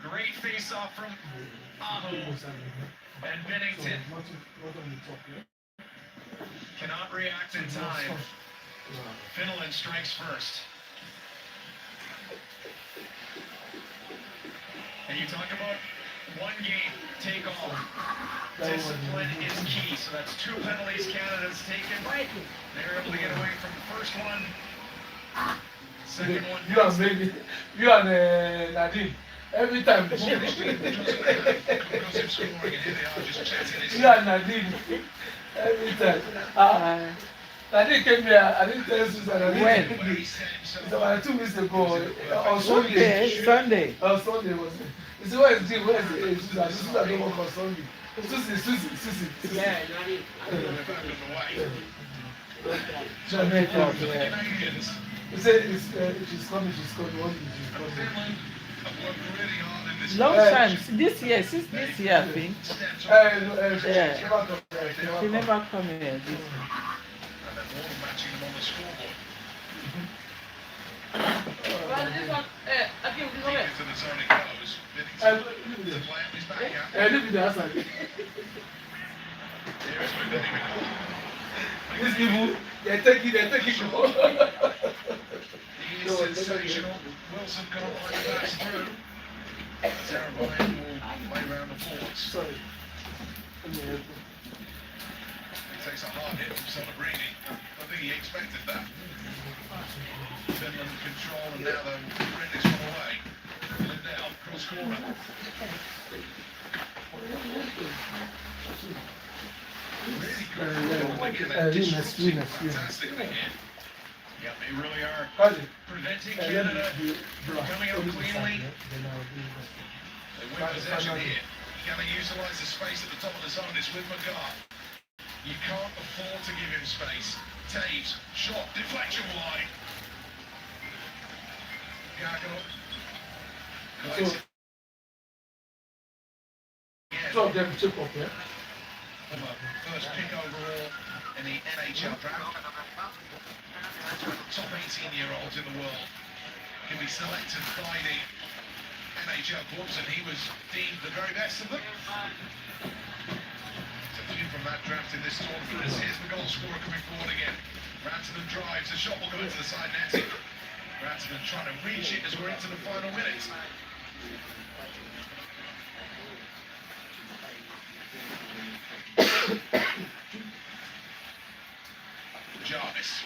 Great face-off from Aho, and Bennington cannot react in time. Finland strikes first. And you talk about one game, take all. Discipline is key. So that's 2 penalties Canada's taken. They're able to get away from the first one. Second one. You are Nadine. Every time. You are Nadine. Every time. Nadine came here. I didn't tell Susan. When? So 2 weeks ago. On Sunday. Sunday. On Sunday was it? You see what is it? Where is it? Susan don't work on Sunday. Susie. Yeah, Jamaica. He said she's coming, she's coming, what is she coming? Long time, this year, since this year, I think. Yeah. She never come here. This year. These people, they're taking Sensational. Wilson can't find the pass through. Sarah Ryan will play around the forwards. Sorry. He takes a hard hit from Celebrini. I think he expected that. Finland control and now they'll bring this one away. Lindell, cross corner. Really good. Fantastically hit. Yeah, they really are preventing Canada from coming out cleanly. They win possession here. Can they utilise the space at the top of the zone? It's with McGrath. You can't afford to give him space. Taves, shot, deflection wide. Gaggle. First pick overall in the NHL draft. Top 18-year-olds in the world can be selected by the NHL clubs, and he was deemed the very best of them. So a few from that draft in this tournament. Here's the goal scorer coming forward again. Rantanen drives, the shot will go into the side netting. Rantanen trying to reach it as we're into the final minutes. Jarvis.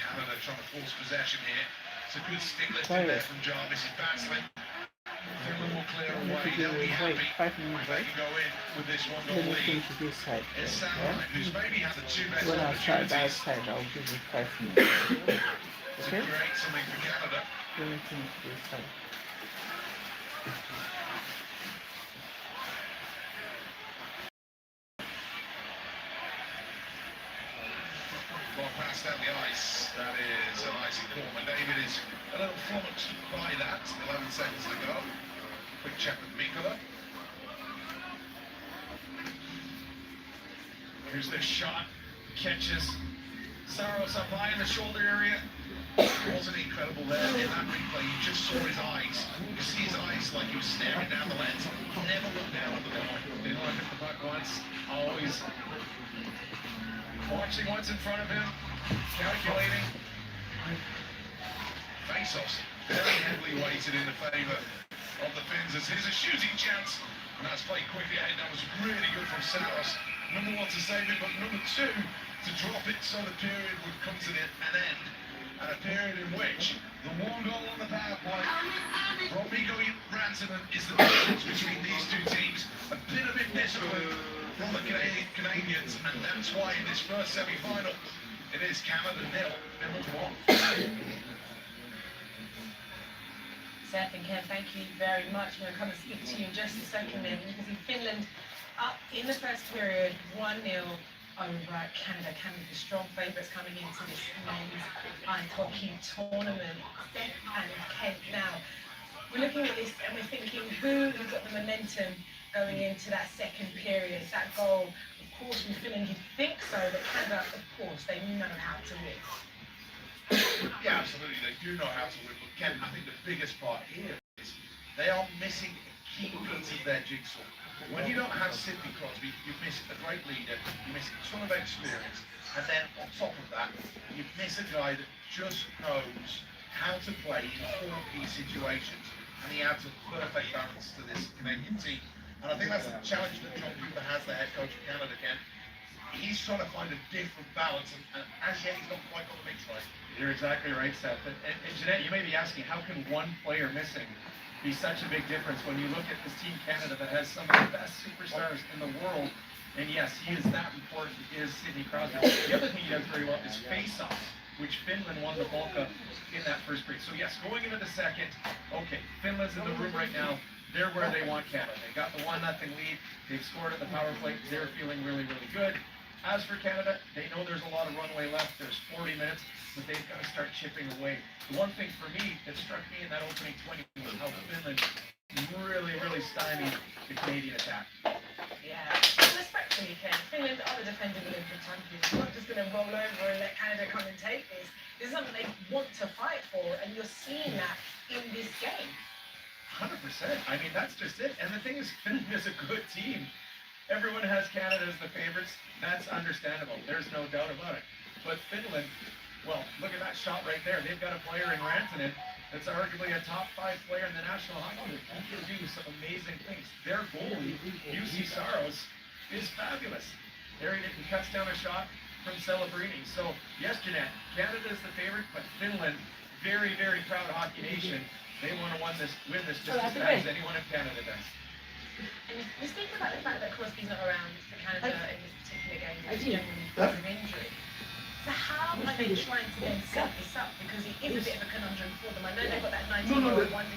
Canada trying to force possession here. It's a good stick lift in there from Jarvis. He's battling. Finland will clear away. They'll be happy. 5 minutes, right? They can go in with this one goal lead. It's Sandline, who's maybe had the two best opportunities. When I try that side, I'll give you 5 minutes. To create something for Canada. Ball passed down the ice. That is an icy call. David is a little flummoxed by that. 11 seconds to go. Quick check with Mikkola. Here's this shot. Catches Saros up high in the shoulder area. Wasn't incredible there in that replay. You just saw his eyes. You see his eyes like he was staring down the lens. Never looked down at the ball. Didn't look at the puck once. Always watching what's in front of him. Calculating. Face-offs very heavily weighted in the favour of the Finns as here's a shooting chance. And that's played quickly ahead. That was really good from Saros. Number 1 to save it, but number 2 to drop it so the period would come to an end. And a period in which the one goal on the power play from Mikko Rantanen is the difference between these two teams. A bit of indiscipline from the Canadians, and that's why in this first semi-final it is Canada 0, Finland 1. Seth and Ken, thank you very much. I'm going to come and speak to you in just a second then. You can see Finland up in the first period, 1-0 over Canada. Canada, the strong favourites coming into this men's ice hockey tournament. Seth and Ken, now, we're looking at this and we're thinking, who's got the momentum going into that second period? That goal, of course, from Finland, you'd think so, but Canada, of course, they know how to win. Yeah, absolutely, they do know how to win, but Ken, I think the biggest part here is they are missing a key piece of their jigsaw. When you don't have Sidney Crosby, you miss a great leader, you miss a ton of experience, and then on top of that, you miss a guy that just knows how to play in 4 key situations, and he adds a perfect balance to this Canadian team. And I think that's the challenge that John Cooper has, the head coach of Canada, Ken. He's trying to find a different balance, and as yet he's not quite got the mix right. You're exactly right, Seth. And Jeanette, you may be asking, how can one player missing be such a big difference when you look at this Team Canada that has some of the best superstars in the world? And yes, he is that important, is Sidney Crosby. The other thing he does very well is face-offs, which Finland won the bulk of in that first period. So yes, going into the second, okay, Finland's in the room right now. they're where they want Canada. They got the 1-0 lead. They've scored at the power play. They're feeling really, really good. As for Canada, they know there's a lot of runway left. There's 40 minutes, but they've got to start chipping away. The one thing for me that struck me in that opening 20 was how Finland really, really stymied the Canadian attack. Yeah, respectfully, Ken, Finland are the defending Olympic champions. They're not just going to roll over and let Canada come and take this. This is something they want to fight for, and you're seeing that in this game. 100%. I mean, that's just it. And the thing is, Finland is a good team. Everyone has Canada as the favorites. That's understandable. There's no doubt about it. But Finland, well, look at that shot right there. They've got a player in Rantanen that's arguably a top 5 player in the National Hockey League. He can do some amazing things. Their goalie, UC Saros, is fabulous. There he cuts down a shot from Celebrini. So, yes, Jeanette, Canada is the favorite, but Finland, very, very proud hockey nation. They want to win this just as bad as anyone in Canada does. And we speak about the fact that Crosby's not around for Canada in this particular game because of injury. So how are they trying to then set this up? Because it is a bit of a conundrum for them. I know they've got that 19-year-old one.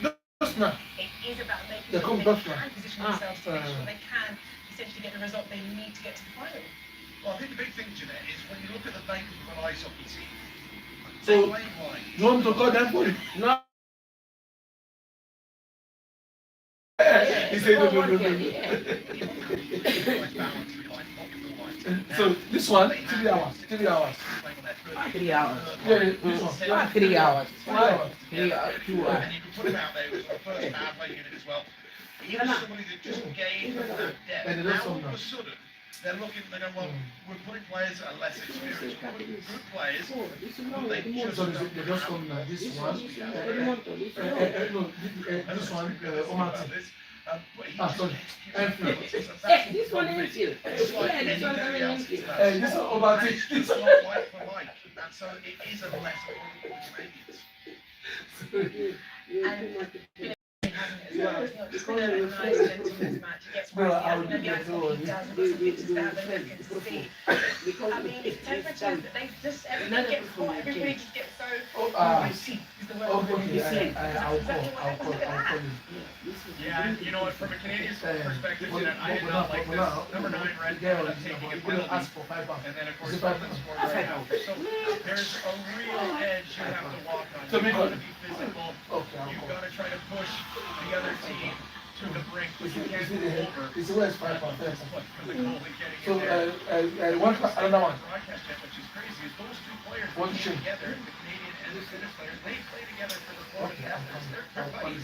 It is about making sure they can position themselves to make sure they can essentially get the result they need to get to the final. Well, I think the big thing, Jeanette, is when you look at the makeup of an ice hockey team, So, you want me to call them for it? No. He said no. So this one, 3 hours. 3 hours. 3 hours. Yeah, this one. 3 hours. 3 hours. 3 hours. 2 hours. and you can put him out there with the first half play unit as well. He was somebody that just gave them that depth. Now all of a sudden, they're looking, they're going, well, we're putting players that are less experienced, we're putting good players, but they just So don't they just come now. This one. No, this one. Omati. Sorry. This one is you. It's like Yeah, this one anybody else. is you. This one Omati. It's not like for like, and so it is a lesson for the Canadians. Hasn't it as well? It's been a nice gentleman's match. It gets racing. Maybe I thought he does. I've got some pictures to have a look and to see. I mean, it's temperature. They just everything gets hot. Everybody just gets so. Icy is the word. Okay, I'll call you. Yeah, you know what, from a Canadian perspective, I did not like this. Number 9, Red Canada taking a penalty. And then, of course, Finland scored right after. So there's a real edge you have to walk on. You've got to be physical. You've got to try to push the other team to the brink, but you can't go over. It's always 5 pounds. The goalie getting So, in there. another one. Broadcast it, which is crazy, is those 2 players What play should- together, the Canadian and the Finnish players, they play together for the Florida Panthers. They're buddies.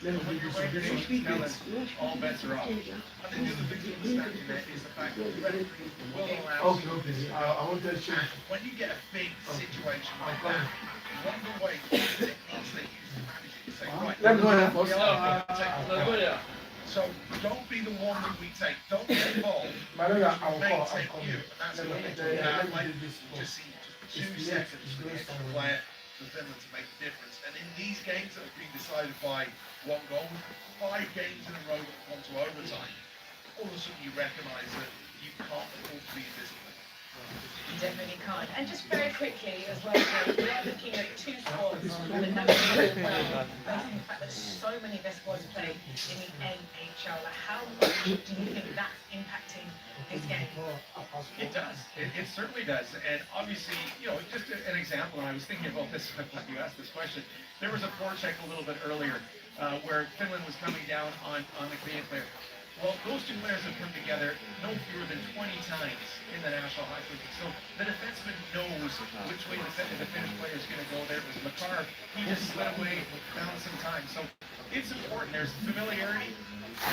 When you're wearing your nation talent, all bets are off. I think the other thing to understand, Jeanette, is the fact that the referee will allow. Okay. I want to change. When you get a big situation like that, one of the ways, techniques they use to manage it is say, right, Let me go there first. so don't be the one that we take. Don't get involved. I'll May call. take you, and that's what they do. Like, just see 2 seconds for the extra player for Finland to make a difference. And in these games that have been decided by 1 goal, 5 games in a row that have gone to overtime, all of a sudden you recognise that you can't afford to be invisible. You definitely can't. And just very quickly as well, we are looking at 2 spots on the national team. Based on the fact that so many best boys play in the NHL. Like, how much do you think that's impacting this game? It does. It certainly does. And obviously, you know, just an example, and I was thinking about this when you asked this question. There was a forecheck a little bit earlier where Finland was coming down on the Canadian player. Well, those 2 players have come together no fewer than 20 times in the National Hockey League. So the defenseman knows which way the Finnish player is going to go. There was Makar. He just slid away, found some time. So it's important. There's familiarity.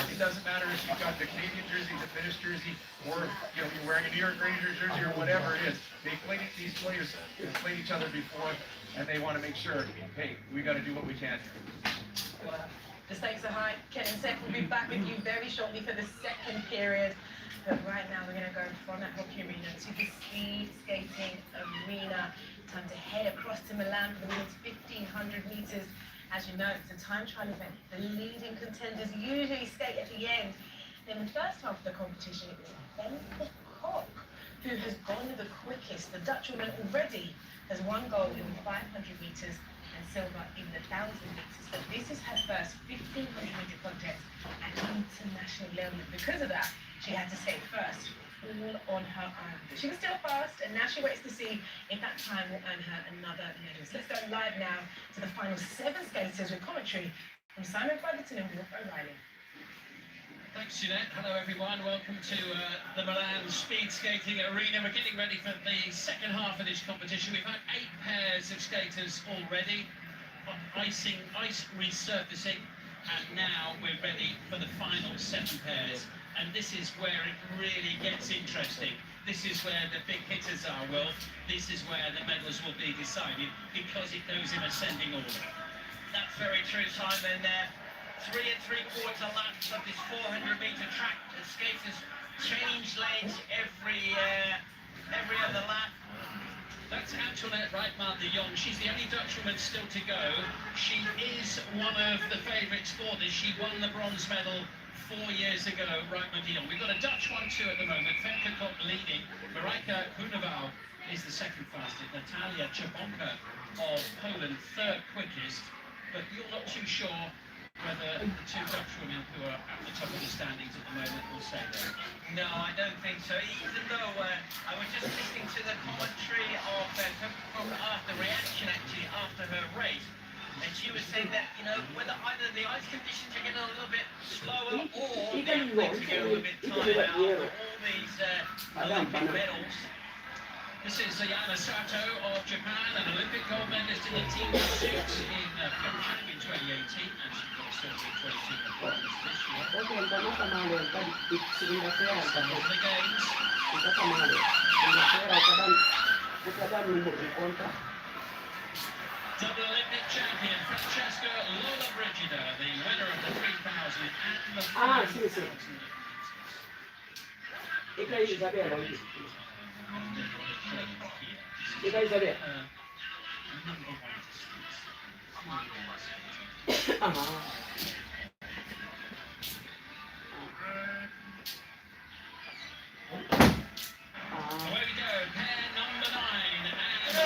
It doesn't matter if you've got the Canadian jersey, the Finnish jersey, or you're wearing a New York Rangers jersey or whatever it is. These players have played each other before, and they want to make sure, hey, we got to do what we can. Well, the stakes are high. Ken and Seth will be back with you very shortly for the second period. But right now we're going to go from that hockey arena to the speed skating arena. Time to head across to Milan for the women's 1500 meters. As you know, it's a time trial event. The leading contenders usually skate at the end. In the first half of the competition, it was Ben Koch who has gone the quickest. The Dutch woman already has 1 goal in the 500 meters and silver in the 1,000 meters. So this is her first 1,500-meter contest at international level. And because of that, she had to stay first, all on her own. But she was still fast, and now she waits to see if that time will earn her another medal. So let's go live now to the final 7 skaters with commentary from Simon Brotherton and Will O'Reilly. Thanks, Jeanette. Hello, everyone. Welcome to the Milan Speed Skating Arena. We're getting ready for the second half of this competition. We've had 8 pairs of skaters already. Ice resurfacing, and now we're ready for the final 7 pairs. And this is where it really gets interesting. This is where the big hitters are, Will. This is where the medals will be decided because it goes in ascending order. That's very true, Simon. 3 3/4 laps of this 400-meter track. The skaters change lanes every other lap. That's Antoinette Reitman de Jong. She's the only Dutch woman still to go. She is one of the favourites for this. She won the bronze medal 4 years ago, Reitman de Jong. We've got a Dutch one too at the moment. Femke Kok leading. Marika Kunoval is the second fastest. Natalia Czabonka of Poland, 3rd quickest. But you're not too sure whether the 2 Dutch women who are at the top of the standings at the moment will stay there. No, I don't think so. Even though I was just listening to the commentary of the reaction actually after her race, and she was saying that whether either the ice conditions are getting a little bit slower or they're going to get a little bit tired after all these Olympic medals. This is Ayana Sato of Japan, an Olympic gold medalist in the team suit in Pyeongchang in 2018, and she got silver in 22 and bronze this year. Some of the games. Double Olympic champion Francesca Lola Brigida, the winner of the 3,000 and the 4,000 meters. Away we go, pair number 9, and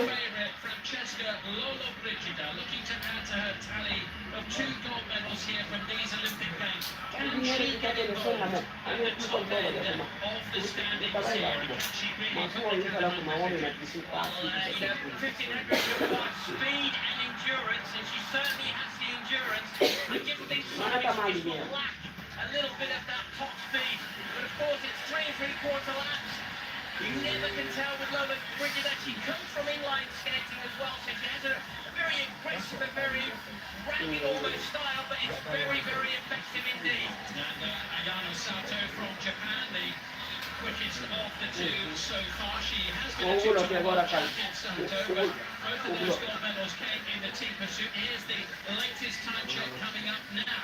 favourite Francesca Lola Brigida, looking to add to her tally of 2 gold medals here from these Olympic Games. Can she get involved at the top end of the standings here? Can she really put the candle in the 1,500 requires speed and endurance, and she certainly has the endurance. I just think Simon will lack a little bit of that top speed, but of course it's 3 3/4 laps. You never can tell with Lola Brigida. She comes from inline skating as well, so she has a very aggressive, a very rapid almost style, but it's very, very effective indeed. And Ayano Sato from Japan, the quickest of the 2 so far. She has been a 2-time world champion, Sato, but both of those gold medals came in the team pursuit. Here's the latest time check coming up now.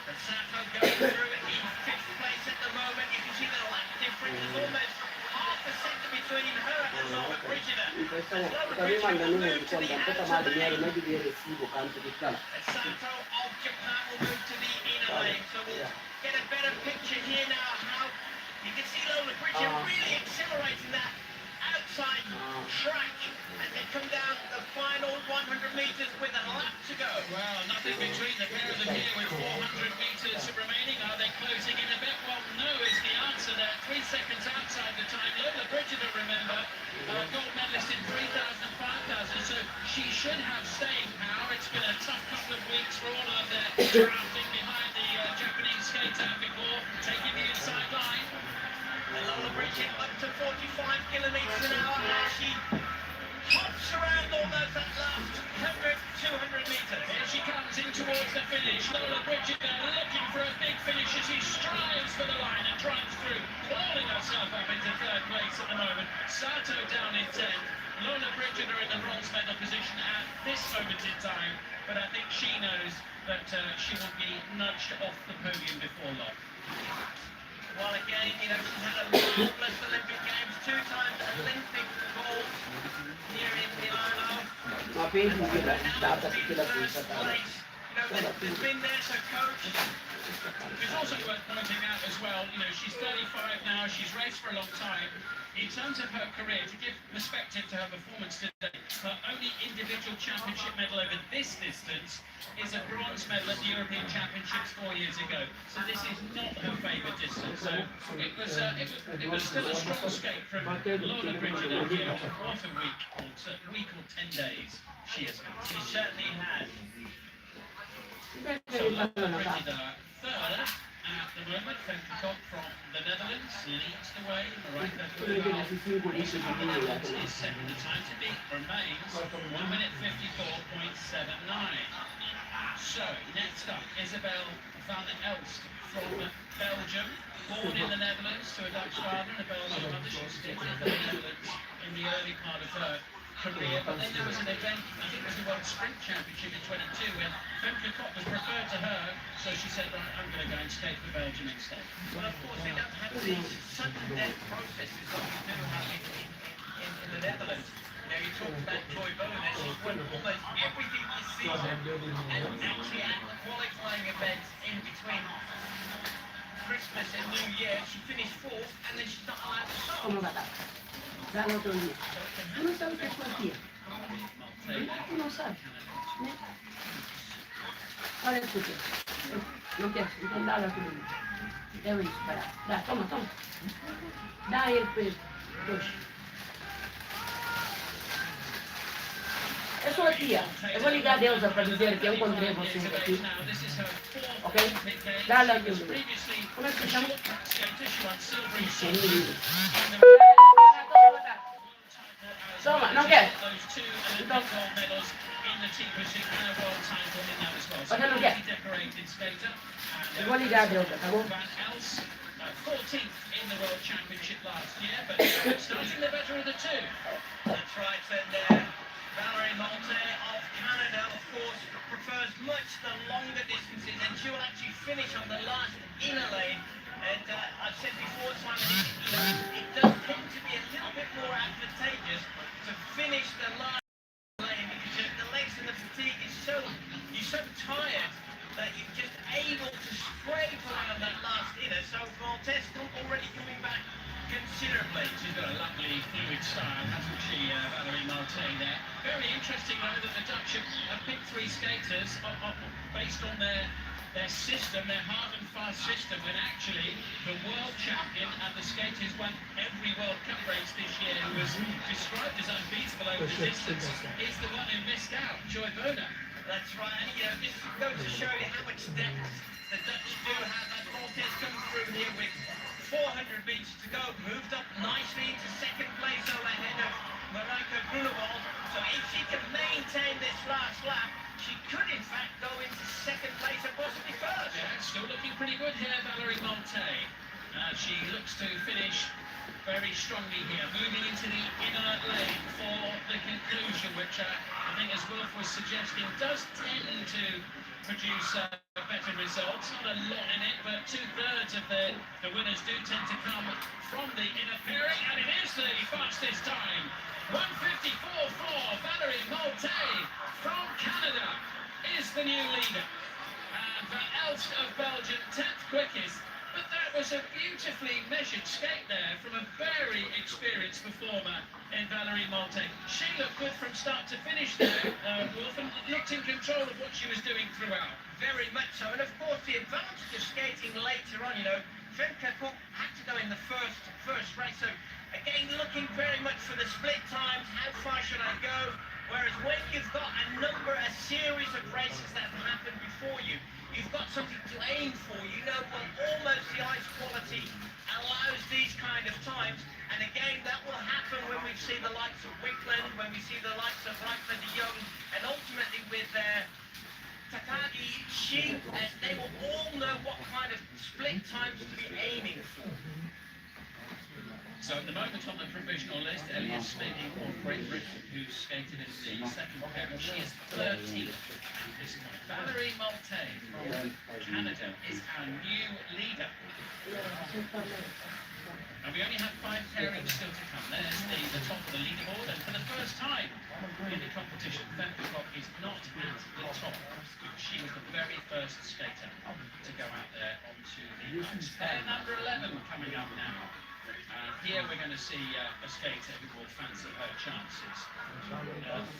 And Sato going through in 5th place at the moment. You can see the lap difference is almost half a second between her and Lola Brigida. As Lola Brigida will move to the outer lane. And Sato of Japan will move to the inner lane. So we'll get a better picture here now how you can see Lola Brigida really accelerating that outside track as they come down the final 100 metres with a lap to go. Well, nothing between the pair of them here with 400 metres remaining. Are they closing in a bit? Well, no is the answer there. 3 seconds outside the time. Lola Brigida, remember, gold medalist in 3,000, 5,000, so she should have staying power. It's been a tough couple of weeks for all of them drafting behind the Japanese skater before taking the inside line. And Lola Brigida up to 45 kilometres an hour as she hops around almost that last 100, 200 metres. Here she comes in towards the finish. Lola Brigida looking for a big finish as she strives for the line and drives through, clawing herself up into 3rd place at the moment. Sato down in 10th. Lola Brigida in the bronze medal position at this moment in time, but I think she knows that she will be nudged off the podium before long. Well, again, she's had a marvellous Olympic Games, 2 times Olympic gold here in Milano. Now being first place, that's been there, so coach. It's also worth pointing out as well, you know, she's 35 now, she's raced for a long time. In terms of her career, to give perspective to her performance today, her only individual championship medal over this distance is a bronze medal at the European Championships 4 years ago. So this is not her favourite distance. So it was still a strong skate from Lorna Bridget here. What a week or 10 days she has had. She certainly has. So Lorna Bridget third at the moment. Femke from the Netherlands leads the way in the right Netherlands is second. The time to beat remains 1 minute 54.79. So next up, Isabel van Elst from Belgium, born in the Netherlands to a Dutch father and a Belgian mother. She stayed in the Netherlands in the early part of her career, but then there was an event, I think it was the World Sprint Championship in 22, when Femke was preferred to her, so she said, right, I'm going to go and skate for Belgium instead. Well, of course, they don't have these sudden death processes that we do have in the Netherlands. You know, you talk about Joy Bona, she's won almost everything this season, and actually at the qualifying events in between Christmas and New Year, she finished fourth, and then she's not allowed to stop. Dá no outro dia. Tu não sabe o que é quantia. Tu não sabe. Olha isso aqui. Não quer, então dá lá tudo. É isso, para. Dá, toma, toma. Dá ele para ele. Dois. Eu sou a tia. Eu vou ligar a Deusa para dizer que eu encontrei vocês aqui. Ok? Dá lá tudo. Como é que se chama? Toma, não quer? Então, você não quer? Eu vou ligar a Deusa, tá bom? 14th in the World Championship last year, but starting the better of the two. That's right, and Valerie Malte of Canada, of course, prefers much the longer distances, and she will actually finish on the last inner lane. And I've said before, Simon, it does tend to be a little bit more advantageous to finish the last lane because the legs and the fatigue is you're so tired that you're just able to scrape around that last inner. So Maltese already coming back considerably. She's got a lovely fluid style, hasn't she, Valerie Malte there. Very interesting though that the Dutch have picked three skaters based on their system, their hard and fast system, when actually the world champion and the skate who's won every World Cup race this year, who was described as unbeatable over the distance, is the one who missed out, Joy Bona. That's right, and you know, this goes to show you how much depth the Dutch do have as Maltese comes through here with 400 meters to go, moved up nicely into second place over ahead of Marika Grunewald. So if she can maintain this last lap, she could in fact go into second place and possibly first. Yeah, still looking pretty good here, Valerie Malte. She looks to finish very strongly here, moving into the inner lane for the conclusion, which I think, as Wolf was suggesting, does tend to produce better results. Not a lot in it, but 2/3 of the winners do tend to come from the inner pairing, and it is the fastest time. 1:54.4, Valerie Malte from Canada is the new leader. And Van Elst of Belgium, 10th quickest. But that was a beautifully measured skate there from a very experienced performer in Valerie Malte. She looked good from start to finish there, Wolf, and looked in control of what she was doing throughout. Very much so, and of course the advantage of skating later on, you know, Femke had to go in the first race, so again looking very much for the split times, how far should I go, whereas when you've got a series of races that have happened before you, you've got something to aim for. You know, well, almost the ice quality allows these kind of times. And again, that will happen when we see the likes of Wickland, when we see the likes of Rafa de Jong, and ultimately with Takagi, they will all know what kind of split times to be aiming for. So at the moment on the provisional list, Elias Spinning of Great Britain, who skated in the second pair, and she is 13th at this point. Valerie Malte from Canada is our new leader. And we only have 5 pairings still to come. There's the top of the leaderboard, and for the first time in the competition, Femke is not at the top. She was the very first skater to go out there onto the ice. Pair number 11 coming up now. Here we're going to see a skater who will fancy her chances.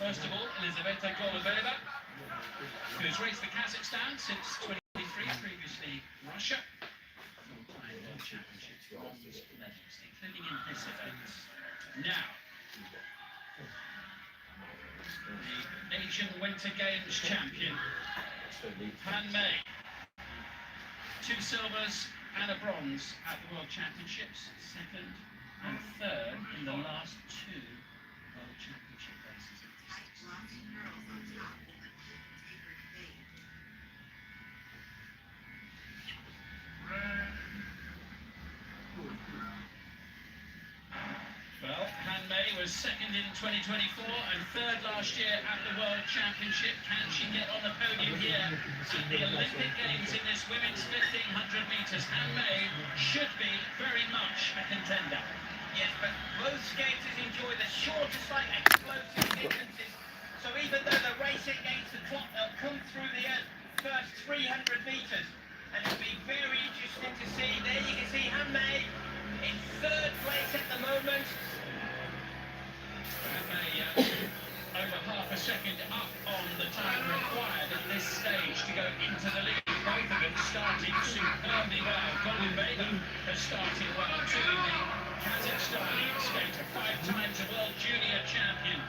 First of all, Elizaveta Golubeva, who's raced for Kazakhstan since 23, previously Russia. Full-time World Championship bronze medals, including in this event. Now, the Asian Winter Games champion, Han Mei. 2 silvers and a bronze at the World Championships, 2nd and 3rd in the last 2 World Championship races of distance. Well, Han Mei was 2nd in 2024 and 3rd last year at the World Championship. Can she get on the podium here at the Olympic Games in this women's 1500 metres? Han Mei should be very much a contender. Yes, but both skaters enjoy the shorter, slight explosive distances. So even though they're racing against the clock, they'll come through the first 300 metres. And it'll be very interesting to see. There you can see Han Mei in 3rd place at the moment. Over half a second up on the time required at this stage to go into the lead. Both of them starting superbly well. Golubeva has started well too. The Kazakhstani skater, 5 times a world junior champion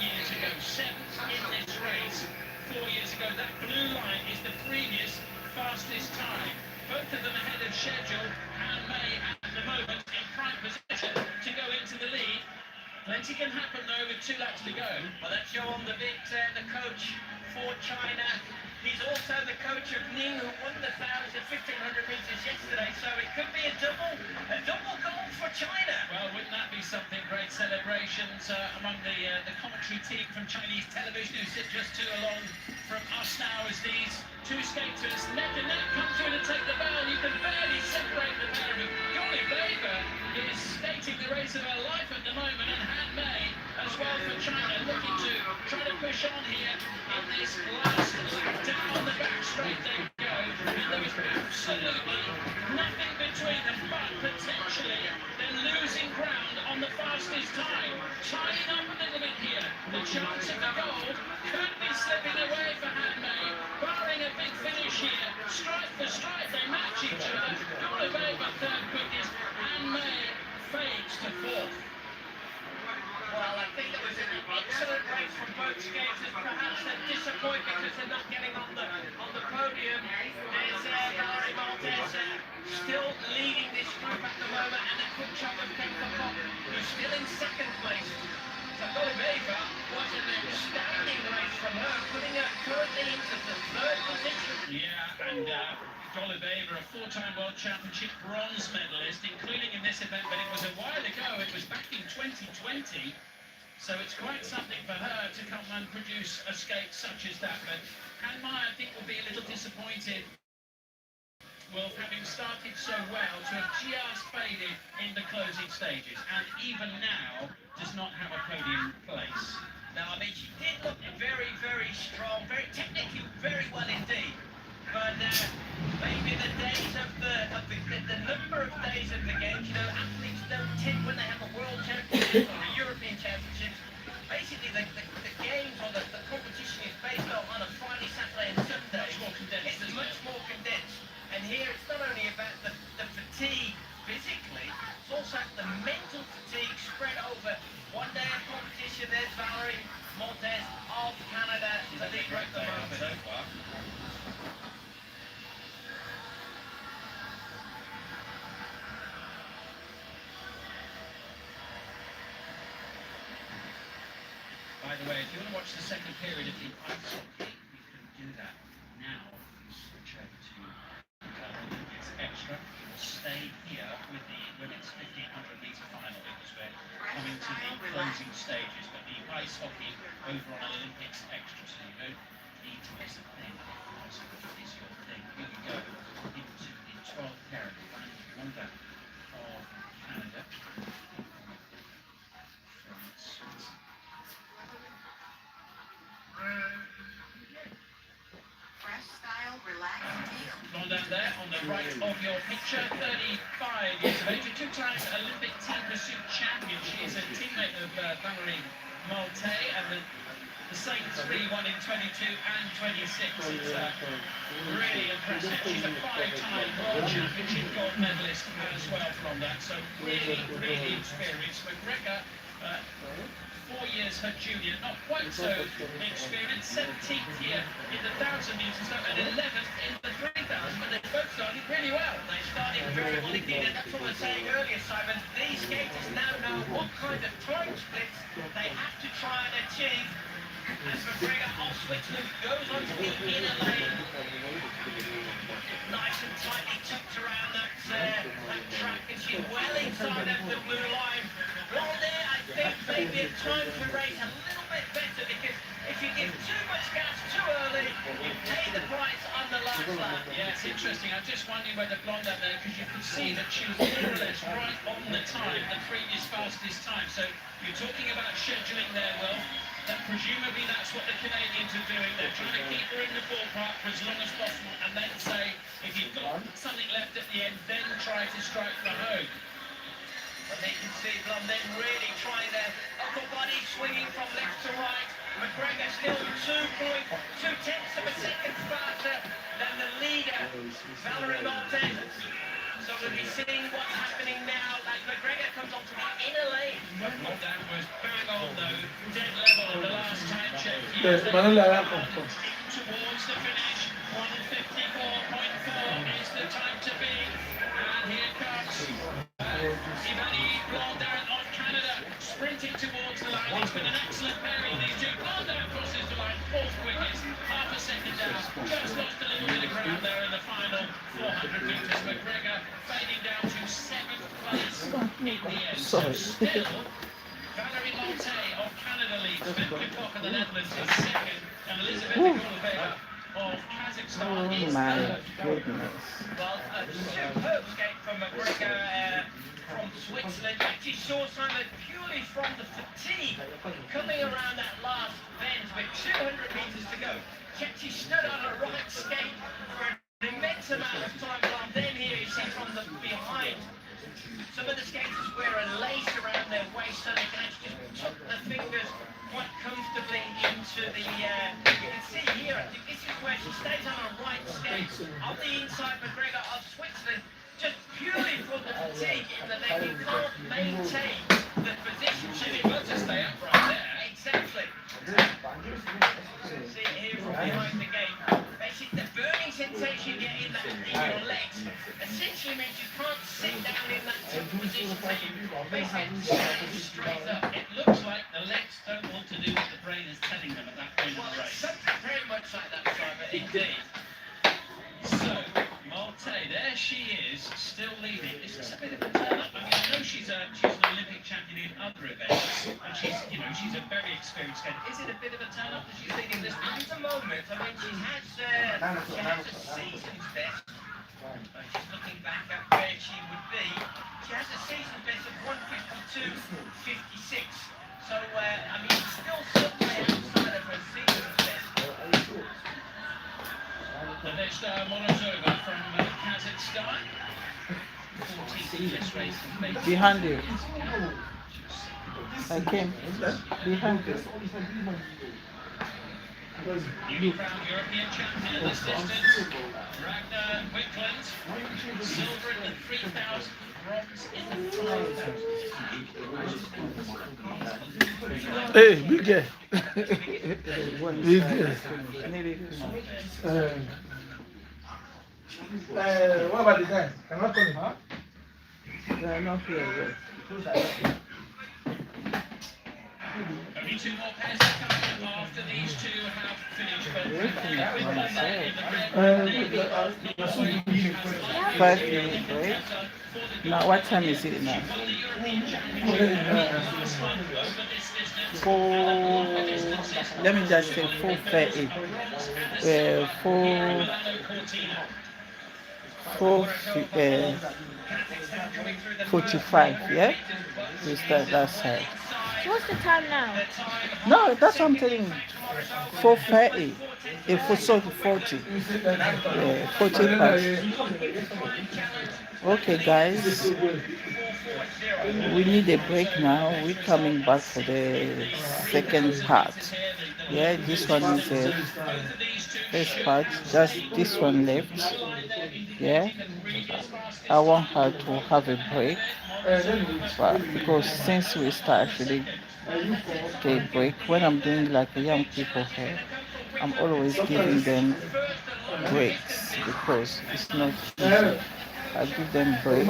years ago, 7th in this race 4 years ago. That blue line is the previous fastest time. Both of them ahead of schedule. Han Mei at the moment in prime position to go into the lead. Plenty can happen though with 2 laps to go. Well, that's Johan de Witt, the coach for China. He's also the coach of Ning, who won the 1500 metres yesterday. So it could be a double goal for China. Well, wouldn't that be something? Great celebrations among the commentary team from Chinese television, who sit just 2 along from us now as these 2 skaters neck and neck come through to take the bell. You can barely separate the pair of them. Golubeva is skating the race of her life at the moment, and Han Mei as well for China, looking to try to push on here in this last lap. Down the back straight they go, and there was absolutely nothing between them, but potentially they're losing ground on the fastest time. Tying up a little bit here. The chance of the gold could be slipping away for Han Mei, barring a big finish here. Stripe for stripe, they match each other. Golubeva 3rd quickest, Han Mei fades to 4th. Well, I think it was an excellent race from both skaters. Perhaps they're disappointed because they're not getting on the podium. There's Valerie Maltese still leading this group at the moment, and a quick chunk of Femke, who's still in 2nd place. So Golubeva was an outstanding race from her, putting her currently into the 3rd position. Yeah, and Golubeva, a 4-time World Championship bronze medalist, including in this event, but it was a while ago. It was back in 2020. So it's quite something for her to come and produce a skate such as that. But Han Mei, I think, will be a little disappointed. Well, having started so well, to have just faded in the closing stages, and even now does not have a podium place. Now, I mean, she did look very, very strong, very technically, very well indeed. But maybe the days of the number of days of the games, you know, athletes don't tend, when they have a world championship or a European championship, basically the games or the competition is based on a Friday, Saturday and Sunday. Much more condensed, it's much more condensed. And here it's not only about the fatigue physically, it's also the mental fatigue spread over 1 day of competition. There's Valerie Maltese of Canada, the leader at the moment. So far. By the way, if you want to watch the 2nd period of the ice hockey, you can do that now. Switch over to Olympics Extra. We will stay here with the women's 1500 metre final because we're coming to the closing stages. But the ice hockey over on Olympics Extra, so you don't need to miss a thing. Ice hockey is your thing. Here we go into the 12th period. Wonder of Canada. right of your picture, 35 years of age, a two-time Olympic team pursuit champion. She is a teammate of Valerie Malte, and the same three, one in 22 and 26. It's really impressive. She's a five-time world championship gold medalist as well from that, so really, really experienced. McGregor, 4 years her junior, not quite so experienced, 17th here in the 1,000 metres and 11th in the 3,000, but they both started really well. They started very well indeed, and that's what I was saying earlier, Simon. These skaters now know what kind of time splits they have to try and achieve. As McGregor of Switzerland goes onto the inner lane, nice and tightly tucked around that track, and she's well inside of the blue line. Well, there, I think maybe a time to race a little bit better, because if you give too much gas too early, you pay the price on the last lap. Yeah, it's interesting. I'm just wondering whether Blonde out there, because you could see that she was more or less right on the time, the previous fastest time. So you're talking about scheduling there, Will. That presumably that's what the Canadians are doing. They're trying to keep her in the ballpark for as long as possible, and then say, if you've got something left at the end, then try to strike for home. And they can see Blondin really trying their upper body, swinging from left to right. McGregor still 2.2 tenths of a second faster than the leader, Valerie Malte. So we'll be seeing what's happening now as McGregor comes onto the inner lane. That was bang on though, dead level the last time check. Yes, Manila, Towards the finish, 154.4 is the time to be. And here comes Ivani Blondin of Canada, sprinting towards the line. It's been an excellent pairing, these two. Blondin crosses the line, fourth quickest, half a second down. Just lost a little bit of ground there in the final 400 metres. McGregor fading down to 7th place in the end. Still, Valerie Malte of Canada leads. Femke Kok of the Netherlands is second, and Elizabeth Gulbeva of Kazakhstan is third. Well, a superb skate from McGregor from Switzerland. Actually saw Simon purely from the fatigue coming around that last bend with 200 metres to go. She actually stood on her right skate for an immense amount of time. And then here you see from the behind, some of the skaters wear a lace around their waist so they can actually just tuck the fingers quite comfortably into the, you can see here, I think this is where she stays on her right skate. On the inside, McGregor of Switzerland, just purely from the fatigue in the leg, you can't maintain the position. She's able to stay upright there. Exactly. See here from behind the gate. Basically, the burning sensation you get in your legs essentially means you can't sit down in that position. So you basically stand straight up. It looks like the legs don't want to do what the brain is telling them at that point in the race. Something very much like that, Simon, indeed. So, Malte, there she is, still leading. Is this a bit of a turn-up? I mean, I know she's an Olympic champion in other events, and she's a very experienced skater. Is it a bit of a turn-up that she's leading this At week? the moment, I mean, she has a season's best. She's looking back at where she would be. She has a season's best of 152.56. So, I mean, still some way outside of her season's best. The next Morozova from Kazakhstan. 14th in this race. Behind you. I came. Behind you. Newly crowned European champion in this distance, Ragnar Wickland. Silver in the 3,000, bronze in the 5,000. Hey, big guy. Big guy. What about the guy? Cannot call him, huh? They're not here yet. Only two more pairs to come after these two have finished. But 5 minutes, right? Now, what time is it now? 4. Let me just say 4:30. 4:45. Yeah, we start that side. What's the time now? No, that's what I'm telling you. 4:30. For 40. Yeah, 40 past. Okay, guys. We need a break now. We're coming back for the second part. Yeah, this one is the first part. Just this one left. Yeah. I want her to have a break. But because since we start actually take break, when I'm doing like a young people hair, I'm always giving them breaks because it's not easy. I give them break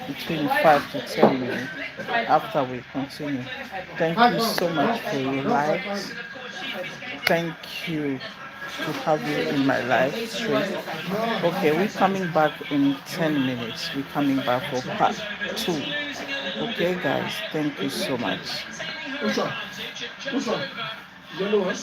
between 5 to 10 minutes after we continue. Thank you so much for your likes. Thank you to have you in my live stream. Okay, we're coming back in 10 minutes. We're coming back for part 2. Okay, guys, thank you so much. Which one? Yellow one?